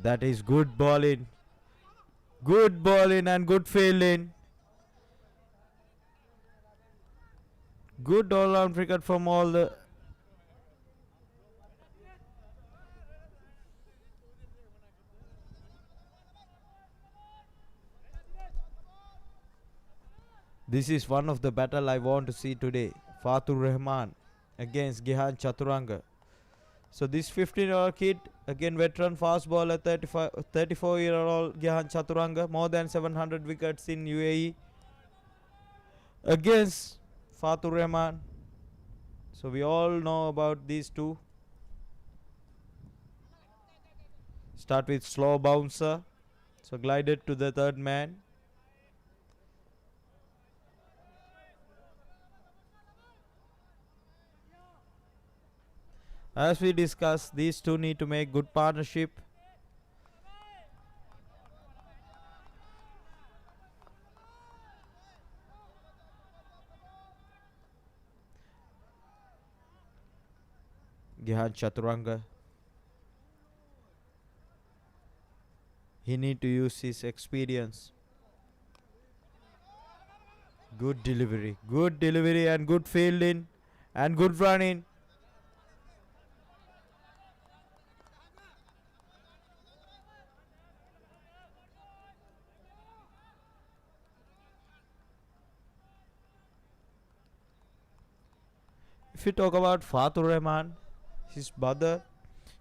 That is good bowling. Good bowling and good fielding. Good all-round cricket from all the. This is one of the battle I want to see today. Fatur Rahman against Gihan Chaturanga. So this 15-year-old kid, again veteran fast bowler, 34-year-old Gihan Chaturanga, more than 700 wickets in UAE against Fatur Rahman. So we all know about these two. Start with slow bouncer. So glided to the third man. As we discussed, these two need to make good partnership. Gihan Chaturanga. He need to use his experience. Good delivery and good fielding and good running. If we talk about Fatur Rahman, his brother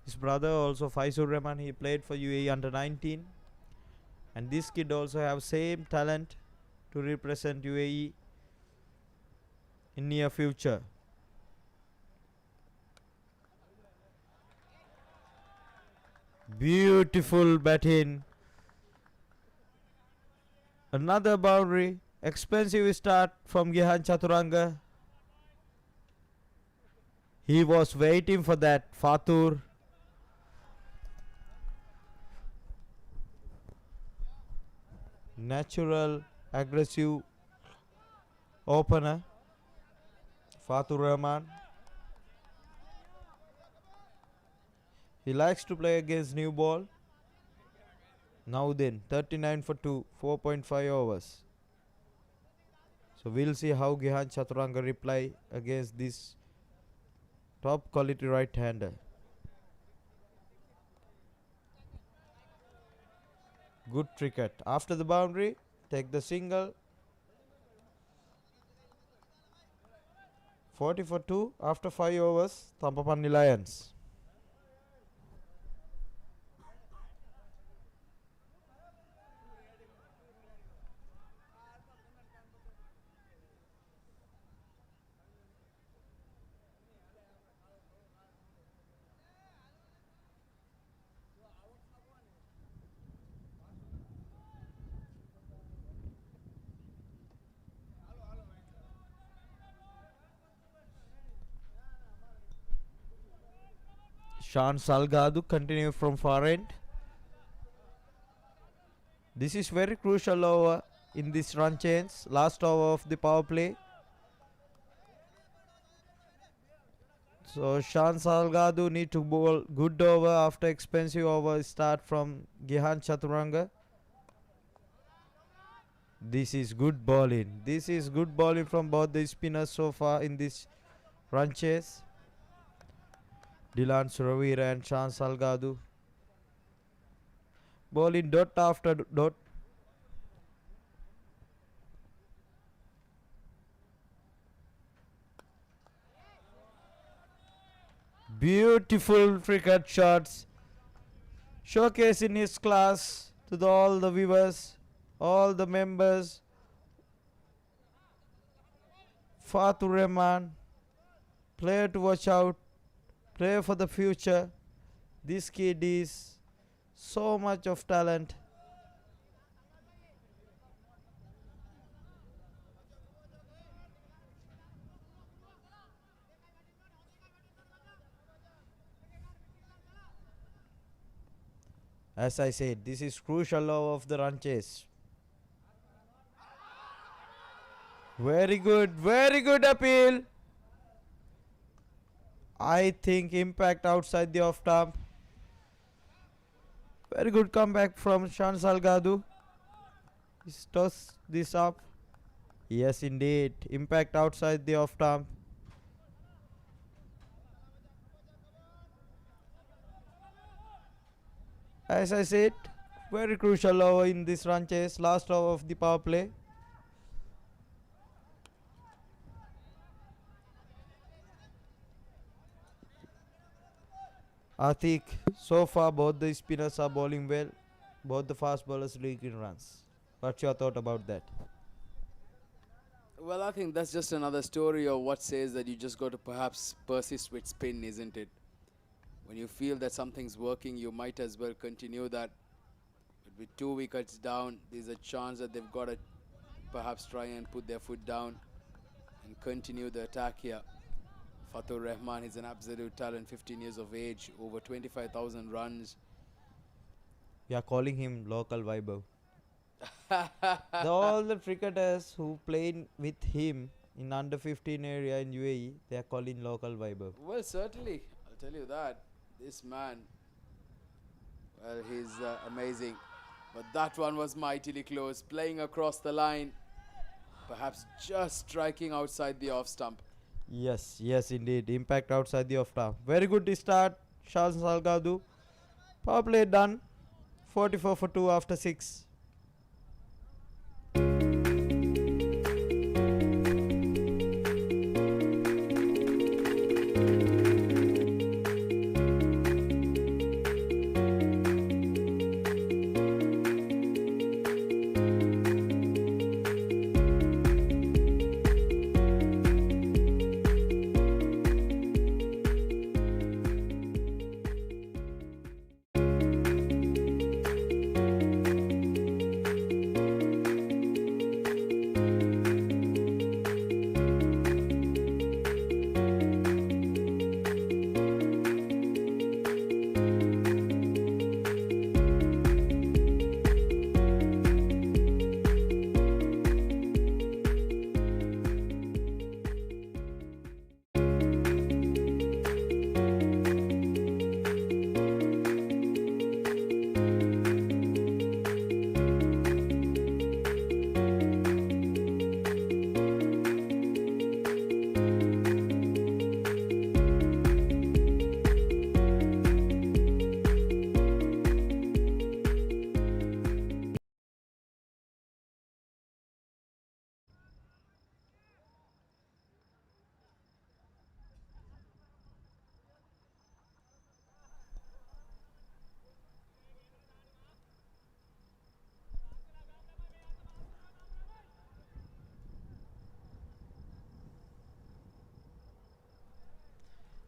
also Faisur Rahman, he played for UAE under 19, and this kid also have same talent to represent UAE in near future. Beautiful batting. Another boundary. Expensive start from Gihan Chaturanga. He was waiting for that. Fatur. Natural, aggressive opener. Fatur Rahman. He likes to play against new ball. Now then, 39 for 2, 4.5 overs. So we'll see how Gihan Chaturanga reply against this top quality right-hander. Good cricket. After the boundary, take the single. 40 for 2 after 5 overs, Thampapani Lions. Shan Salgadu continue from far end. This is very crucial over in this run chase. Last over of the power play. So Shan Salgadu need to bowl good over after expensive over start from Gihan Chaturanga. This is good bowling. This is good bowling from both the spinners so far in this run chase. Dilan Suravira and Shan Salgadu bowling dot after dot. Beautiful cricket shots showcasing his class to all the viewers, all the members. Fatur Rahman, player to watch out. Player for the future. This kid is so much of talent. As I said, this is crucial over of the run chase. Very good appeal. I think impact outside the off stump. Very good comeback from Shan Salgadu. He's tossed this up. Yes, indeed. Impact outside the off stump. As I said, very crucial over in this run chase. Last over of the power play. I think so far both the spinners are bowling well. Both the fast bowlers leaking runs. What's your thought about that? Well, I think that's just another story of what says that you just got to perhaps persist with spin, isn't it? When you feel that something's working, you might as well continue that. But with 2 wickets down, there's a chance that they've got to perhaps try and put their foot down and continue the attack here. Fatur Rahman is an absolute talent, 15 years of age, over 25,000 runs. We are calling him local Vaibhav. All the cricketers who played with him in under 15 area in UAE, they are calling local Vaibhav. Well, certainly, I'll tell you that. This man, well, he's amazing. But that one was mightily close, playing across the line, perhaps just striking outside the off stump. Yes, indeed. Impact outside the off stump. Very good start, Shan Salgadu. Power play done. 44 for 2 after 6.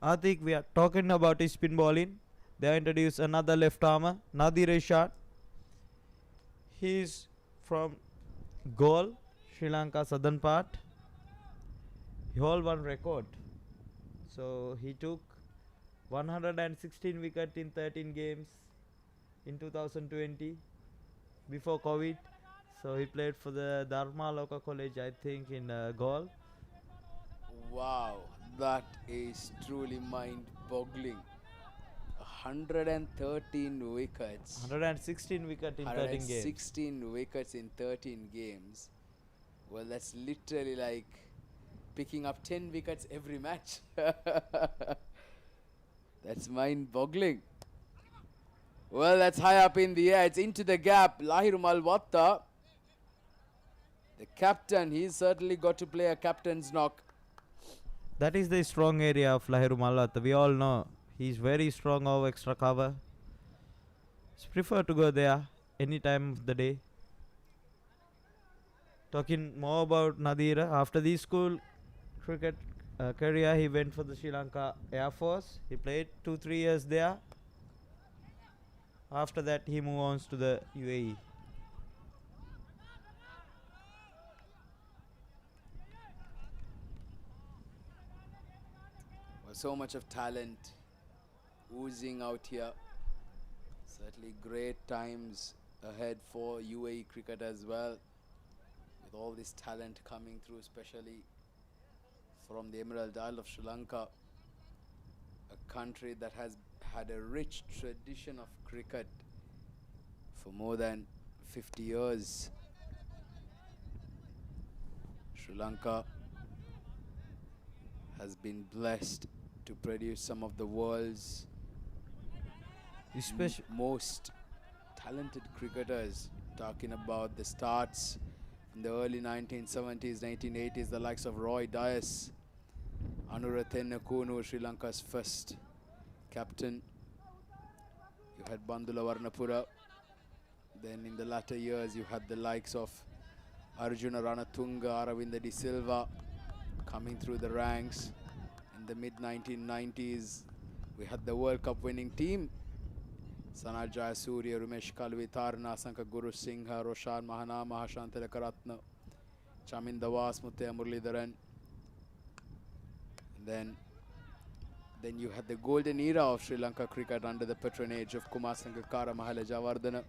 Atik, we are talking about his spin bowling. They introduced another left armer, Nadir Rashad. He's from Galle, Sri Lanka southern part. He hold one record. So he took 116 wickets in 13 games in 2020 before COVID. So he played for the Dharma Loka College, I think, in Galle. Wow, that is truly mind-boggling. 113 wickets. 116 wickets in 13 games. 116 wickets in 13 games. Well, that's literally like picking up 10 wickets every match. That's mind-boggling. Well, that's high up in the air. It's into the gap. Lahiru Malwatta, the captain, he's certainly got to play a captain's knock. That is the strong area of Lahiru Malwatta. We all know he's very strong over extra cover. So prefer to go there any time of the day. Talking more about Nadira, after the school cricket career, he went for the Sri Lanka Air Force. He played 2-3 years there. After that, he moved on to the UAE. Well, so much of talent oozing out here. Certainly great times ahead for UAE cricket as well, with all this talent coming through, especially from the Emerald Isle of Sri Lanka, a country that has had a rich tradition of cricket for more than 50 years. Sri Lanka has been blessed to produce some of the world's most talented cricketers. Talking about the starts in the early 1970s, 1980s, the likes of Roy Dias, Anurathen Nakunu, Sri Lanka's first captain. You had Bandula Varnapura. Then in the latter years, you had the likes of Arjuna Ranatunga, Aravinda De Silva coming through the ranks. In the mid-1990s, we had the World Cup winning team. Sanat Jayasuriya, Rumesh Kalvi, Tarna, Sanka Guru Singha, Roshan Mahanama, Hashantala Karatna, Chamin Dawas, Muthaya Muralidharan. Then you had the golden era of Sri Lanka cricket under the patronage of Kumar Sangakkara, Mahala Javardhana,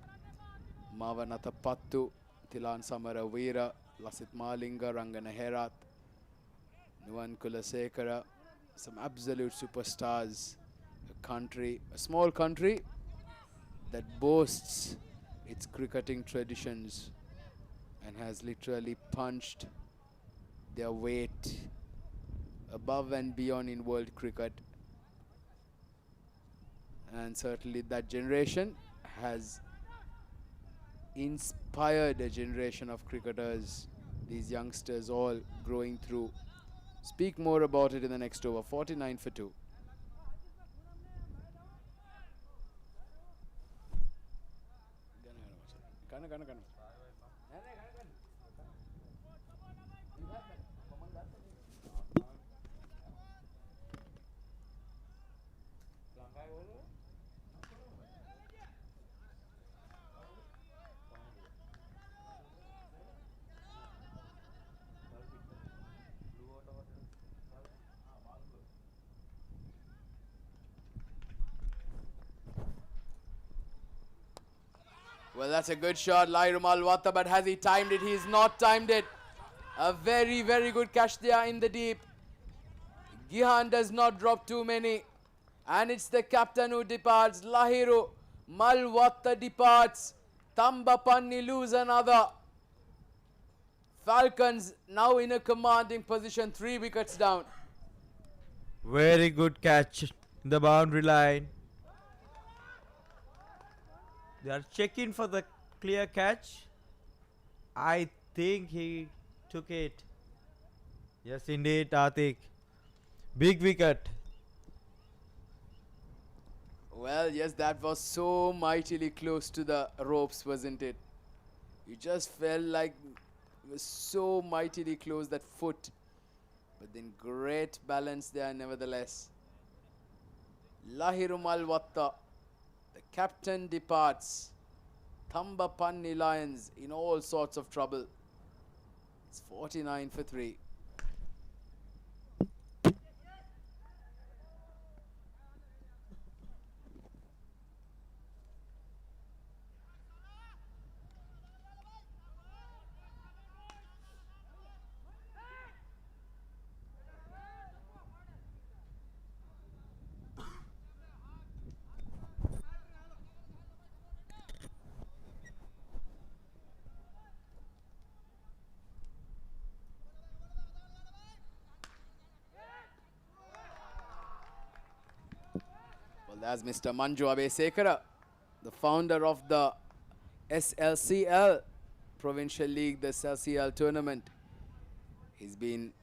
Mavanatha Pattu, Tilan Samara Veera, Lasit Malinga, Rangana Herat, Nuwan Kulasekara, some absolute superstars. A small country that boasts its cricketing traditions and has literally punched their weight above and beyond in world cricket. And certainly that generation has inspired a generation of cricketers, these youngsters all growing through. Speak more about it in the next over. 49 for 2. Well, that's a good shot, Lahiru Malwatta, but has he timed it? He's not timed it. A very, very good catch there in the deep. Gihan does not drop too many. And it's the captain who departs. Lahiru Malwatta departs. THAMBAPANNI lose another. Falcons now in a commanding position, 3 wickets down. Very good catch in the boundary line. They are checking for the clear catch. I think he took it. Yes, indeed, Atik. Big wicket. Well, yes, that was so mightily close to the ropes, wasn't it? You just felt like it was so mightily close, that foot. But then great balance there nevertheless. Lahirumal Watta, the captain departs. Thambapanni Lions in all sorts of trouble. It's 49 for 3. Well, that's Mr. Manju Abesekara, the founder of the SLCL Provincial League, the SLCL tournament. He's been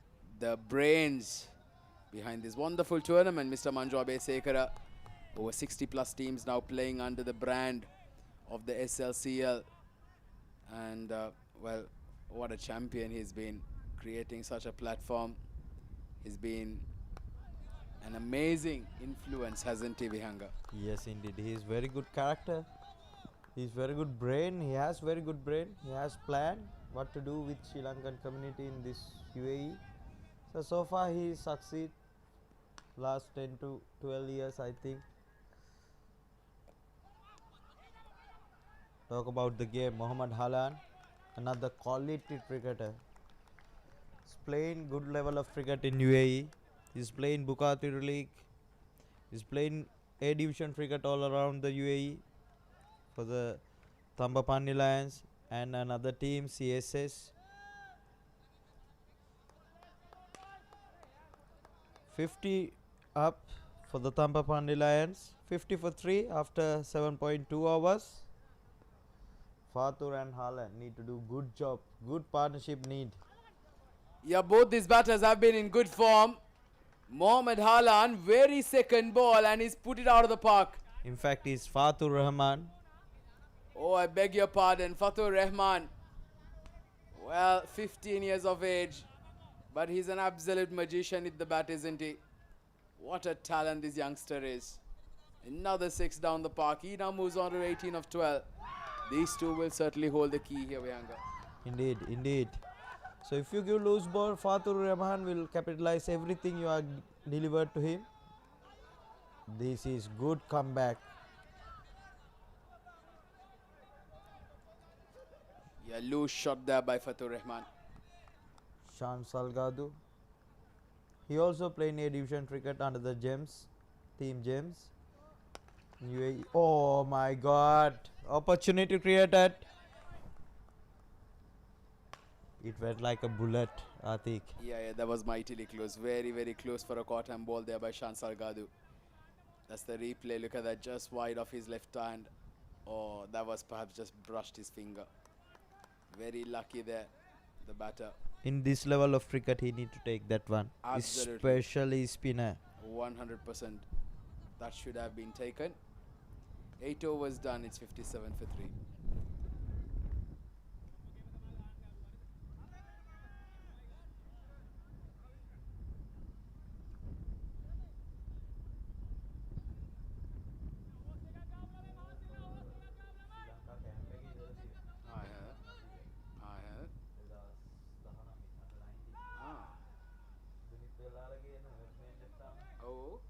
the brains behind this wonderful tournament, Mr. Manju Abesekara. Over 60 plus teams now playing under the brand of the SLCL. And, well, what a champion he's been, creating such a platform. He's been an amazing influence, hasn't he, Vihanga? Yes, indeed. He is very good character. He's very good brain. He has very good brain. He has plan what to do with Sri Lankan community in this UAE. So far he succeed. Last 10 to 12 years, I think. Talk about the game. Mohammad Halan, another quality cricketer. He's playing good level of cricket in UAE. He's playing Bukati League. He's playing A division cricket all around the UAE for the THAMBAPANNI Lions and another team, CSS. 50 up for the THAMBAPANNI Lions. 50 for 3 after 7.2 hours. Fatur and Haaland need to do good job. Good partnership need. Yeah, both these batters have been in good form. Mohammad Halan, very second ball, and he's put it out of the park. In fact, it's Fatur Rahman. Oh, I beg your pardon, Fatur Rahman. Well, 15 years of age, but he's an absolute magician with the bat, isn't he? What a talent this youngster is. Another 6 down the park. He now moves on to 18 of 12. These two will certainly hold the key here, Vihanga. Indeed, indeed. So if you give loose ball, Fatur Rahman will capitalize everything you are delivered to him. This is good comeback. Yeah, loose shot there by Fatur Rahman. Shan Salgado. He also played A division cricket under the Gems, Team Gems. UAE. Oh my God! Opportunity created. It went like a bullet, Atik. Yeah, that was mightily close. Very, very close for a caught-hand ball there by Shan Salgado. That's the replay. Look at that, just wide of his left hand. Oh, that was perhaps just brushed his finger. Very lucky there, the batter. In this level of cricket, he need to take that one. Absolutely. Especially spinner. 100%. That should have been taken. 8 overs done. It's 57 for 3. Oh.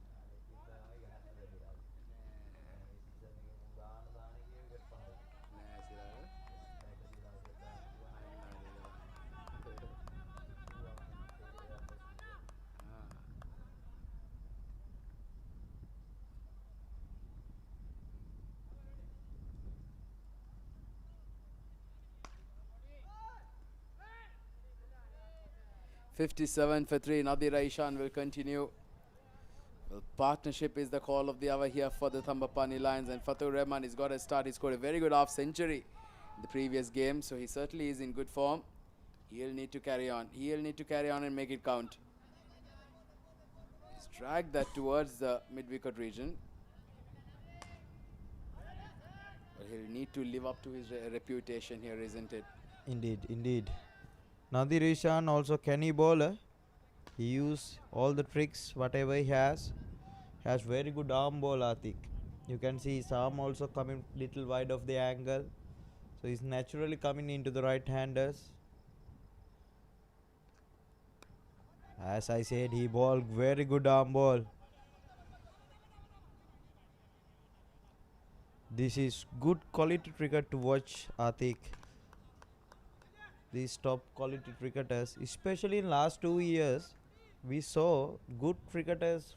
$57 for 3. Nadir Aishan will continue. Well, partnership is the call of the hour here for the THAMBAPANNI Lions, and Fatur Rahman has got a start. He scored a very good half century in the previous game, so he certainly is in good form. He'll need to carry on. He'll need to carry on and make it count. He's dragged that towards the mid-wicket region. But he'll need to live up to his reputation here, isn't it? Indeed, indeed. Nadir Ishan also canny bowler. He used all the tricks, whatever he has. Has very good arm ball, Atik. You can see his arm also coming little wide of the angle. So he's naturally coming into the right-handers. As I said, he bowled very good arm ball. This is good quality cricket to watch, Atik. These top quality cricketers, especially in last 2 years, we saw good cricketers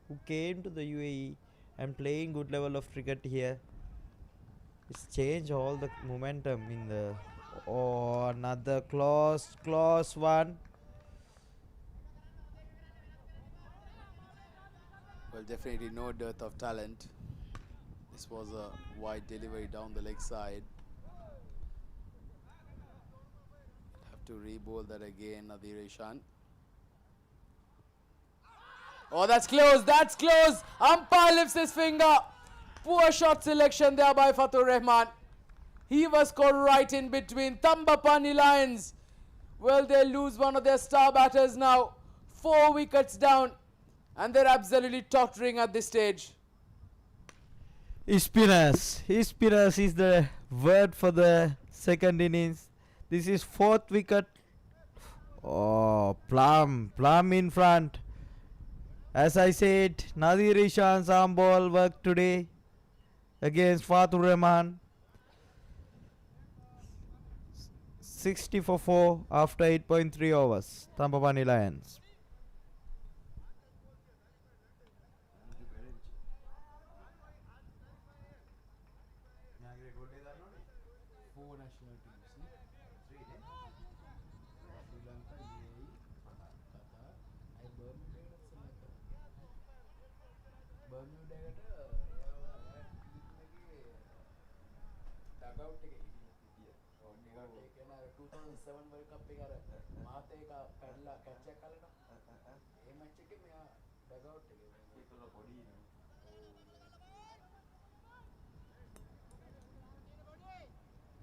who came to the UAE and playing good level of cricket here. It's changed all the momentum in the. Oh, another close one. Well, definitely no dearth of talent. This was a wide delivery down the leg side. Have to re-bowl that again, Nadir Ishan. Oh, that's close, that's close. Umpire lifts his finger. Poor shot selection there by Fatur Rahman. He was caught right in between. THAMBAPANNI Lions. Well, they lose one of their star batters now. 4 wickets down. And they're absolutely tottering at this stage. Spinners is the word for the second innings. This is 4th wicket. Oh, plum in front. As I said, Nadir Ishan's arm ball worked today against Fatur Rahman. 60 for 4 after 8.3 overs. THAMBAPANNI Lions.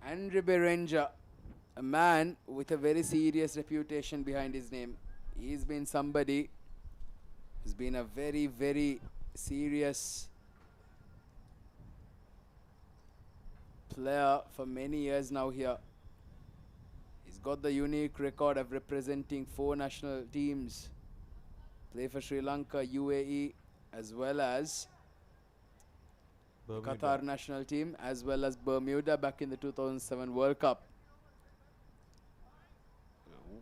Andrew Berenger, a man with a very serious reputation behind his name. He's been somebody who's been a very, very serious player for many years now here. He's got the unique record of representing 4 national teams. Play for Sri Lanka, UAE, as well as Bermuda. Qatar national team, as well as Bermuda back in the 2007 World Cup.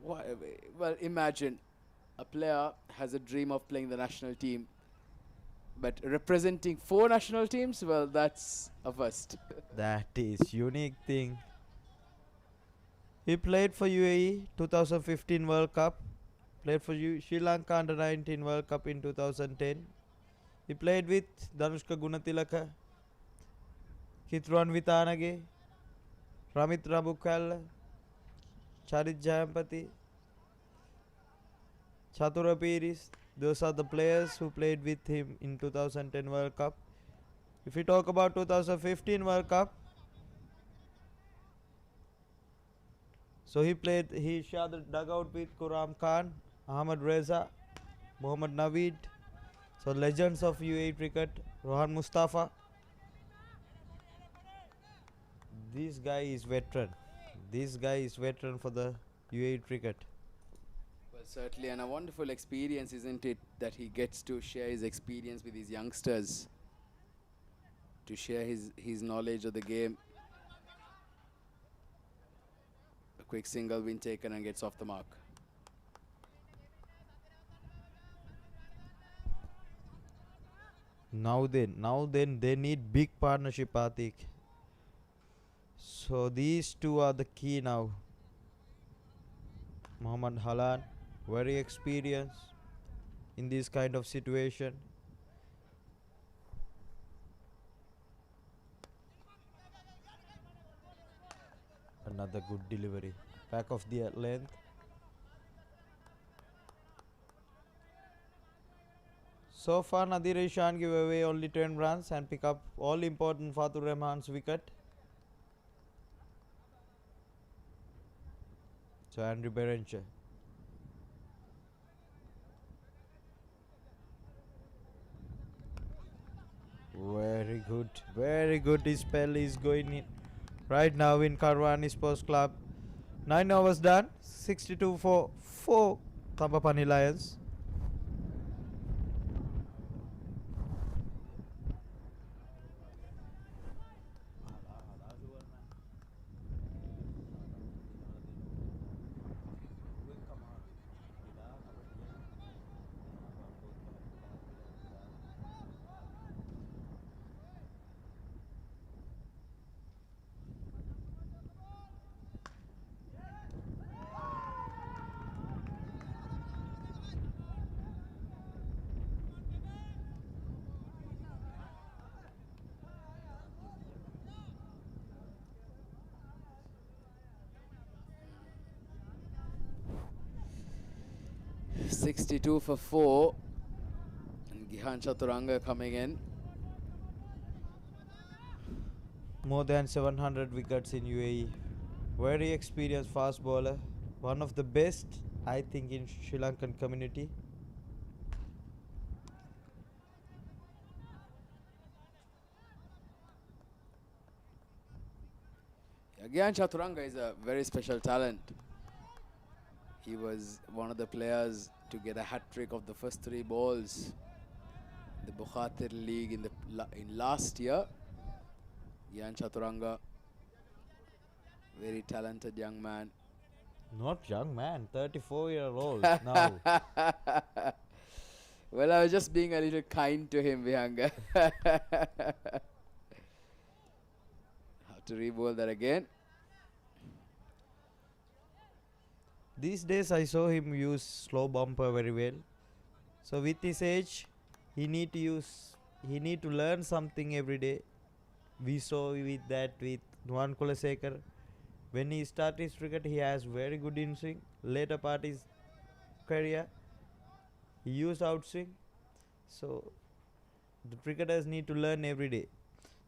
Well, imagine a player has a dream of playing the national team, but representing 4 national teams, well, that's a first. That is unique thing. He played for UAE 2015 World Cup. Played for Sri Lanka under 19 World Cup in 2010. He played with Danushka Gunatilaka, Kitruan Vitanage, Ramit Rabukal, Charit Jayampati, Chatura Piris. Those are the players who played with him in 2010 World Cup. If we talk about 2015 World Cup, so he shared the dugout with Quram Khan, Ahmad Reza, Mohammad Naveed. So legends of UAE cricket, Rohan Mustafa. This guy is veteran. This guy is veteran for the UAE cricket. Well, certainly, and a wonderful experience, isn't it, that he gets to share his experience with his youngsters, to share his knowledge of the game. A quick single win taken and gets off the mark. Now then, they need big partnership, Atik. So these two are the key now. Mohammad Halan, very experienced in this kind of situation. Another good delivery. Back of the length. So far, Nadir Ishan give away only 10 runs and pick up all important Fatur Rahman's wicket. So Andrew Berenger. good. Very good. His spell is going in right now in Karwani Sports Club. 9 overs done. 62 for 4 Thambapani Lions. $62 for 4. And Gihan Chaturanga coming in. More than 700 wickets in UAE. Very experienced fast bowler. One of the best, I think, in Sri Lankan community. Gihan Chaturanga is a very special talent. He was one of the players to get a hat-trick of the first 3 balls. The Bukhatir League in last year. Gihan Chaturanga, very talented young man. Not young man, 34-year-old now. Well, I was just being a little kind to him, Vihanga. Have to re-bowl that again. These days I saw him use slow bumper very well. So with his age, he need to learn something every day. We saw with Nuwan Kulasekar. When he started his cricket, he has very good in-swing. Later part his career, he used outswing. So the cricketers need to learn every day.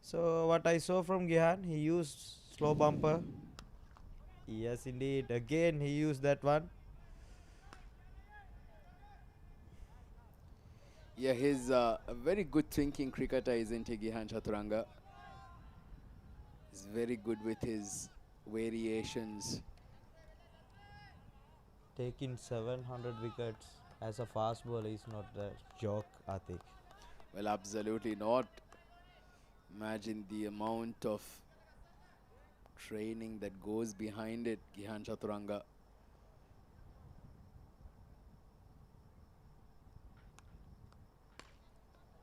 So what I saw from Gihan, he used slow bumper. Yes, indeed. Again, he used that one. Yeah, he's a very good thinking cricketer, isn't he, Gihan Chaturanga? He's very good with his variations. Taking 700 wickets as a fast bowler is not a joke, I think. Well, absolutely not. Imagine the amount of training that goes behind it, Gihan Chaturanga.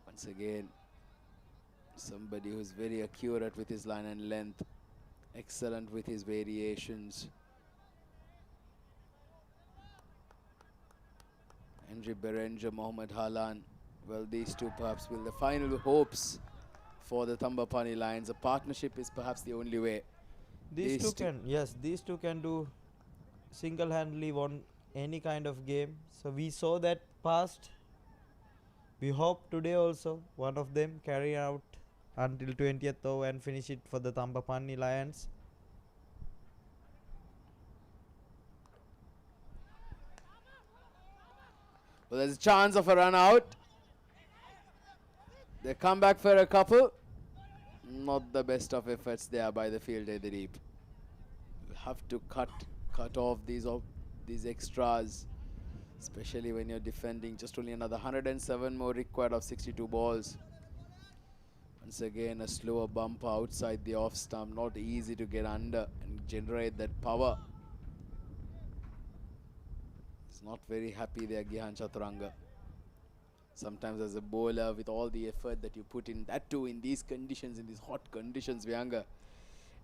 Once again, somebody who's very accurate with his line and length, excellent with his variations. Henry Berenger, Mohammad Halan, well, these two perhaps will the final hopes for the Thambapani Lions. A partnership is perhaps the only way. These two can do single-handedly won any kind of game. So we saw that past. We hope today also one of them carry out until 20th over and finish it for the Thambapani Lions. Well, there's a chance of a run out. They come back for a couple. Not the best of efforts there by the fielder, Dilip. You have to cut off these extras, especially when you're defending. Just only another 107 more required of 62 balls. Once again, a slower bumper outside the off stump. Not easy to get under and generate that power. He's not very happy there, Gihan Chaturanga. Sometimes as a bowler, with all the effort that you put in, that too in these conditions, in these hot conditions, Vyanga.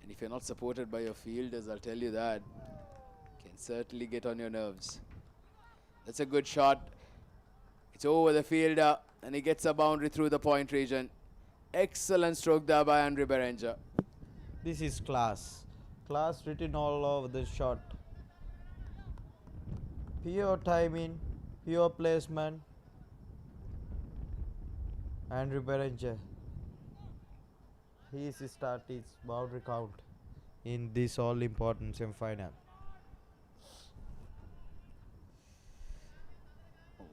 And if you're not supported by your fielders, I'll tell you that, can certainly get on your nerves. That's a good shot. It's over the fielder, and he gets a boundary through the point region. Excellent stroke there by Henry Berenger. This is class. Class written all over the shot. Pure timing, pure placement. Andrew Berenger. His start is boundary count in this all important semi-final.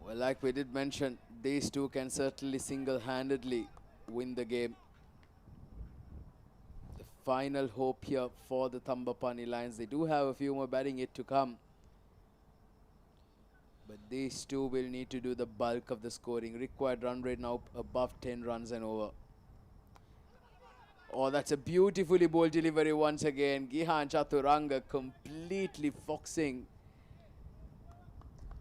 Well, like we did mention, these two can certainly single-handedly win the game. final hope here for the Thambapani Lions. They do have a few more batting yet to come, but these two will need to do the bulk of the scoring. Required run rate now above 10 runs and over. Oh, that's a beautifully bowled delivery once again. Gihan Chaturanga completely foxing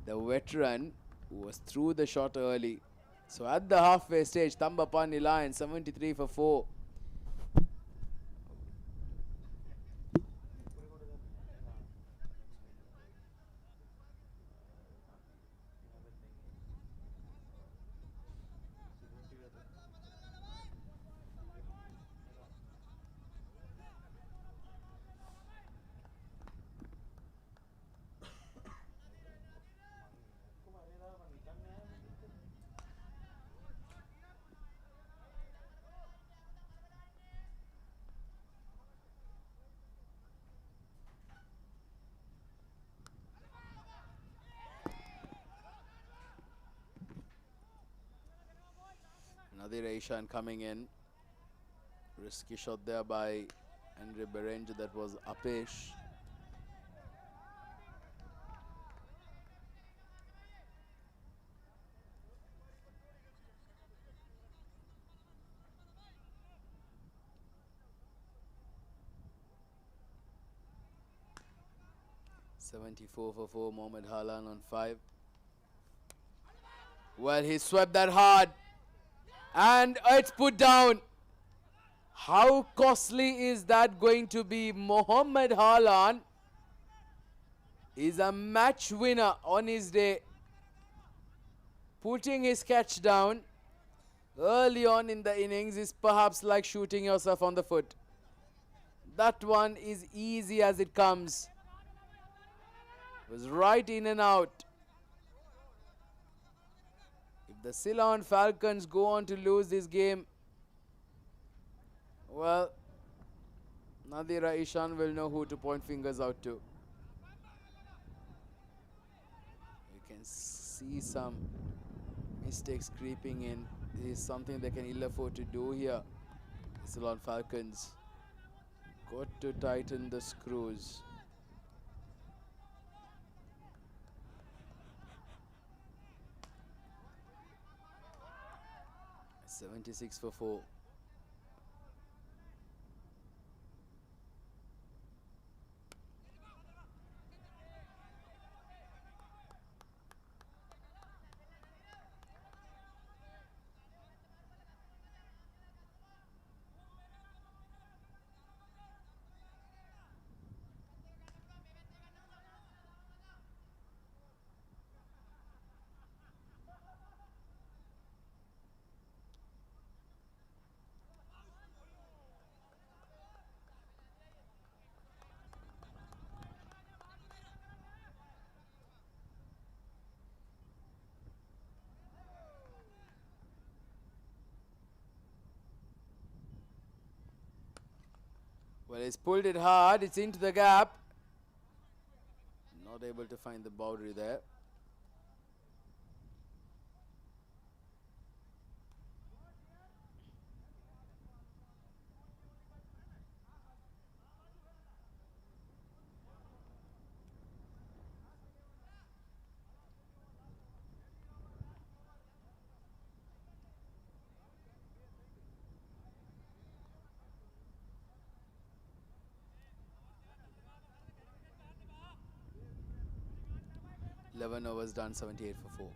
the veteran who was through the shot early. So at the halfway stage, Thambapani Lions 73 for 4. Nadir Aishan coming in. Risky shot there by Andre Berenj. That was Apesh. .74 for 4. Mohammad Halan on 5. Well, he swept that hard. And it's put down. How costly is that going to be? Mohammad Halan is a match winner on his day. Putting his catch down early on in the innings is perhaps like shooting yourself on the foot. That one is easy as it comes. It was right in and out. If the Ceylon Falcons go on to lose this game, well, Nadira Ishan will know who to point fingers out to. You can see some mistakes creeping in. This is something they can ill afford to do here. Ceylon Falcons got to tighten the screws. .76 for 4. Well, he's pulled it hard. It's into the gap. Not able to find the boundary there. .11 overs done, 78 for 4.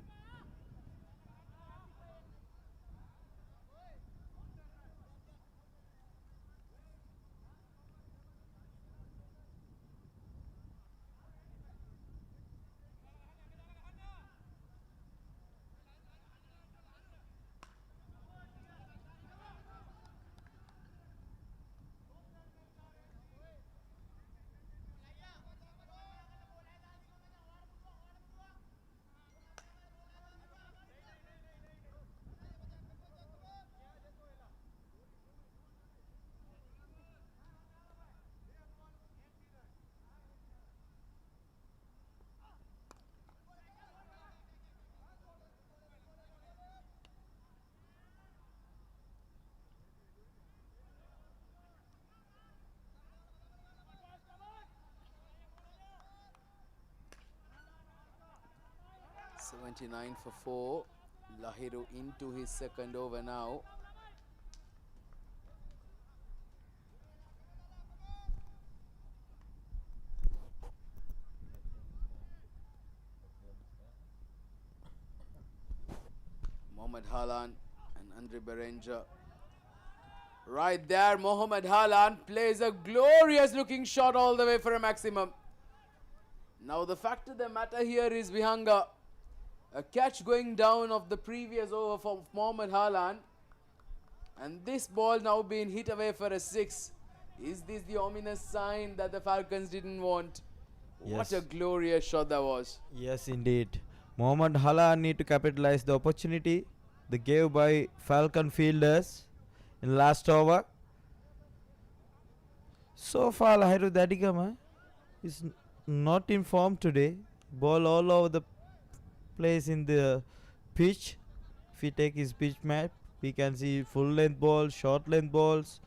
79 for 4. Lahiru into his second over now. Mohamed Halan and Andre Berenger. Right there, Mohamed Halan plays a glorious looking shot all the way for a maximum. Now the fact of the matter here is, Vihanga, a catch going down of the previous over from Mohamed Halan, and this ball now being hit away for a 6. Is this the ominous sign that the Falcons didn't want? Yes. What a glorious shot that was. Yes, indeed. Mohamed Hala need to capitalize the opportunity they gave by Falcon fielders in last over. So far, Lahiru Dadigama is not in form today. Ball all over the place in the pitch. If we take his pitch map, we can see full length balls, short length balls,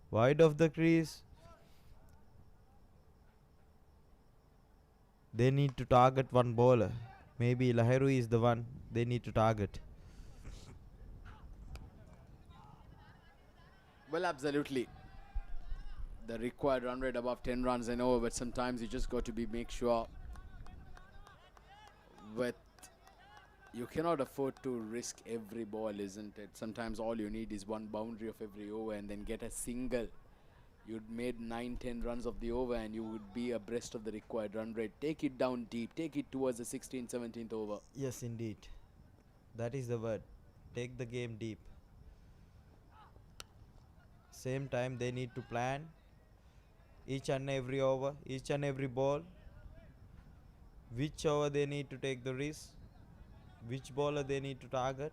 wide of the crease. They need to target one bowler. Maybe Lahiru is the one they need to target. Well, absolutely. The required run rate above 10 runs an over, but sometimes you just got to make sure with you cannot afford to risk every ball, isn't it? Sometimes all you need is one boundary of every over and then get a single. You'd made 9-10 runs of the over and you would be abreast of the required run rate. Take it down deep. Take it towards the 16th, 17th over. Yes, indeed. That is the word. Take the game deep. Same time they need to plan each and every over, each and every ball. Which over they need to take the risk, which bowler they need to target.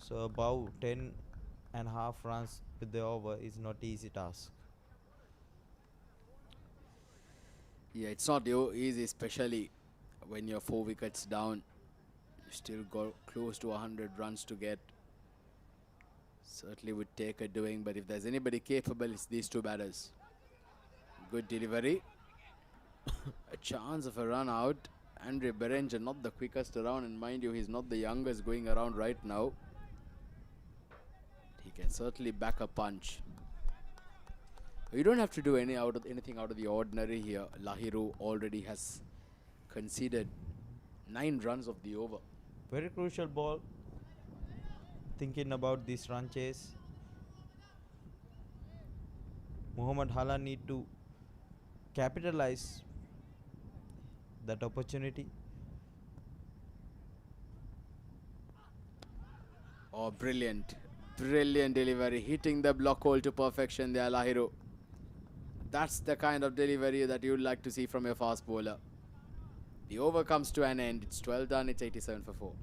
So above 10.5 runs with the over is not easy task. Yeah, it's not easy, especially when you're 4 wickets down. You still got close to 100 runs to get. Certainly would take a doing, but if there's anybody capable, it's these two batters. Good delivery. A chance of a run out. Andre Berenger not the quickest around, and mind you, he's not the youngest going around right now. He can certainly back a punch. You don't have to do anything out of the ordinary here. Lahiru already has conceded 9 runs of the over. Very crucial ball. Thinking about this run chase, Mohamed Hala need to capitalize that opportunity. Oh, brilliant. Brilliant delivery. Hitting the block hole to perfection there, Lahiru. That's the kind of delivery that you'd like to see from your fast bowler. The over comes to an end. It's 12 done. It's 87 for 4.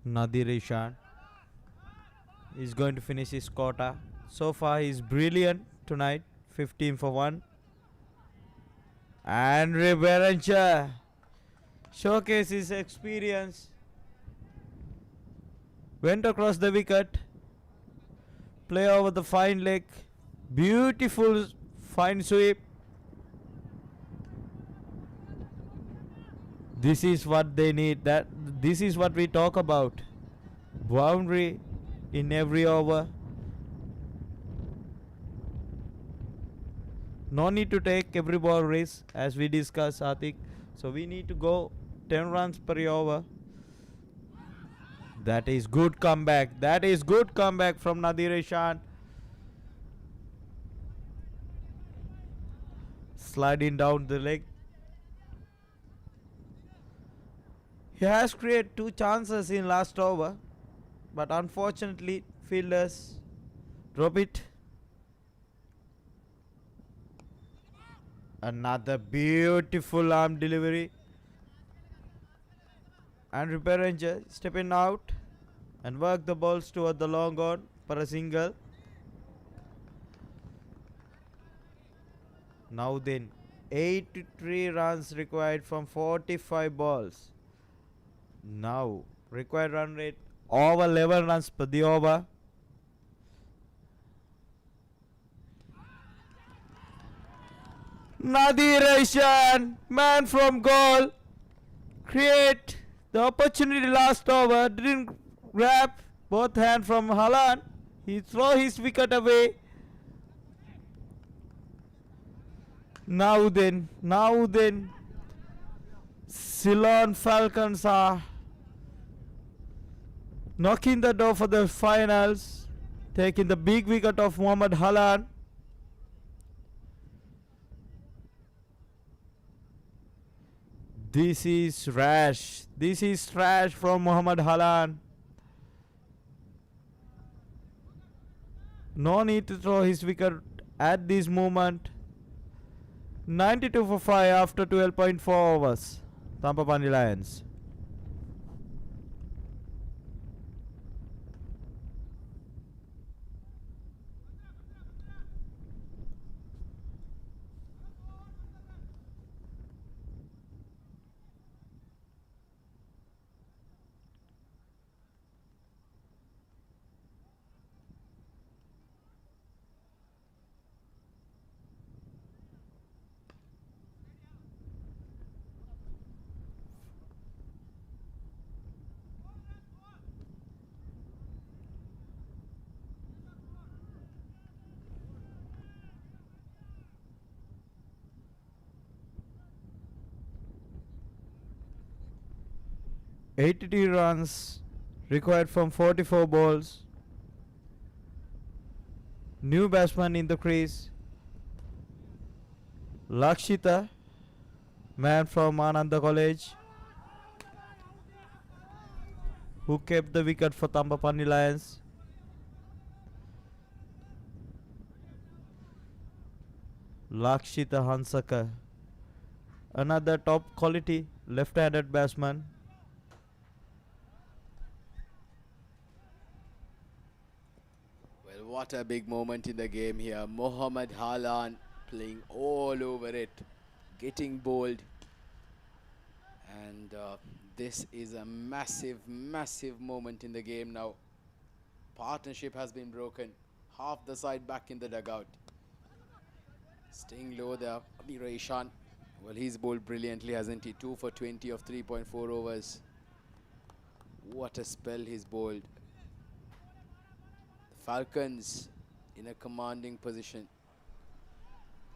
Nadir Ishan is going to finish his quota. So far he's brilliant tonight. 15 for 1. Andre Berenger showcase his experience. Went across the wicket. Play over the fine leg. Beautiful fine sweep. This is what they need. This is what we talk about. Boundary in every over. No need to take every ball risk as we discussed, Atik. So we need to go 10 runs per over. That is good comeback. That is good comeback from Nadir Ishan. Sliding down the leg. He has created 2 chances in last over, but unfortunately fielders drop it. Another beautiful arm delivery. And repair ranger stepping out and work the balls toward the long on for a single. Now then, 83 runs required from 45 balls. Now, required run rate over 11 runs per the over. Nadiration, man from goal, create the opportunity last over, didn't grab both hands from Halan. He throw his wicket away. Now then, CEYLON Falcons are knocking the door for the finals, taking the big wicket of Mohammad Halan. This is rash. This is trash from Mohammad Halan. No need to throw his wicket at this moment. 92 for 5 after 12.4 overs. THAMBAPANNI Lions. $82 runs required from 44 balls. New batsman in the crease. Lakshita, man from Ananda College, who kept the wicket for THAMBAPANNI Lions. Lakshita Hansaka, another top quality left-handed batsman. Well, what a big moment in the game here. Mohammad Halan playing all over it, getting bowled. And this is a massive, massive moment in the game now. Partnership has been broken. Half the side back in the dugout. Staying low there, Amir Ishan. Well, he's bowled brilliantly, hasn't he? 2 for 20 of 3.4 overs. What a spell he's bowled. The Falcons in a commanding position.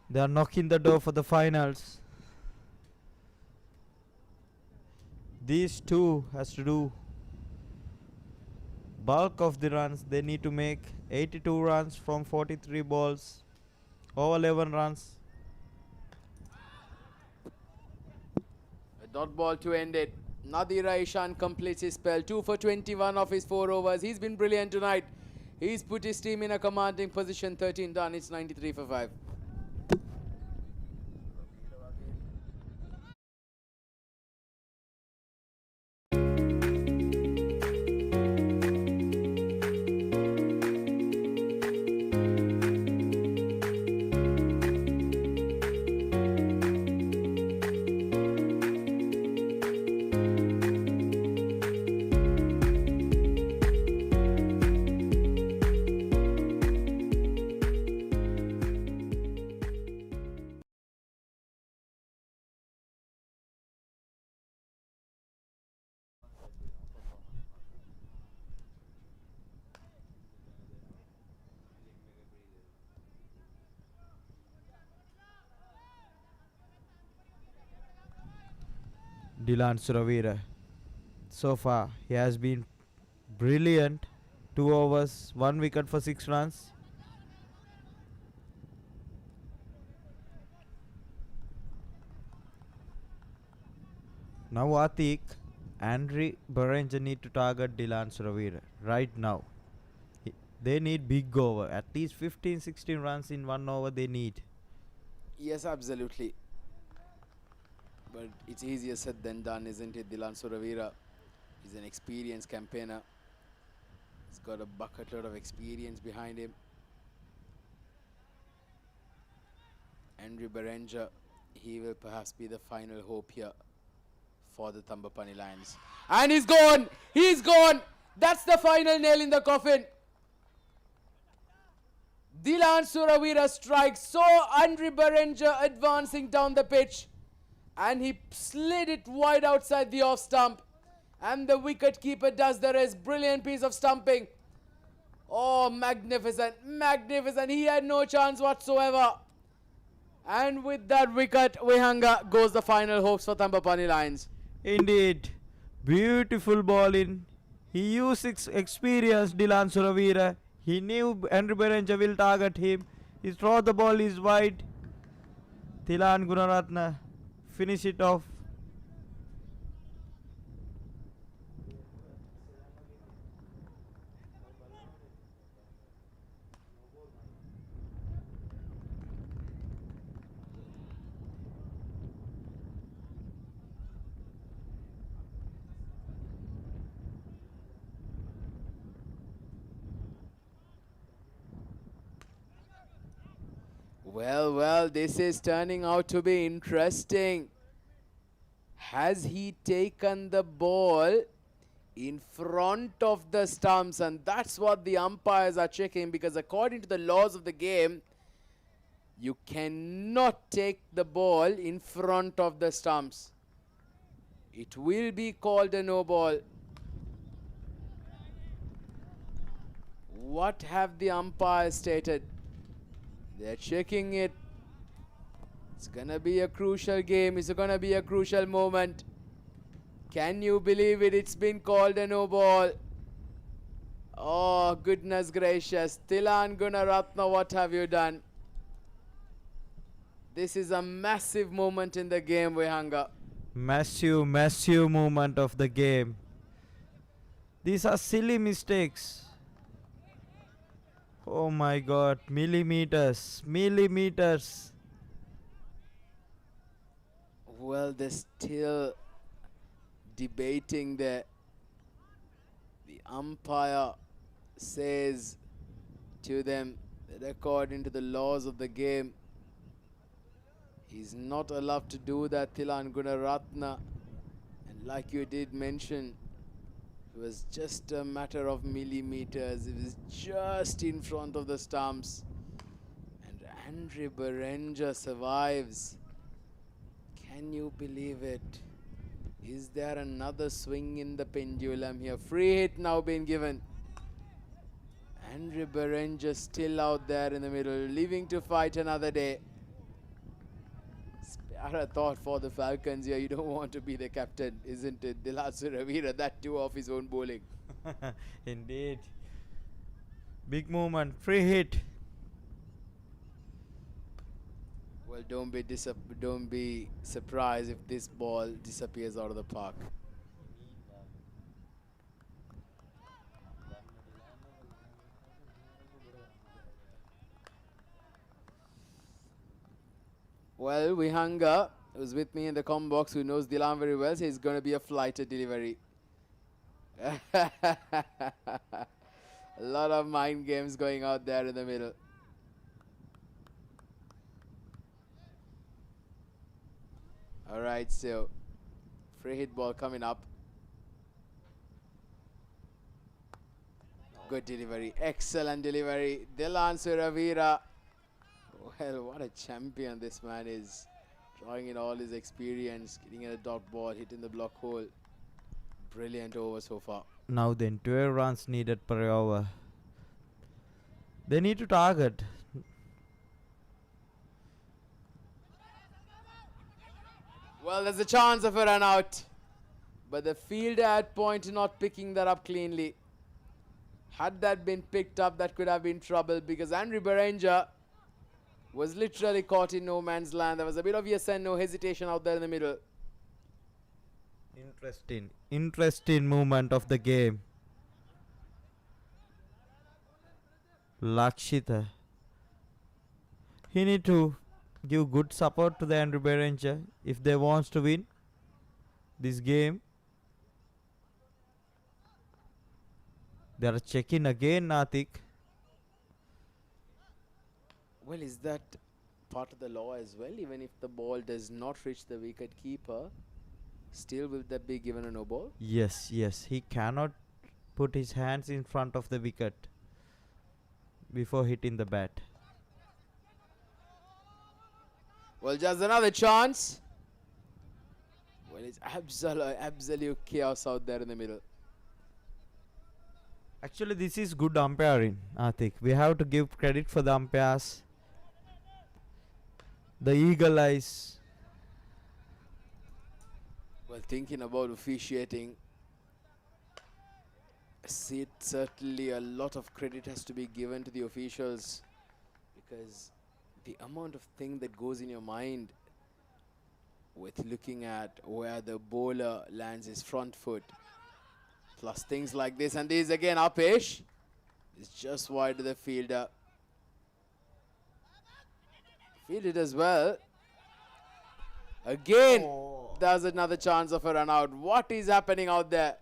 They are knocking the door for the finals. These two has to do bulk of the runs. They need to make 82 runs from 43 balls, over 11 runs. A dot ball to end it. Nadira Ishan completes his spell. 2 for 21 of his 4 overs. He's been brilliant tonight. He's put his team in a commanding position. 13 done. It's 93 for 5. Dilan Suravira. So far, he has been brilliant. 2 overs, 1 wicket for 6 runs. Now Atik and Berenger need to target Dilan Suravira right now. They need big over. At least 15-16 runs in 1 over they need. Yes, absolutely. But it's easier said than done, isn't it? Dilan Suravira is an experienced campaigner. He's got a bucket load of experience behind him. Andrew Berenger, he will perhaps be the final hope here for the THAMBAPANNI Lions. And he's gone! He's gone! That's the final nail in the coffin. Dilan Suravira strikes, saw Andrew Berenger advancing down the pitch, and he slid it wide outside the off stump. And the wicket keeper does the rest. Brilliant piece of stumping. Oh, magnificent, magnificent. He had no chance whatsoever. And with that wicket, Vihanga goes the final hopes for THAMBAPANNI Lions. Indeed, beautiful ball in. He used his experience, Dilan Suravira. He knew Andrew Berenger will target him. He throw the ball is wide. Thilan Gunaratne finish it off. Well, this is turning out to be interesting. Has he taken the ball in front of the stumps? And that's what the umpires are checking, because according to the laws of the game, you cannot take the ball in front of the stumps. It will be called a no ball. What have the umpires stated? They're checking it. It's gonna be a crucial game. It's gonna be a crucial moment. Can you believe it? It's been called a no ball. Oh, goodness gracious. Thilan Gunaratne, what have you done? This is a massive moment in the game, Vihanga. Massive, massive moment of the game. These are silly mistakes. Oh my god, millimeters, millimeters. Well, they're still debating there. The umpire says to them that according to the laws of the game, he's not allowed to do that, Thilan Gunaratne. And like you did mention, it was just a matter of millimeters. It was just in front of the stumps. And Andrew Berenger survives. Can you believe it? Is there another swing in the pendulum here? Free hit now being given. Andrew Berenger still out there in the middle, leaving to fight another day. Spare a thought for the Falcons here. You don't want to be the captain, isn't it? Dilan Suravira, that too off his own bowling. Indeed. Big moment, free hit. Well, don't be surprised if this ball disappears out of the park. Well, Vihanga, who's with me in the com box, who knows Dilan very well, says it's going to be a flighted delivery. A lot of mind games going out there in the middle. Alright, so free hit ball coming up. Good delivery, excellent delivery. Dilan Suravira. Well, what a champion this man is. Drawing in all his experience, getting a dot ball, hitting the block hole. Brilliant over so far. Now then, 12 runs needed per over. They need to target. Well, there's a chance of a run out. But the fielder at point not picking that up cleanly. Had that been picked up, that could have been trouble, because Andrew Berenger was literally caught in no man's land. There was a bit of yes and no hesitation out there in the middle. Interesting movement of the game. Lakshita. He need to give good support to the Andrew Berenger if they wants to win this game. They are checking again, Natik. Well, is that part of the law as well? Even if the ball does not reach the wicket keeper, still will that be given a no ball? Yes, yes. He cannot put his hands in front of the wicket before hitting the bat. Well, just another chance. Well, it's absolute chaos out there in the middle. Actually, this is good umpiring, Atik. We have to give credit for the umpires. The eagle eyes. Well, thinking about officiating, certainly a lot of credit has to be given to the officials, because the amount of thing that goes in your mind with looking at where the bowler lands his front foot, plus things like this, and this again upish, is just wide of the fielder. Fielded as well. Again, there's another chance of a run out. What is happening out there?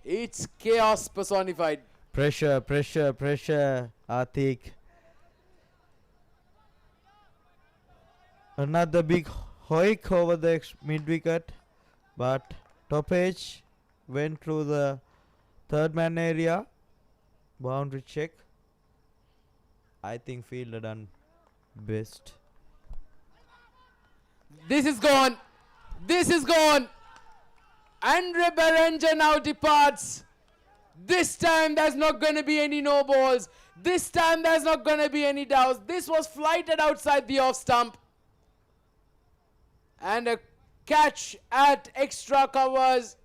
It's chaos personified. Pressure, pressure, pressure, Atik. Another big hoik over the mid wicket, but top edge went through the third man area. Boundary check. I think fielder done best. This is gone. This is gone. Andre Berenger now departs. This time there's not going to be any no balls. This time there's not going to be any downs. This was flighted outside the off stump. And a catch at extra covers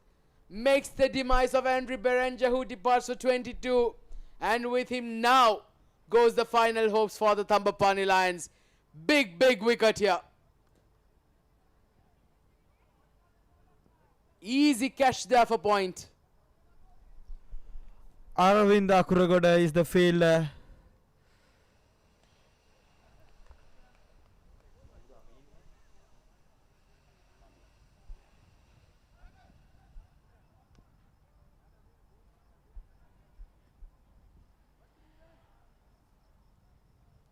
makes the demise of Andre Berenger, who departs for 22. And with him now goes the final hopes for the Thambapani Lions. Big, big wicket here. Easy catch there for point. Aravind Akuragoda is the fielder.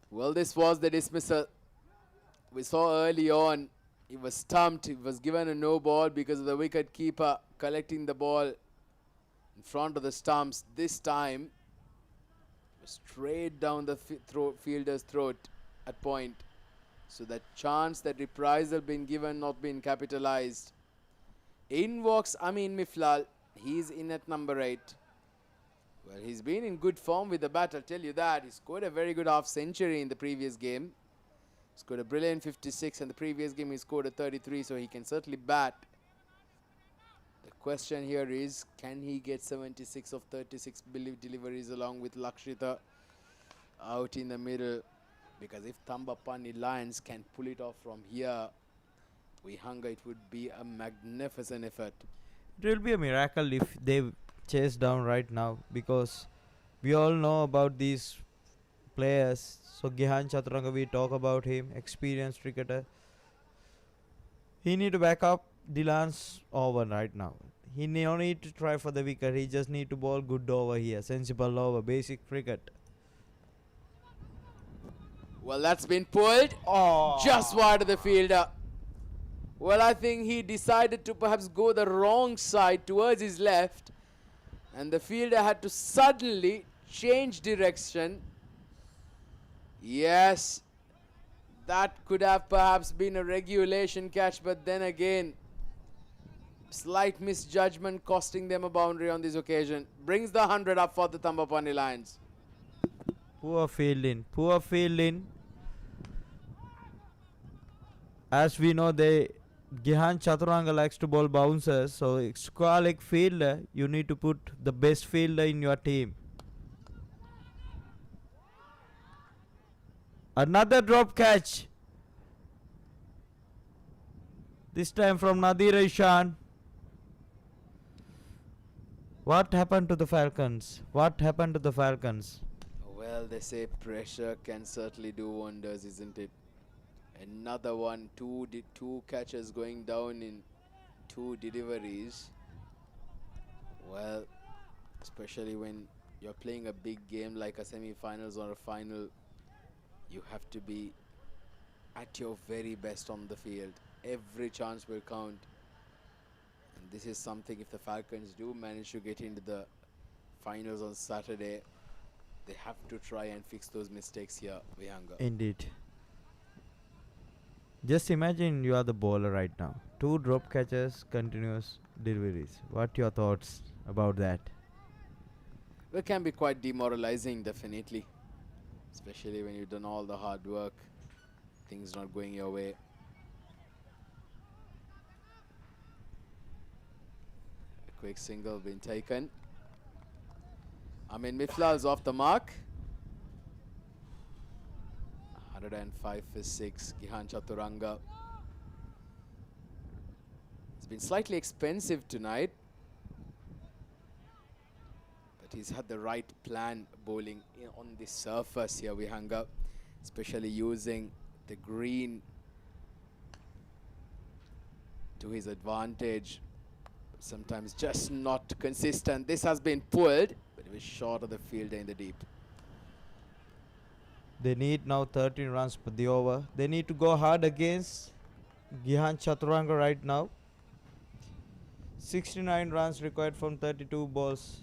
Well, this was the dismissal. We saw early on, he was stumped, he was given a no ball because of the wicket keeper collecting the ball in front of the stumps. This time, straight down the fielder's throat at point. So that chance, that reprisal been given, not been capitalized. In walks Amin Miflal. He's in at number 8. Well, he's been in good form with the bat, I'll tell you that. He scored a very good half century in the previous game. Scored a brilliant 56, and the previous game he scored a 33, so he can certainly bat. The question here is, can he get 76 of 36 deliveries along with Lakshita out in the middle? Because if Thambapani Lions can pull it off from here, we hunger, it would be a magnificent effort. It will be a miracle if they chase down right now, because we all know about these players. So Gihan Chaturanga, we talk about him, experienced cricketer. He need to back up Dylan's over right now. He no need to try for the wicket. He just need to bowl good over here, sensible over, basic cricket. Well, that's been pulled just wide of the fielder. Well, I think he decided to perhaps go the wrong side towards his left, and the fielder had to suddenly change direction. Yes, that could have perhaps been a regulation catch, but then again, slight misjudgment costing them a boundary on this occasion. Brings the 100 up for the Thambapani Lions. Poor fielding, poor fielding. As we know, Gihan Chaturanga likes to bowl bouncers, so square leg fielder, you need to put the best fielder in your team. Another drop catch. This time from Nadir Ishan. What happened to the Falcons? What happened to the Falcons? Well, they say pressure can certainly do wonders, isn't it? Another one, two catches going down in 2 deliveries. Well, especially when you're playing a big game like a semi-finals or a final, you have to be at your very best on the field. Every chance will count. And this is something, if the Falcons do manage to get into the finals on Saturday, they have to try and fix those mistakes here, Vihanga. Indeed. Just imagine you are the bowler right now. 2 drop catches, continuous deliveries. What your thoughts about that? It can be quite demoralizing, definitely. Especially when you've done all the hard work, things not going your way. A quick single been taken. Miflal's off the mark. 105 for 6, Gihan Chaturanga. It's been slightly expensive tonight, but he's had the right plan bowling on this surface here, Vihanga, especially using the green to his advantage. Sometimes just not consistent. This has been pulled, but it was short of the fielder in the deep. They need now 13 runs per the over. They need to go hard against Gihan Chaturanga right now. 69 runs required from 32 balls.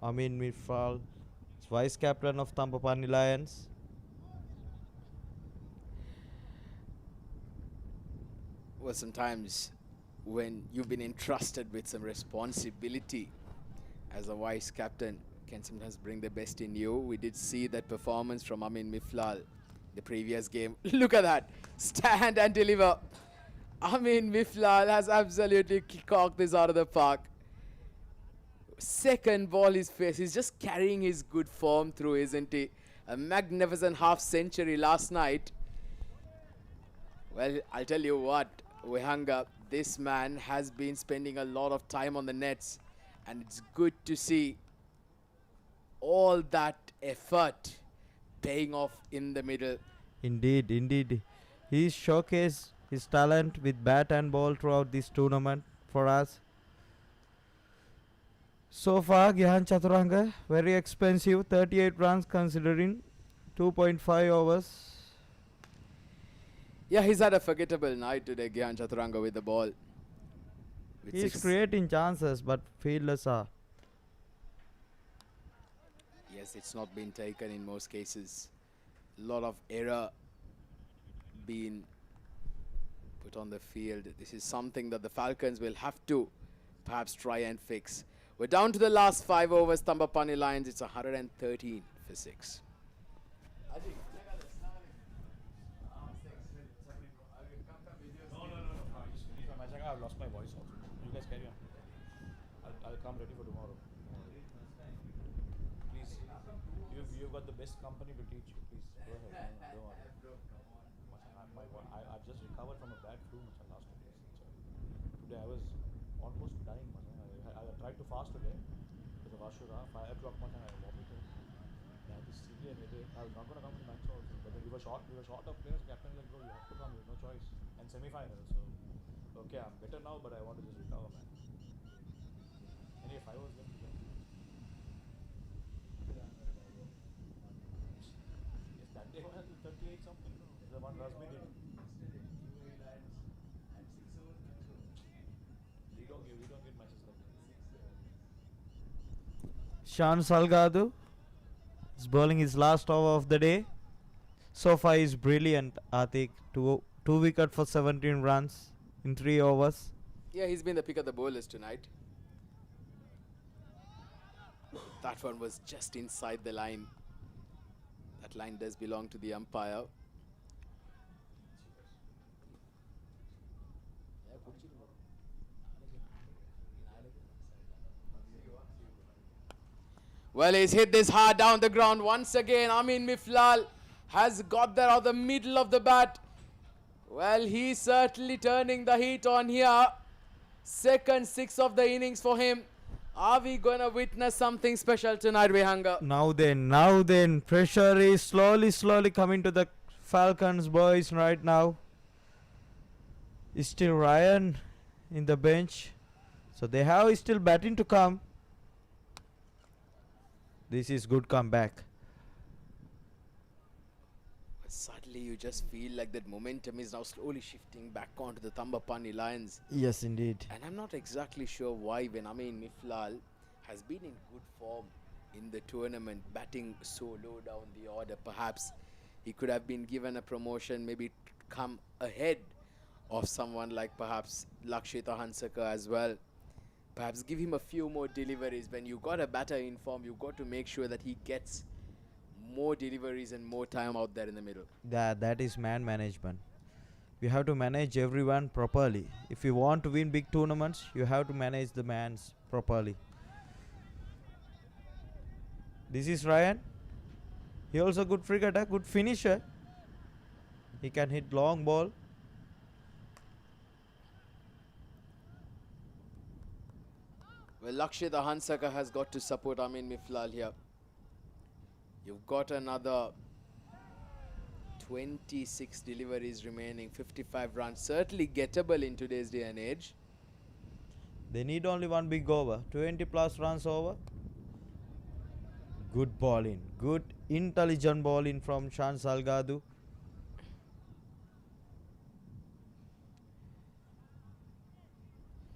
Mifral, vice captain of THAMBAPANNI Lions. Well, sometimes when you've been entrusted with some responsibility as a vice captain, can sometimes bring the best in you. We did see that performance from Miflal the previous game. Look at that. Stand and deliver. Miflal has absolutely cocked this out of the park. Second ball he's faced. He's just carrying his good form through, isn't he? A magnificent half century last night. Well, I'll tell you what, Vihanga, this man has been spending a lot of time on the nets, and it's good to see all that effort paying off in the middle. Indeed, indeed. He showcased his talent with bat and ball throughout this tournament for us. So far, Gihan Chaturanga, very expensive, 38 runs considering 2.5 overs. Yeah, he's had a forgettable night today, Gihan Chaturanga, with the ball. With He's 6. creating chances, but fielders are. Yes, it's not been taken in most cases. A lot of error being put on the field. This is something that the Falcons will have to perhaps try and fix. We're down to the last 5 overs, THAMBAPANNI Lions. It's 113 for 6. I've lost my voice also. You guys carry on. I'll come ready for tomorrow. Please, you've got the best company to teach you. Please, go ahead. Don't worry. I've just recovered from a bad flu last 2 days. Today I was almost dying. I tried to fast today. Because of Ashura, 5 o'clock I vomited. I had this severe headache. I was not going to come to the match also. But then we were short of players. Captain was like, bro, you have to come. You have no choice. And semi-final. So, okay, I'm better now, but I want to just recover, man. Anyway, 5 hours left to go. Yes, that day was 38 something. The one Rasmi did. We don't get matches like that. Shan Salgado is bowling his last over of the day. So far, he's brilliant, Atik. Two wicket for 17 runs in 3 overs. Yeah, he's been the pick of the bowlers tonight. That one was just inside the line. That line does belong to the umpire. Well, he's hit this hard down the ground once again. Miflal has got there out the middle of the bat. Well, he's certainly turning the heat on here. Second 6 of the innings for him. Are we gonna witness something special tonight, Vihanga? Now then, pressure is slowly coming to the Falcons boys right now. Is still Ryan in the bench, so they have still batting to come. This is good comeback. Suddenly you just feel like that momentum is now slowly shifting back onto the Thambapani Lions. Yes, indeed. And I'm not exactly sure why when Miflal has been in good form in the tournament, batting so low down the order. Perhaps he could have been given a promotion, maybe come ahead of someone like perhaps Lakshita Hansaka as well. Perhaps give him a few more deliveries. When you got a batter in form, you got to make sure that he gets more deliveries and more time out there in the middle. That is man management. We have to manage everyone properly. If you want to win big tournaments, you have to manage the mans properly. This is Ryan. He also good cricketer, good finisher. He can hit long ball. Well, Lakshita Hansaka has got to support Miflal here. You've got another 26 deliveries remaining, 55 runs. Certainly gettable in today's day and age. They need only one big over. 20 plus runs over. Good bowling. Good intelligent bowling from Shan Salgadu.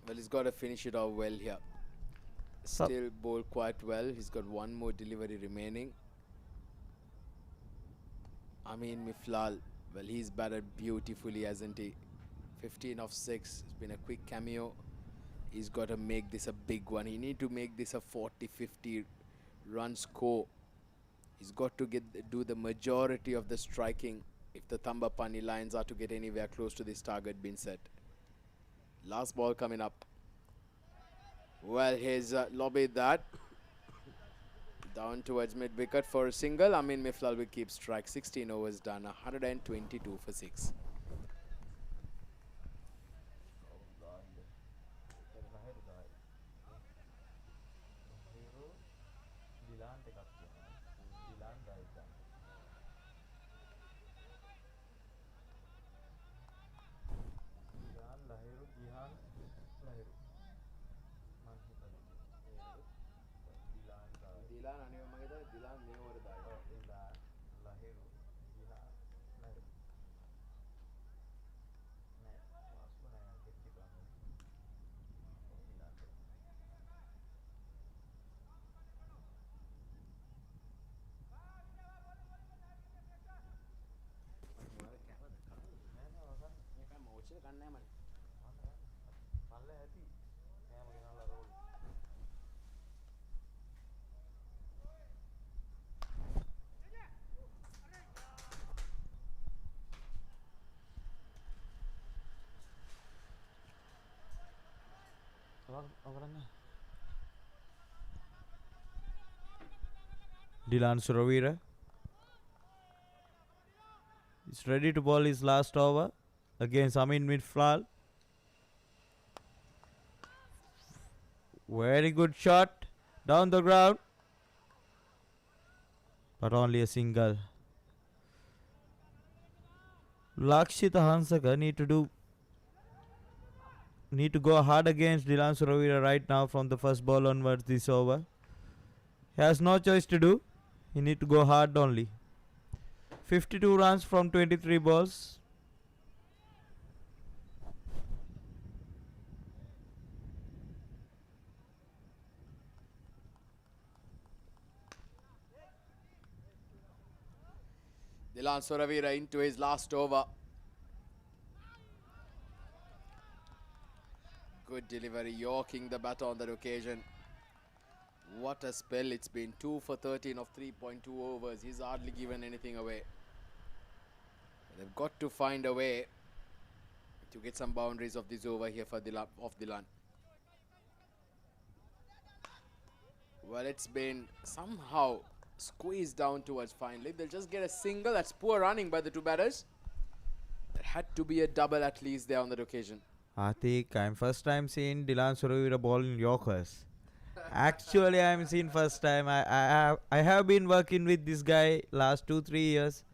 Well, he's got to finish it off well here. Still bowled quite well. He's got one more delivery remaining. Miflal, well, he's batted beautifully, hasn't he? 15 of 6. It's been a quick cameo. He's got to make this a big one. He need to make this a 40-50 run score. He's got to do the majority of the striking if the Thambapani Lions are to get anywhere close to this target being set. Last ball coming up. Well, he's lobbied that. Down towards mid-wicket for a single. Miflal will keep strike. 16 overs done. 122 for 6. Dilan Suravira is ready to bowl his last over against Miflal. Very good shot down the ground, but only a single. Lakshita Hansaka need to go hard against Dilan Suravira right now from the first ball onwards this over. He has no choice to do. He need to go hard only. 52 runs from 23 balls. Dilan Suravira into his last over. Good delivery, yorking the batter on that occasion. What a spell it's been. 2 for 13 of 3.2 overs. He's hardly given anything away. They've got to find a way to get some boundaries of this over here for Dilan. Well, it's been somehow squeezed down towards finally. They'll just get a single. That's poor running by the two batters. There had to be a double at least there on that occasion. I think I'm first time seeing Dilan Suravira ball in Yorkers. Actually, I'm seen first time. I have been working with this guy last 2-3 years.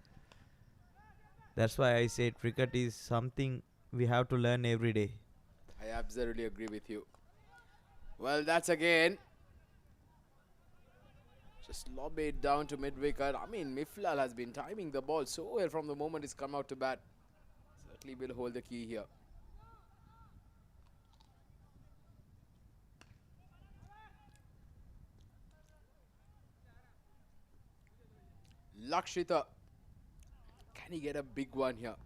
That's why I said cricket is something we have to learn every day. I absolutely agree with you. Well, that's again. Just lob it down to mid-wicket. I mean, Miflal has been timing the ball so well from the moment he's come out to bat. Certainly will hold the key here. Lakshita. Can he get a big one here?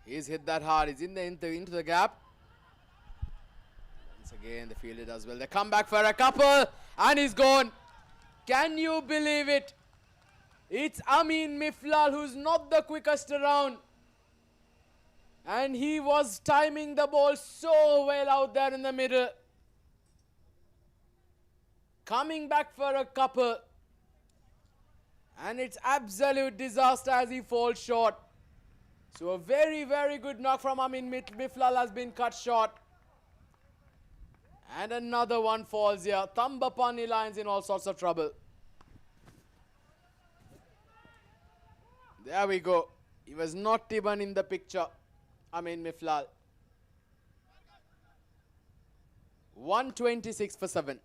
He's hit that hard. He's into the gap. Once again, the fielder does well. They come back for a couple. And he's gone. Can you believe it? It's Amin Miflal who's not the quickest around. And he was timing the ball so well out there in the middle. Coming back for a couple. And it's absolute disaster as he falls short. So a very, very good knock from Amin Miflal has been cut short. And another one falls here. THAMBAPANNI Lions in all sorts of trouble. There we go. He was not even in the picture. Amin Miflal. 126 for 7.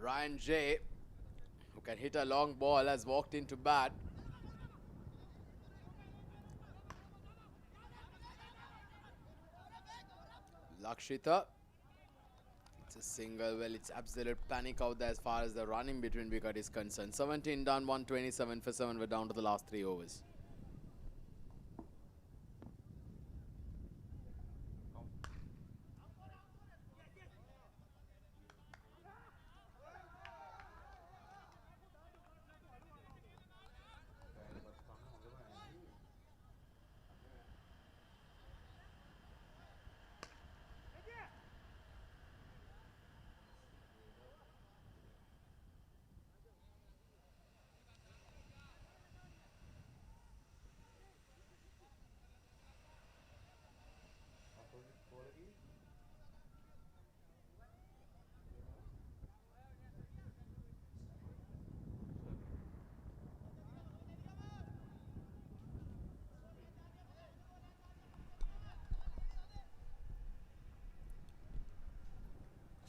Ryan J, who can hit a long ball, has walked into bat. Lakshita. It's a single. Well, it's absolute panic out there as far as the running between wicket is concerned. 17 done, 127 for 7. We're down to the last 3 overs.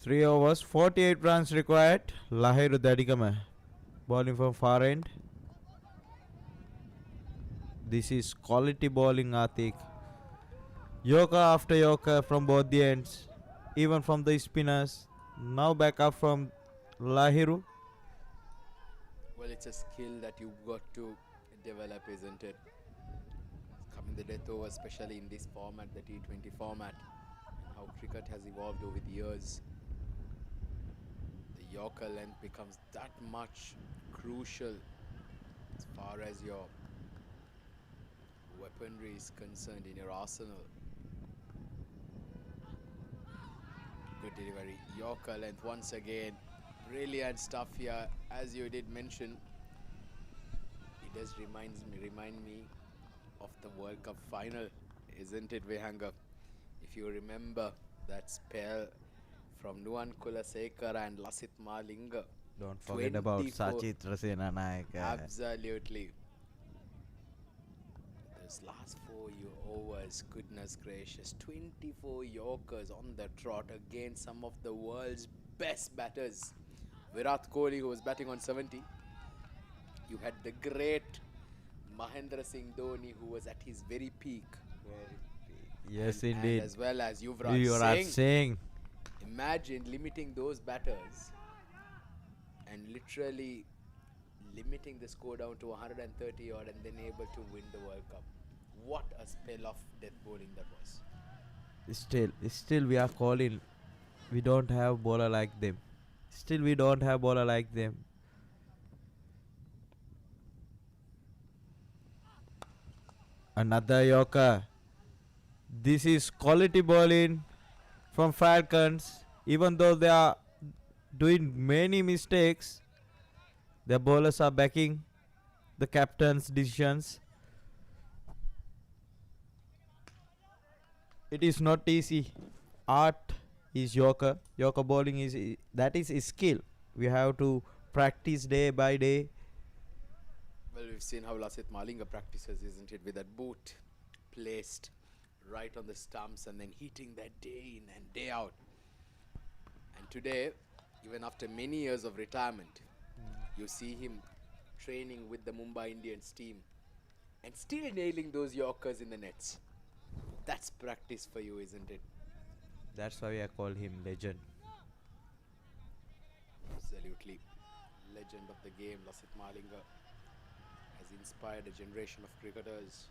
Three overs, 48 runs required. Lahiru Dadikame bowling from far end. This is quality bowling, Atik. Yorker after Yorker from both the ends, even from the spinners. Now back up from Lahiru. Well, it's a skill that you've got to develop, isn't it? Coming the death over, especially in this format, the T20 format, how cricket has evolved over the years. The Yorker length becomes that much crucial as far as your weaponry is concerned in your arsenal. Good delivery. Yorker length once again. Brilliant stuff here. As you did mention, it does remind me of the World Cup final, isn't it, Vihanga? If you remember that spell from Nuwan Kulasekar and Lasith Malinga. Don't forget about 24 Sachit Rasenanayake. Absolutely. Those last 4 overs, goodness gracious, 24 Yorkers on the trot against some of the world's best batters. Virat Kohli, who was batting on 70. You had the great Mahendra Singh Dhoni, who was at his very peak. Yes, and indeed. as well as Yuvraj Yuvraj Singh. Singh. Imagine limiting those batters and literally limiting the score down to 130 odd and then able to win the World Cup. What a spell of death bowling that was. Still we are calling. We don't have bowler like them. Still we don't have bowler like them. Another Yorker. This is quality bowling from Falcons. Even though they are doing many mistakes, the bowlers are backing the captain's decisions. It is not easy. Art is Yorker. Yorker bowling that is a skill. We have to practice day by day. Well, we've seen how Lasith Malinga practices, isn't it? With that boot placed right on the stumps and then hitting that day in and day out. And today, even after many years of retirement, you see him training with the Mumbai Indians team and still nailing those Yorkers in the nets. That's practice for you, isn't it? That's why I call him legend. Absolutely. Legend of the game, Lasith Malinga, has inspired a generation of cricketers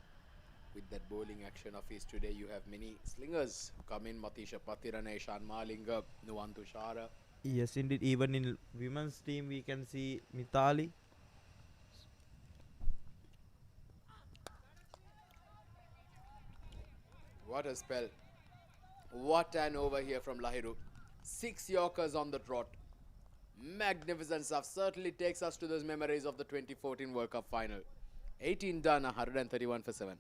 with that bowling action of his. Today you have many slingers come in. Matisha Patirana, Ishan Malinga, Nuwantu Shara. Yes, indeed. Even in women's team, we can see Mithali. What a spell. What an over here from Lahiru. 6 Yorkers on the trot. Magnificent stuff. Certainly takes us to those memories of the 2014 World Cup final. 18 done, 131 for 7.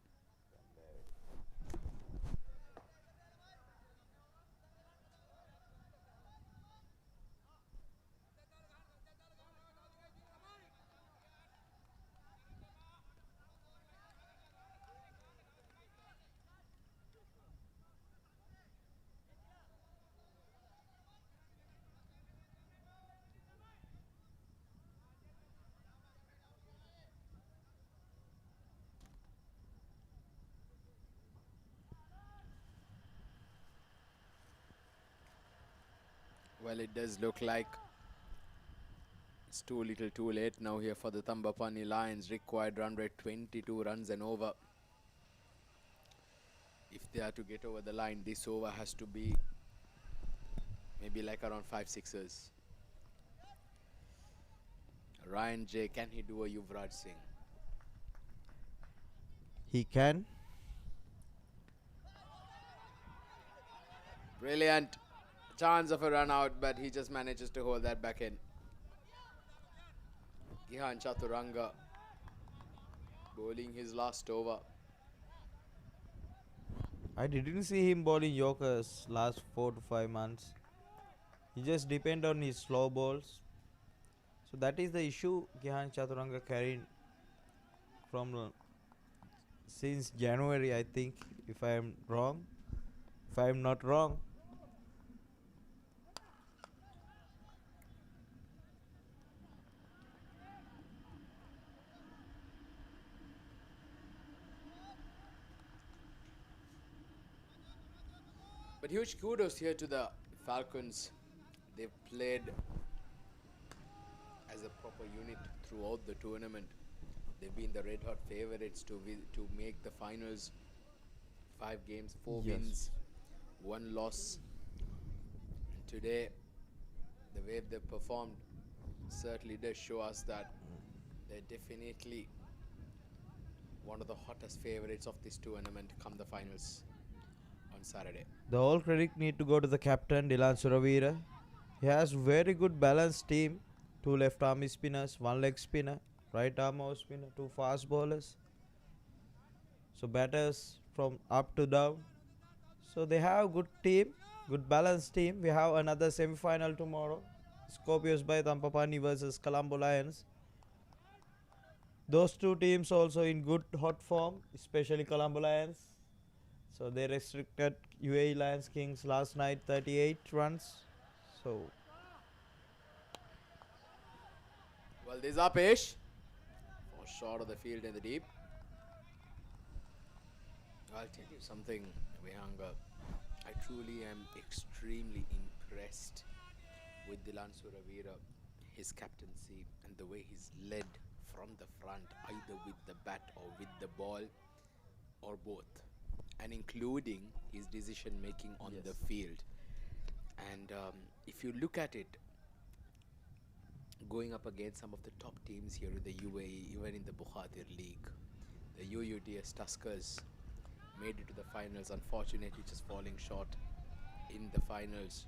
Well, it does look like it's too little too late now here for the THAMBAPANNI Lions. Required run rate 22 runs and over. If they are to get over the line, this over has to be maybe like around 5 sixes. Ryan J, can he do a Yuvraj Singh? He can. Brilliant. Chance of a run out, but he just manages to hold that back in. Gihan Chaturanga bowling his last over. I didn't see him bowling Yorkers last 4 to 5 months. He just depend on his slow balls. So that is the issue Gihan Chaturanga carried from since January, I think, if I am wrong. If I am not wrong. But huge kudos here to the Falcons. They've played as a proper unit throughout the tournament. They've been the red hot favorites to make the finals. 5 games, 4 wins, 1 loss. And today, the way they've performed certainly does show us that they're definitely one of the hottest favorites of this tournament come the finals on Saturday. The all credit need to go to the captain, Dilan Suravira. He has very good balanced team. 2 left arm spinners, 1 leg spinner, right arm off spinner, 2 fast bowlers. So batters from up to down. So they have good team, good balanced team. We have another semi-final tomorrow. Scorpios by THAMBAPANNI versus Colombo Lions. Those 2 teams also in good hot form, especially Colombo Lions. So they restricted UAE Lions Kings last night 38 runs. So well, this is Apesh. For short of the field in the deep. I'll tell you something. Vihanga, I truly am extremely impressed with Dilan Suravira, his captaincy, and the way he's led from the front, either with the bat or with the ball, or both, and including his decision making on the field. And if you look at it, going up against some of the top teams here in the UAE, even in the Bukhatir League, the UUDS Tuskers made it to the finals, unfortunately just falling short in the finals,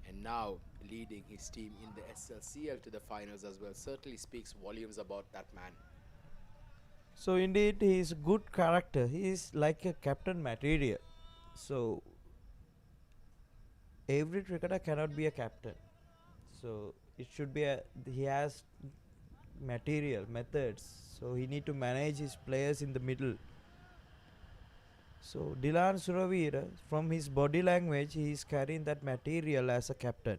and now leading his team in the SLCL to the finals as well, certainly speaks volumes about that man. So indeed, he is good character. He is like a captain material. So every cricketer cannot be a captain. So it should be he has material methods. So he need to manage his players in the middle. So Dilan Suravira, from his body language, he is carrying that material as a captain.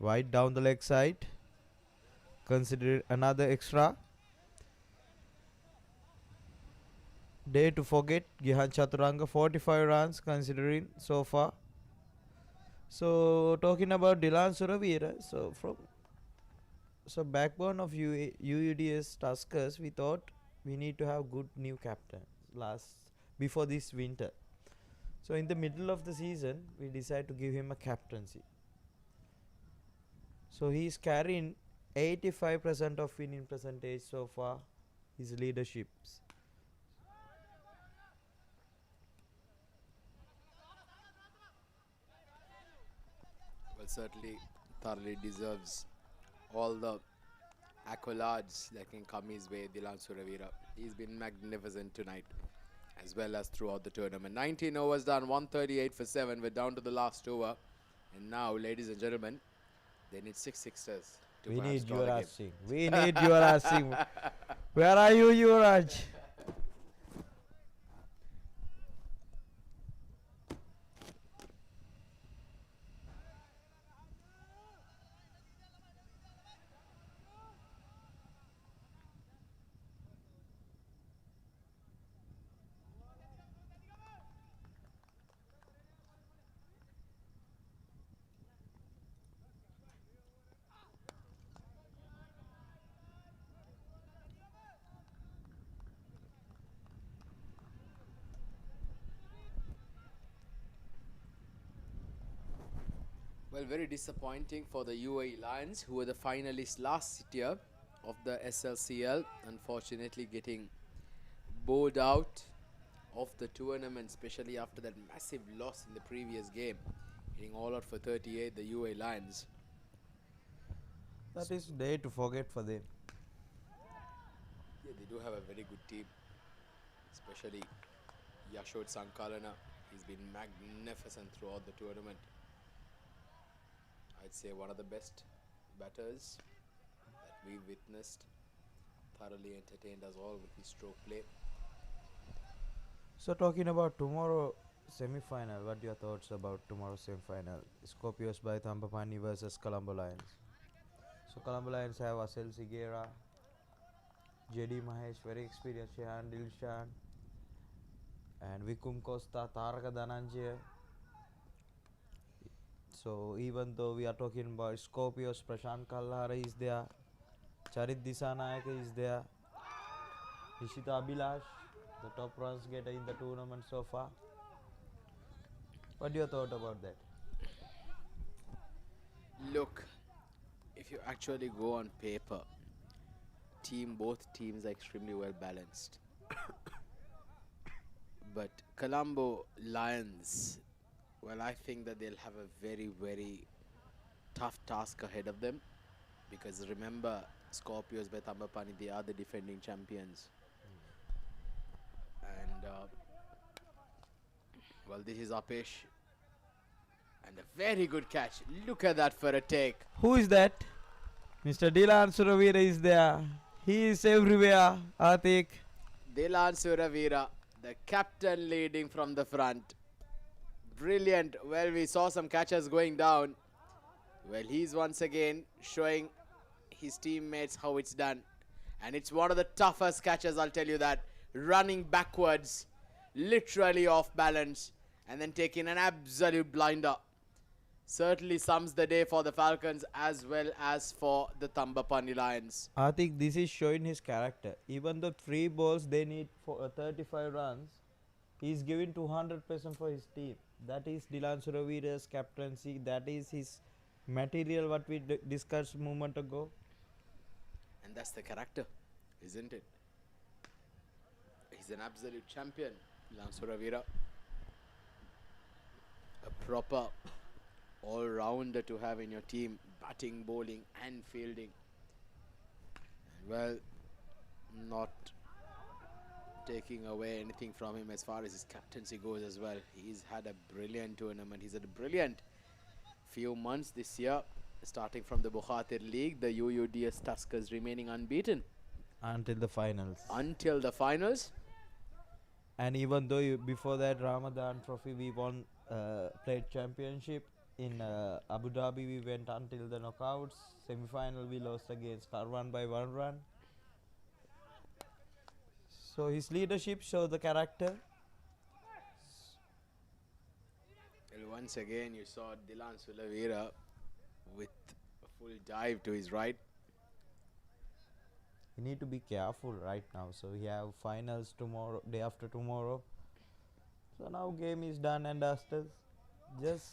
Wide down the leg side. Consider another extra. Day to forget. Gihan Chaturanga 45 runs considering so far. So talking about Dilan Suravira, so backbone of UUDS Tuskers, we thought we need to have good new captain before this winter. So in the middle of the season, we decided to give him a captaincy. So he is carrying 85% of winning percentage so far, his leaderships. Well, certainly thoroughly deserves all the accolades that can come his way, Dilan Suravira. He's been magnificent tonight, as well as throughout the tournament. 19 overs done, 138 for 7. We're down to the last over. And now, ladies and gentlemen, they need 6 sixers to We perhaps need draw the Yuvraj game. Singh. We need Yuvraj Singh. Where are you, Yuvraj? Well, very disappointing for the UAE Lions, who were the finalists last year of the SLCL. Unfortunately, getting bowled out of the tournament, especially after that massive loss in the previous game. Hitting all out for 38, the UAE Lions. That is day to forget for them. Yeah, they do have a very good team, especially Yashod Sankalana. He's been magnificent throughout the tournament. I'd say one of the best batters that we've witnessed. Thoroughly entertained us all with his stroke play. So talking about tomorrow semi-final, what are your thoughts about tomorrow's semi-final? Scorpios by THAMBAPANNI versus Colombo Lions. So Colombo Lions have SLCL, JD Mahesh, very experienced, Shehan Dilshan, and Vikum Costa, Taraka Dhananjaya. So even though we are talking about Scorpios, Prashant Kalhara is there, Charit Disanayake is there, Ishita Abhilash, the top runs getter in the tournament so far. What do you thought about that? Look, if you actually go on paper, both teams are extremely well balanced. But Colombo Lions, well, I think that they'll have a very, very tough task ahead of them, because remember, Scorpios by THAMBAPANNI, they are the defending champions. And well, this is Apesh, and a very good catch. Look at that for a take. Who is that? Mr. Dilan Suravira is there. He is everywhere, Atik. Dilan Suravira, the captain, leading from the front. Brilliant. Well, we saw some catches going down. Well, he's once again showing his teammates how it's done. And it's one of the toughest catches, I'll tell you that. Running backwards literally off balance and then taking an absolute blinder. Certainly sums the day for the Falcons as well as for the THAMBAPANNI Lions. I think this is showing his character. Even though 3 balls they need for 35 runs, he's giving 200% for his team. That is Dilan Suravira's captaincy. That is his material what we discussed a moment ago. And that's the character, isn't it? He's an absolute champion, Dilan Suravira. A proper all-rounder to have in your team, batting, bowling and fielding. Well, not taking away anything from him as far as his captaincy goes as well. He's had a brilliant tournament. He's had a brilliant few months this year, starting from the Bukhatir League, the UUDS Tuskers remaining unbeaten. Until the finals. Until the finals. And even though before that Ramadan Trophy we won, played championship. In Abu Dhabi we went until the knockouts. Semi-final we lost against Karwan by 1 run. So his leadership shows the character. Well, once again you saw Dilan Suravira with a full dive to his right. You need to be careful right now. So we have finals tomorrow, day after tomorrow. So now game is done and dusted. Just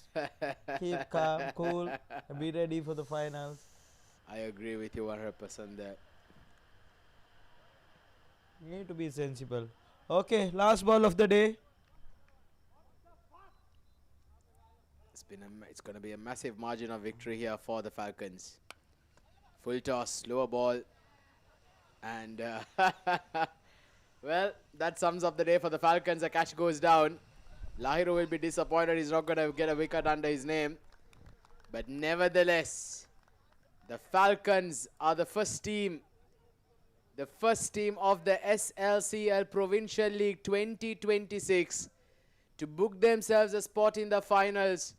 keep calm, cool, and be ready for the finals. I agree with you 100% there. You need to be sensible. Okay, last ball of the day. It's going to be a massive margin of victory here for the Falcons. Full toss, lower ball. And, well, that sums up the day for the Falcons. A catch goes down. Lahiru will be disappointed. He's not going to get a wicket under his name. But nevertheless, the Falcons are the first team of the SLCL Provincial League 2026 to book themselves a spot in the finals.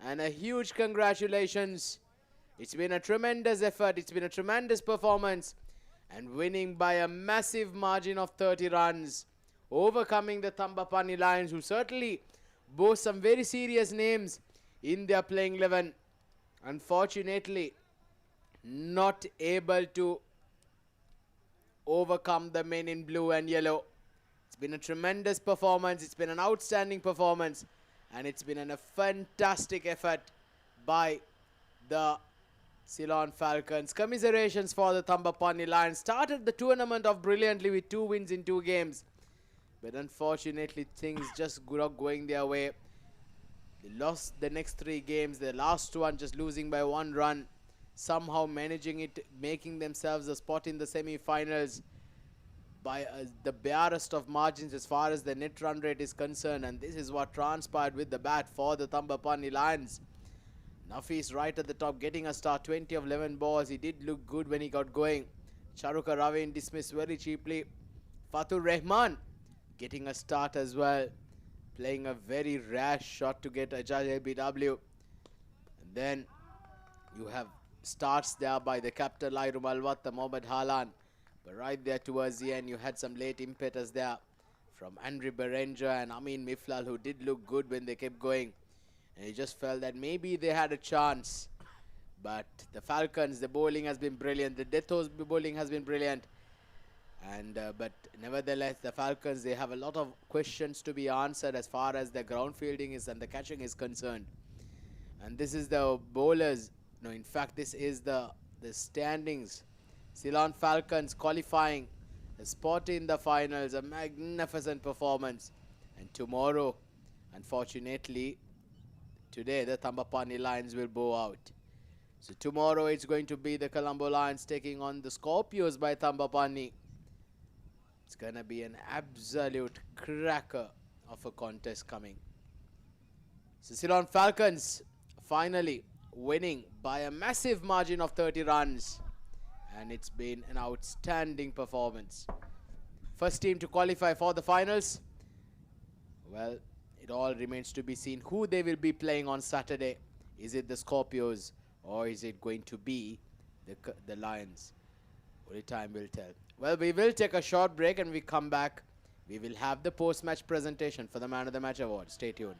And a huge congratulations. It's been a tremendous effort. It's been a tremendous performance. And winning by a massive margin of 30 runs. Overcoming the THAMBAPANNI Lions, who certainly boast some very serious names in their playing 11. Unfortunately, not able to overcome the men in blue and yellow. It's been a tremendous performance. It's been an outstanding performance. And it's been a fantastic effort by the Ceylon Falcons. Commiserations for the THAMBAPANNI Lions. Started the tournament off brilliantly with 2 wins in 2 games. But unfortunately, things just not going their way. They lost the next 3 games. The last one just losing by 1 run. Somehow managing it, making themselves a spot in the semi-finals by the barest of margins as far as the net run rate is concerned. And this is what transpired with the bat for the THAMBAPANNI Lions. Nafis right at the top, getting a start, 20 of 11 balls. He did look good when he got going. Sharuka Ravin dismissed very cheaply. Fatur Rahman getting a start as well, playing a very rash shot to get Ajay BW. And then you have starts there by the captain Lairu Malwatta, Mohammad Halan. But right there towards the end, you had some late impetus there from Andre Berenger and Amin Miflal, who did look good when they kept going. And you just felt that maybe they had a chance. But the Falcons, the bowling has been brilliant. The Dethos bowling has been brilliant. And but nevertheless, the Falcons, they have a lot of questions to be answered as far as the ground fielding is and the catching is concerned. And this is the bowlers. No, in fact, this is the standings. Ceylon Falcons qualifying a spot in the finals. A magnificent performance. And tomorrow, unfortunately, today the THAMBAPANNI Lions will bow out. So tomorrow it's going to be the Colombo Lions taking on the Scorpios by THAMBAPANNI. It's going to be an absolute cracker of a contest coming. So Ceylon Falcons finally winning by a massive margin of 30 runs. And it's been an outstanding performance. First team to qualify for the finals. Well, it all remains to be seen who they will be playing on Saturday. Is it the Scorpios or is it going to be the Lions? Only time will tell. Well, we will take a short break and we come back We will have the post-match presentation for the Man of the Match award. Stay tuned.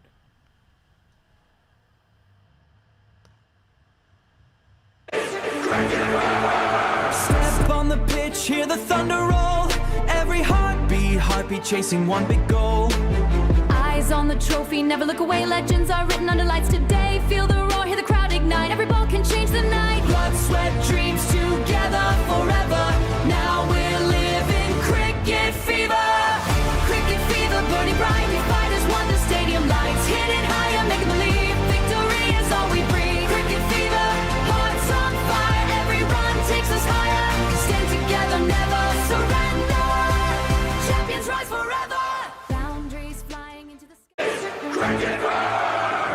Step on the pitch, hear the thunder roll. Every heartbeat chasing one big goal. Eyes on the trophy, never look away. Legends are written under lights today. Feel the roar, hear the crowd ignite. Every ball can change the night. Blood, sweat, dreams together forever. Now we're living cricket fever. Cricket fever, burning bright. We fighters want the stadium lights. Hit it higher, make it believe. Victory is all we breathe. Cricket fever, hearts on fire. Every run takes us higher. Stand together, never surrender. Champions rise forever. Boundaries flying into the sky.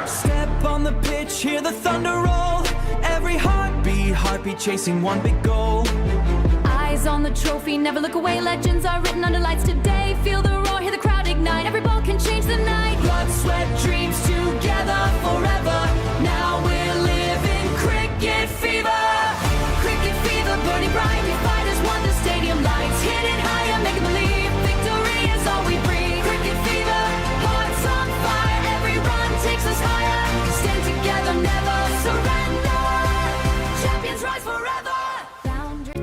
Step on the pitch, hear the thunder roll. Every heartbeat chasing one big goal. Eyes on the trophy, never look away. Legends are written under lights today. Feel the roar, hear the crowd ignite. Every ball can change the night. Blood, sweat, dreams together forever. Now we're living cricket fever. Cricket fever, burning bright. We fighters want the stadium lights. Hit it higher, make it believe. Victory is all we breathe. Cricket fever, hearts on fire. Every run takes us higher. Stand together, never surrender. Champions rise forever. Boundaries.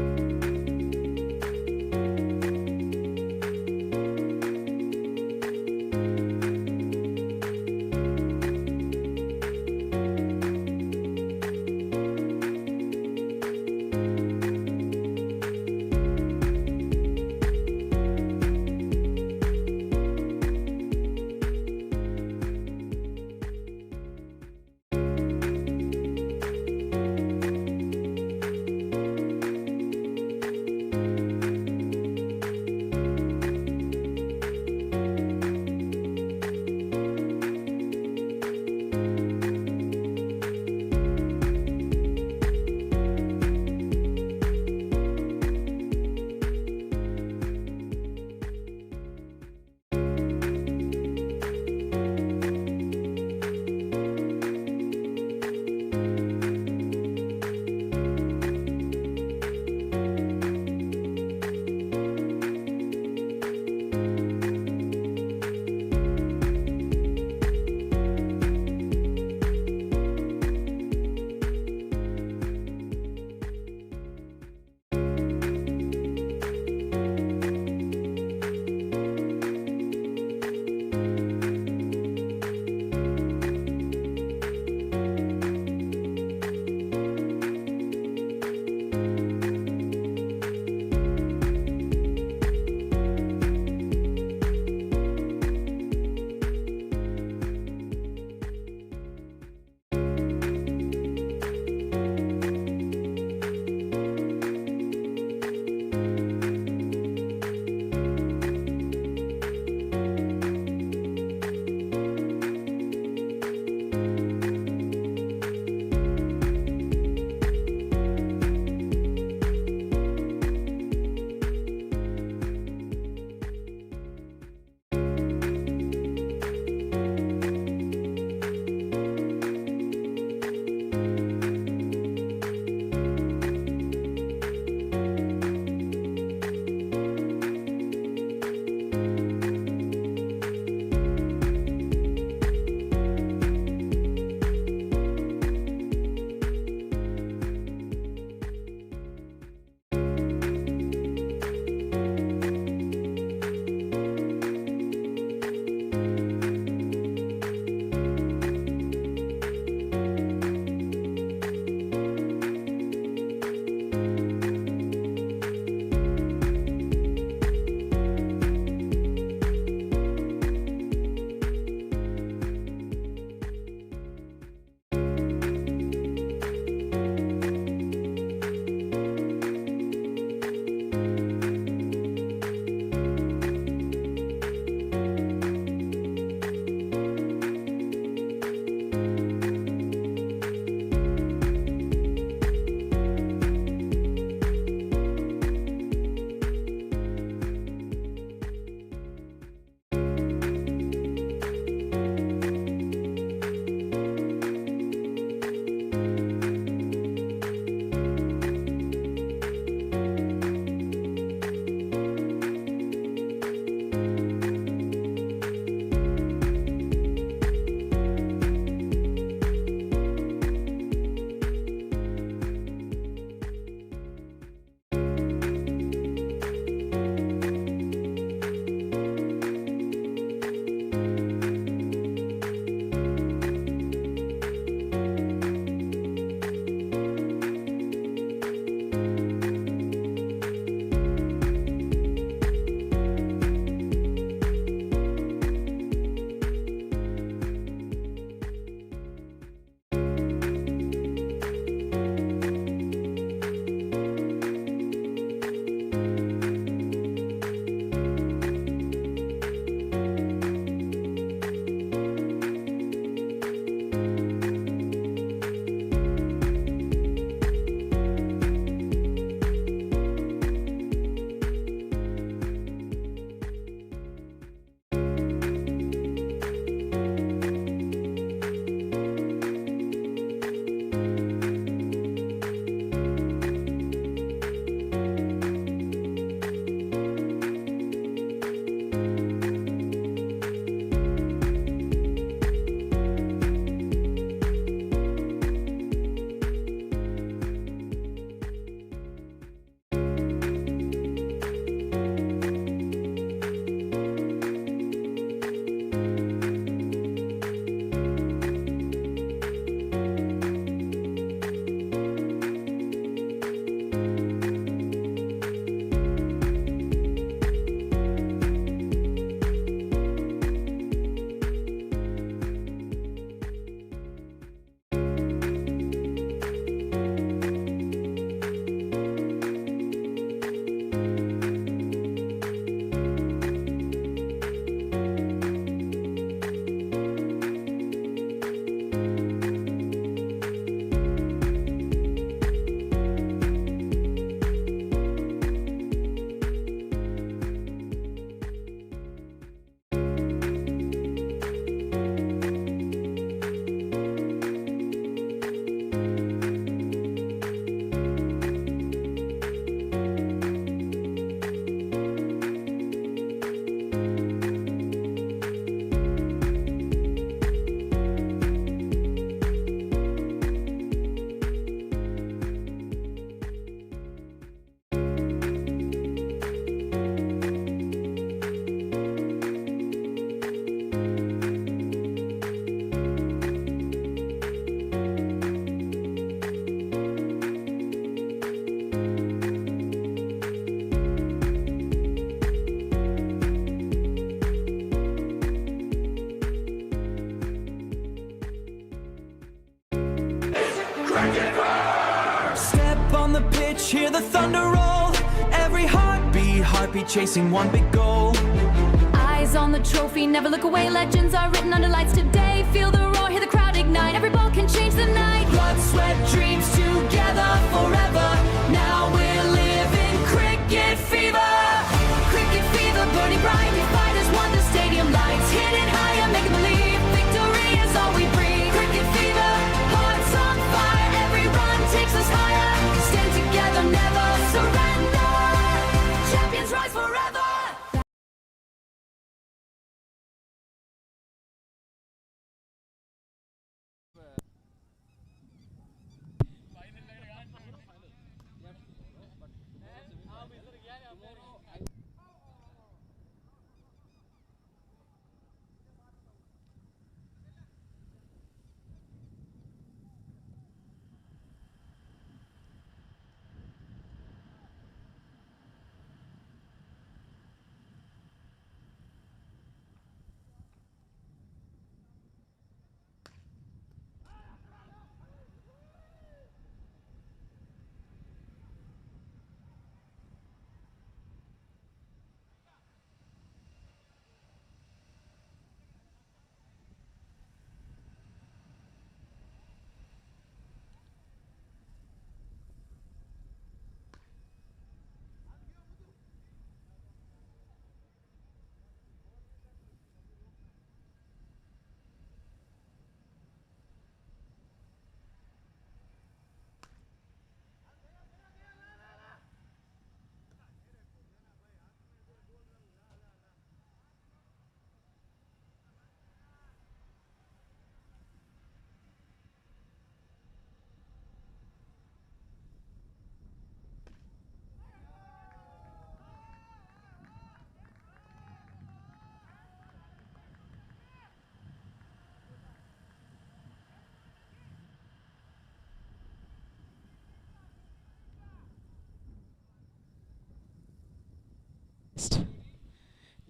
heartbeat chasing one big goal. Eyes on the trophy, never look away. Legends are written under lights today. Feel the roar, hear the crowd ignite. Every ball can change the night. Blood, sweat, dreams together forever. Now we're living cricket fever. Cricket fever, burning bright. We fighters want the stadium lights. Hit it higher, make it believe. Victory is all we breathe. Cricket fever, hearts on fire. Every run takes us higher. Stand together, never surrender. Champions rise forever.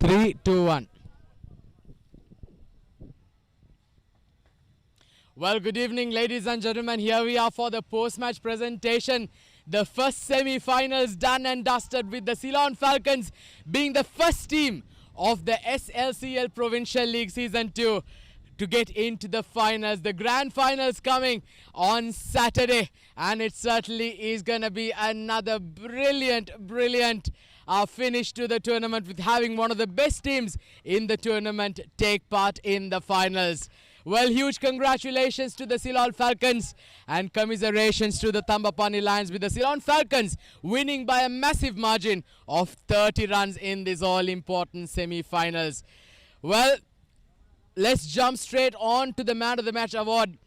Three, two, one. Well, good evening, ladies and gentlemen. Here we are for the post-match presentation. The first semi-finals done and dusted, with the CEYLON Falcons being the first team of the SLCL Provincial League Season 2 to get into the finals. The grand finals coming on Saturday, and it certainly is going to be another brilliant finish to the tournament, with having one of the best teams in the tournament take part in the finals. Well, huge congratulations to the CEYLON Falcons and commiserations to the THAMBAPANNI Lions, with the CEYLON Falcons winning by a massive margin of 30 runs in these all-important semi-finals. Well, let's jump straight on to the Man of the Match award.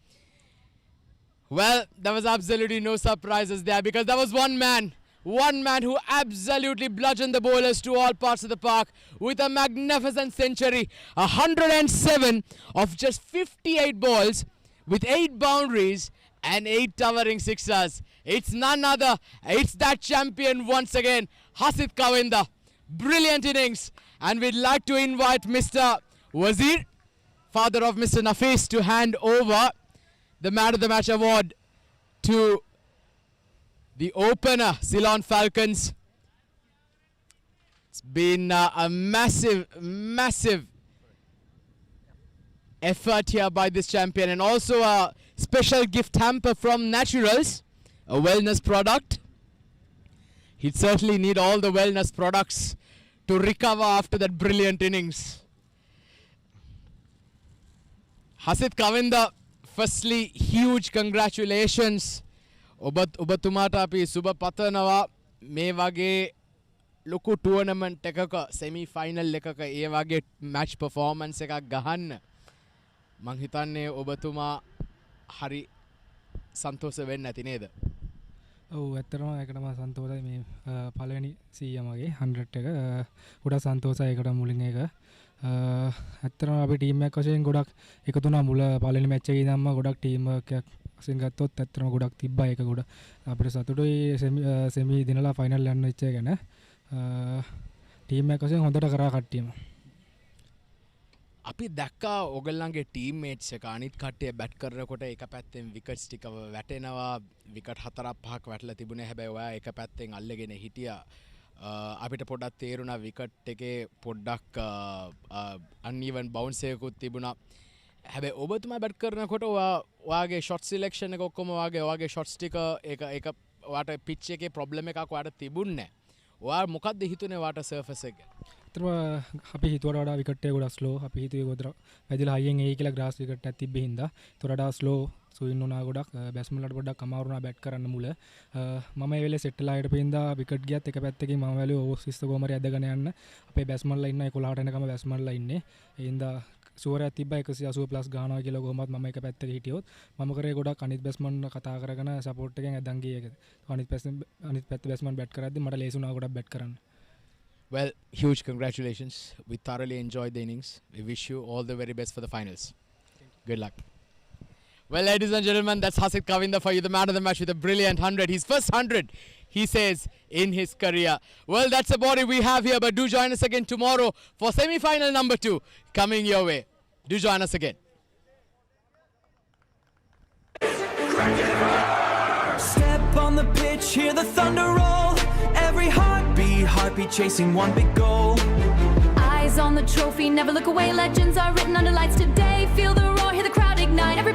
Well, there was absolutely no surprises there, because there was one man who absolutely bludgeoned the bowlers to all parts of the park with a magnificent century. 107 of just 58 balls with 8 boundaries and 8 towering sixers. It's none other, it's that champion once again, Hasit Kavinda. Brilliant innings, and we'd like to invite Mr. Wazir, father of Mr. Nafis, to hand over the Man of the Match award to the opener, CEYLON Falcons. It's been a massive effort here by this champion, and also a special gift hamper from Naturals, a wellness product. He'd certainly need all the wellness products to recover after that brilliant innings. Hasit Kavinda, firstly, huge congratulations. ඔබතුමාට අපි සුබ පතනවා මේ වගේ ලොකු ටුවර්නමන්ට් එකක semi final එකක ඒ වගේ මැච් පර්ෆෝමන්ස් එකක් ගහන්න මං හිතන්නේ ඔබතුමා හරි සන්තෝෂ වෙන්න ඇති නේද? ඔව් ඇත්තටම ඒකටම සන්තෝෂයි. මේ පළවෙනි සීයා මගේ 100 එක ගොඩක් සන්තෝෂයි ඒකට මුලින් එක. ඇත්තටම අපි ටීම් එකක් වශයෙන් ගොඩක් එකතු වුණා මුල පළවෙනි මැච් එකේ ඉඳන්ම ගොඩක් ටීම් එකක් වශයෙන් ගත්තොත් ඇත්තටම ගොඩක් තිබ්බා ඒක ගොඩ අපිට සතුටුයි සෙමි දිනලා ෆයිනල් යන්න ඉච්ච එක ගැන. ටීම් එකක් වශයෙන් හොඳට කරා කට්ටියම. අපි දැක්කා ඔයගොල්ලන්ගේ ටීම්මේට්ස් එක අනිත් කට්ටිය බැට් කරනකොට එක පැත්තෙන් විකට්ස් ටික වැටෙනවා. විකට් 4-5ක් වැටලා තිබුණේ. හැබැයි ඔයා එක පැත්තෙන් අල්ලගෙන හිටියා. අපිට පොඩ්ඩක් තේරුණා විකට් එකේ පොඩ්ඩක් අන්ඊවන් බවුන්ස් එකකුත් තිබුණා. හැබැයි ඔබතුමා බැට් කරනකොට ඔයාගේ ෂොට් සිලෙක්ෂන් එක ඔක්කොම ඔයාගේ ෂොට්ස් ටික ඒක ඔයාට පිච් එකේ ප්‍රොබ්ලම් එකක් ඔයාට තිබුණේ නැහැ. ඔයා මොකක්ද හිතුනේ ඔයාට සර්ෆස් එක ගැන? ඇත්තටම අපි හිතුවට වඩා විකට් එක ගොඩක් ස්ලෝ. අපි හිතුවේ ගොඩක් වැදිලා හයියෙන් එයි කියලා ග්‍රාස් විකට් එකක් තිබ්බේ හින්දා. ඒතර වඩා ස්ලෝ ස්වින් වුණා ගොඩක්. බැට්ස්මන්ලට පොඩ්ඩක් අමාරු වුණා බැට් කරන්න මුල. මම ඒ වෙලේ සෙට් වෙලා හිටපු හින්දා විකට් ගියත් එක පැත්තකින් මම වැළුවේ ඕවර්ස් 20 කොහමරි ඇදගෙන යන්න. අපේ බැට්ස්මන්ලා ඉන්න 11ට එනකම බැට්ස්මන්ලා ඉන්නේ. ඒ හින්දා සුවරයක් තිබ්බා 180 ප්ලස් ගහනවා කියලා කොහොමවත් මම එක පැත්තක හිටියොත් මම කරේ ගොඩක් අනිත් බැට්ස්මන් කතා කරගෙන සපෝට් එකෙන් ඇදන් ගියේ ඒක. අනිත් පැත්තේ බැට්ස්මන් බැට් කරද්දි මට ලේසි වුණා ගොඩක් බැට් කරන්න. Well, huge congratulations. We thoroughly enjoyed the innings. We wish you all the very best for the finals. Good luck. Well, ladies and gentlemen, that's Hasit Kavinda for you, the man of the match with a brilliant 100. His first 100, he says, in his career. Well, that's about it we have here, but do join us again tomorrow for semi-final number 2 coming your way. Do join us again. Step on the pitch, hear the thunder roll. Every heartbeat chasing one big goal. Eyes on the trophy, never look away. Legends are written under lights today. Feel the roar, hear the crowd ignite. Everybody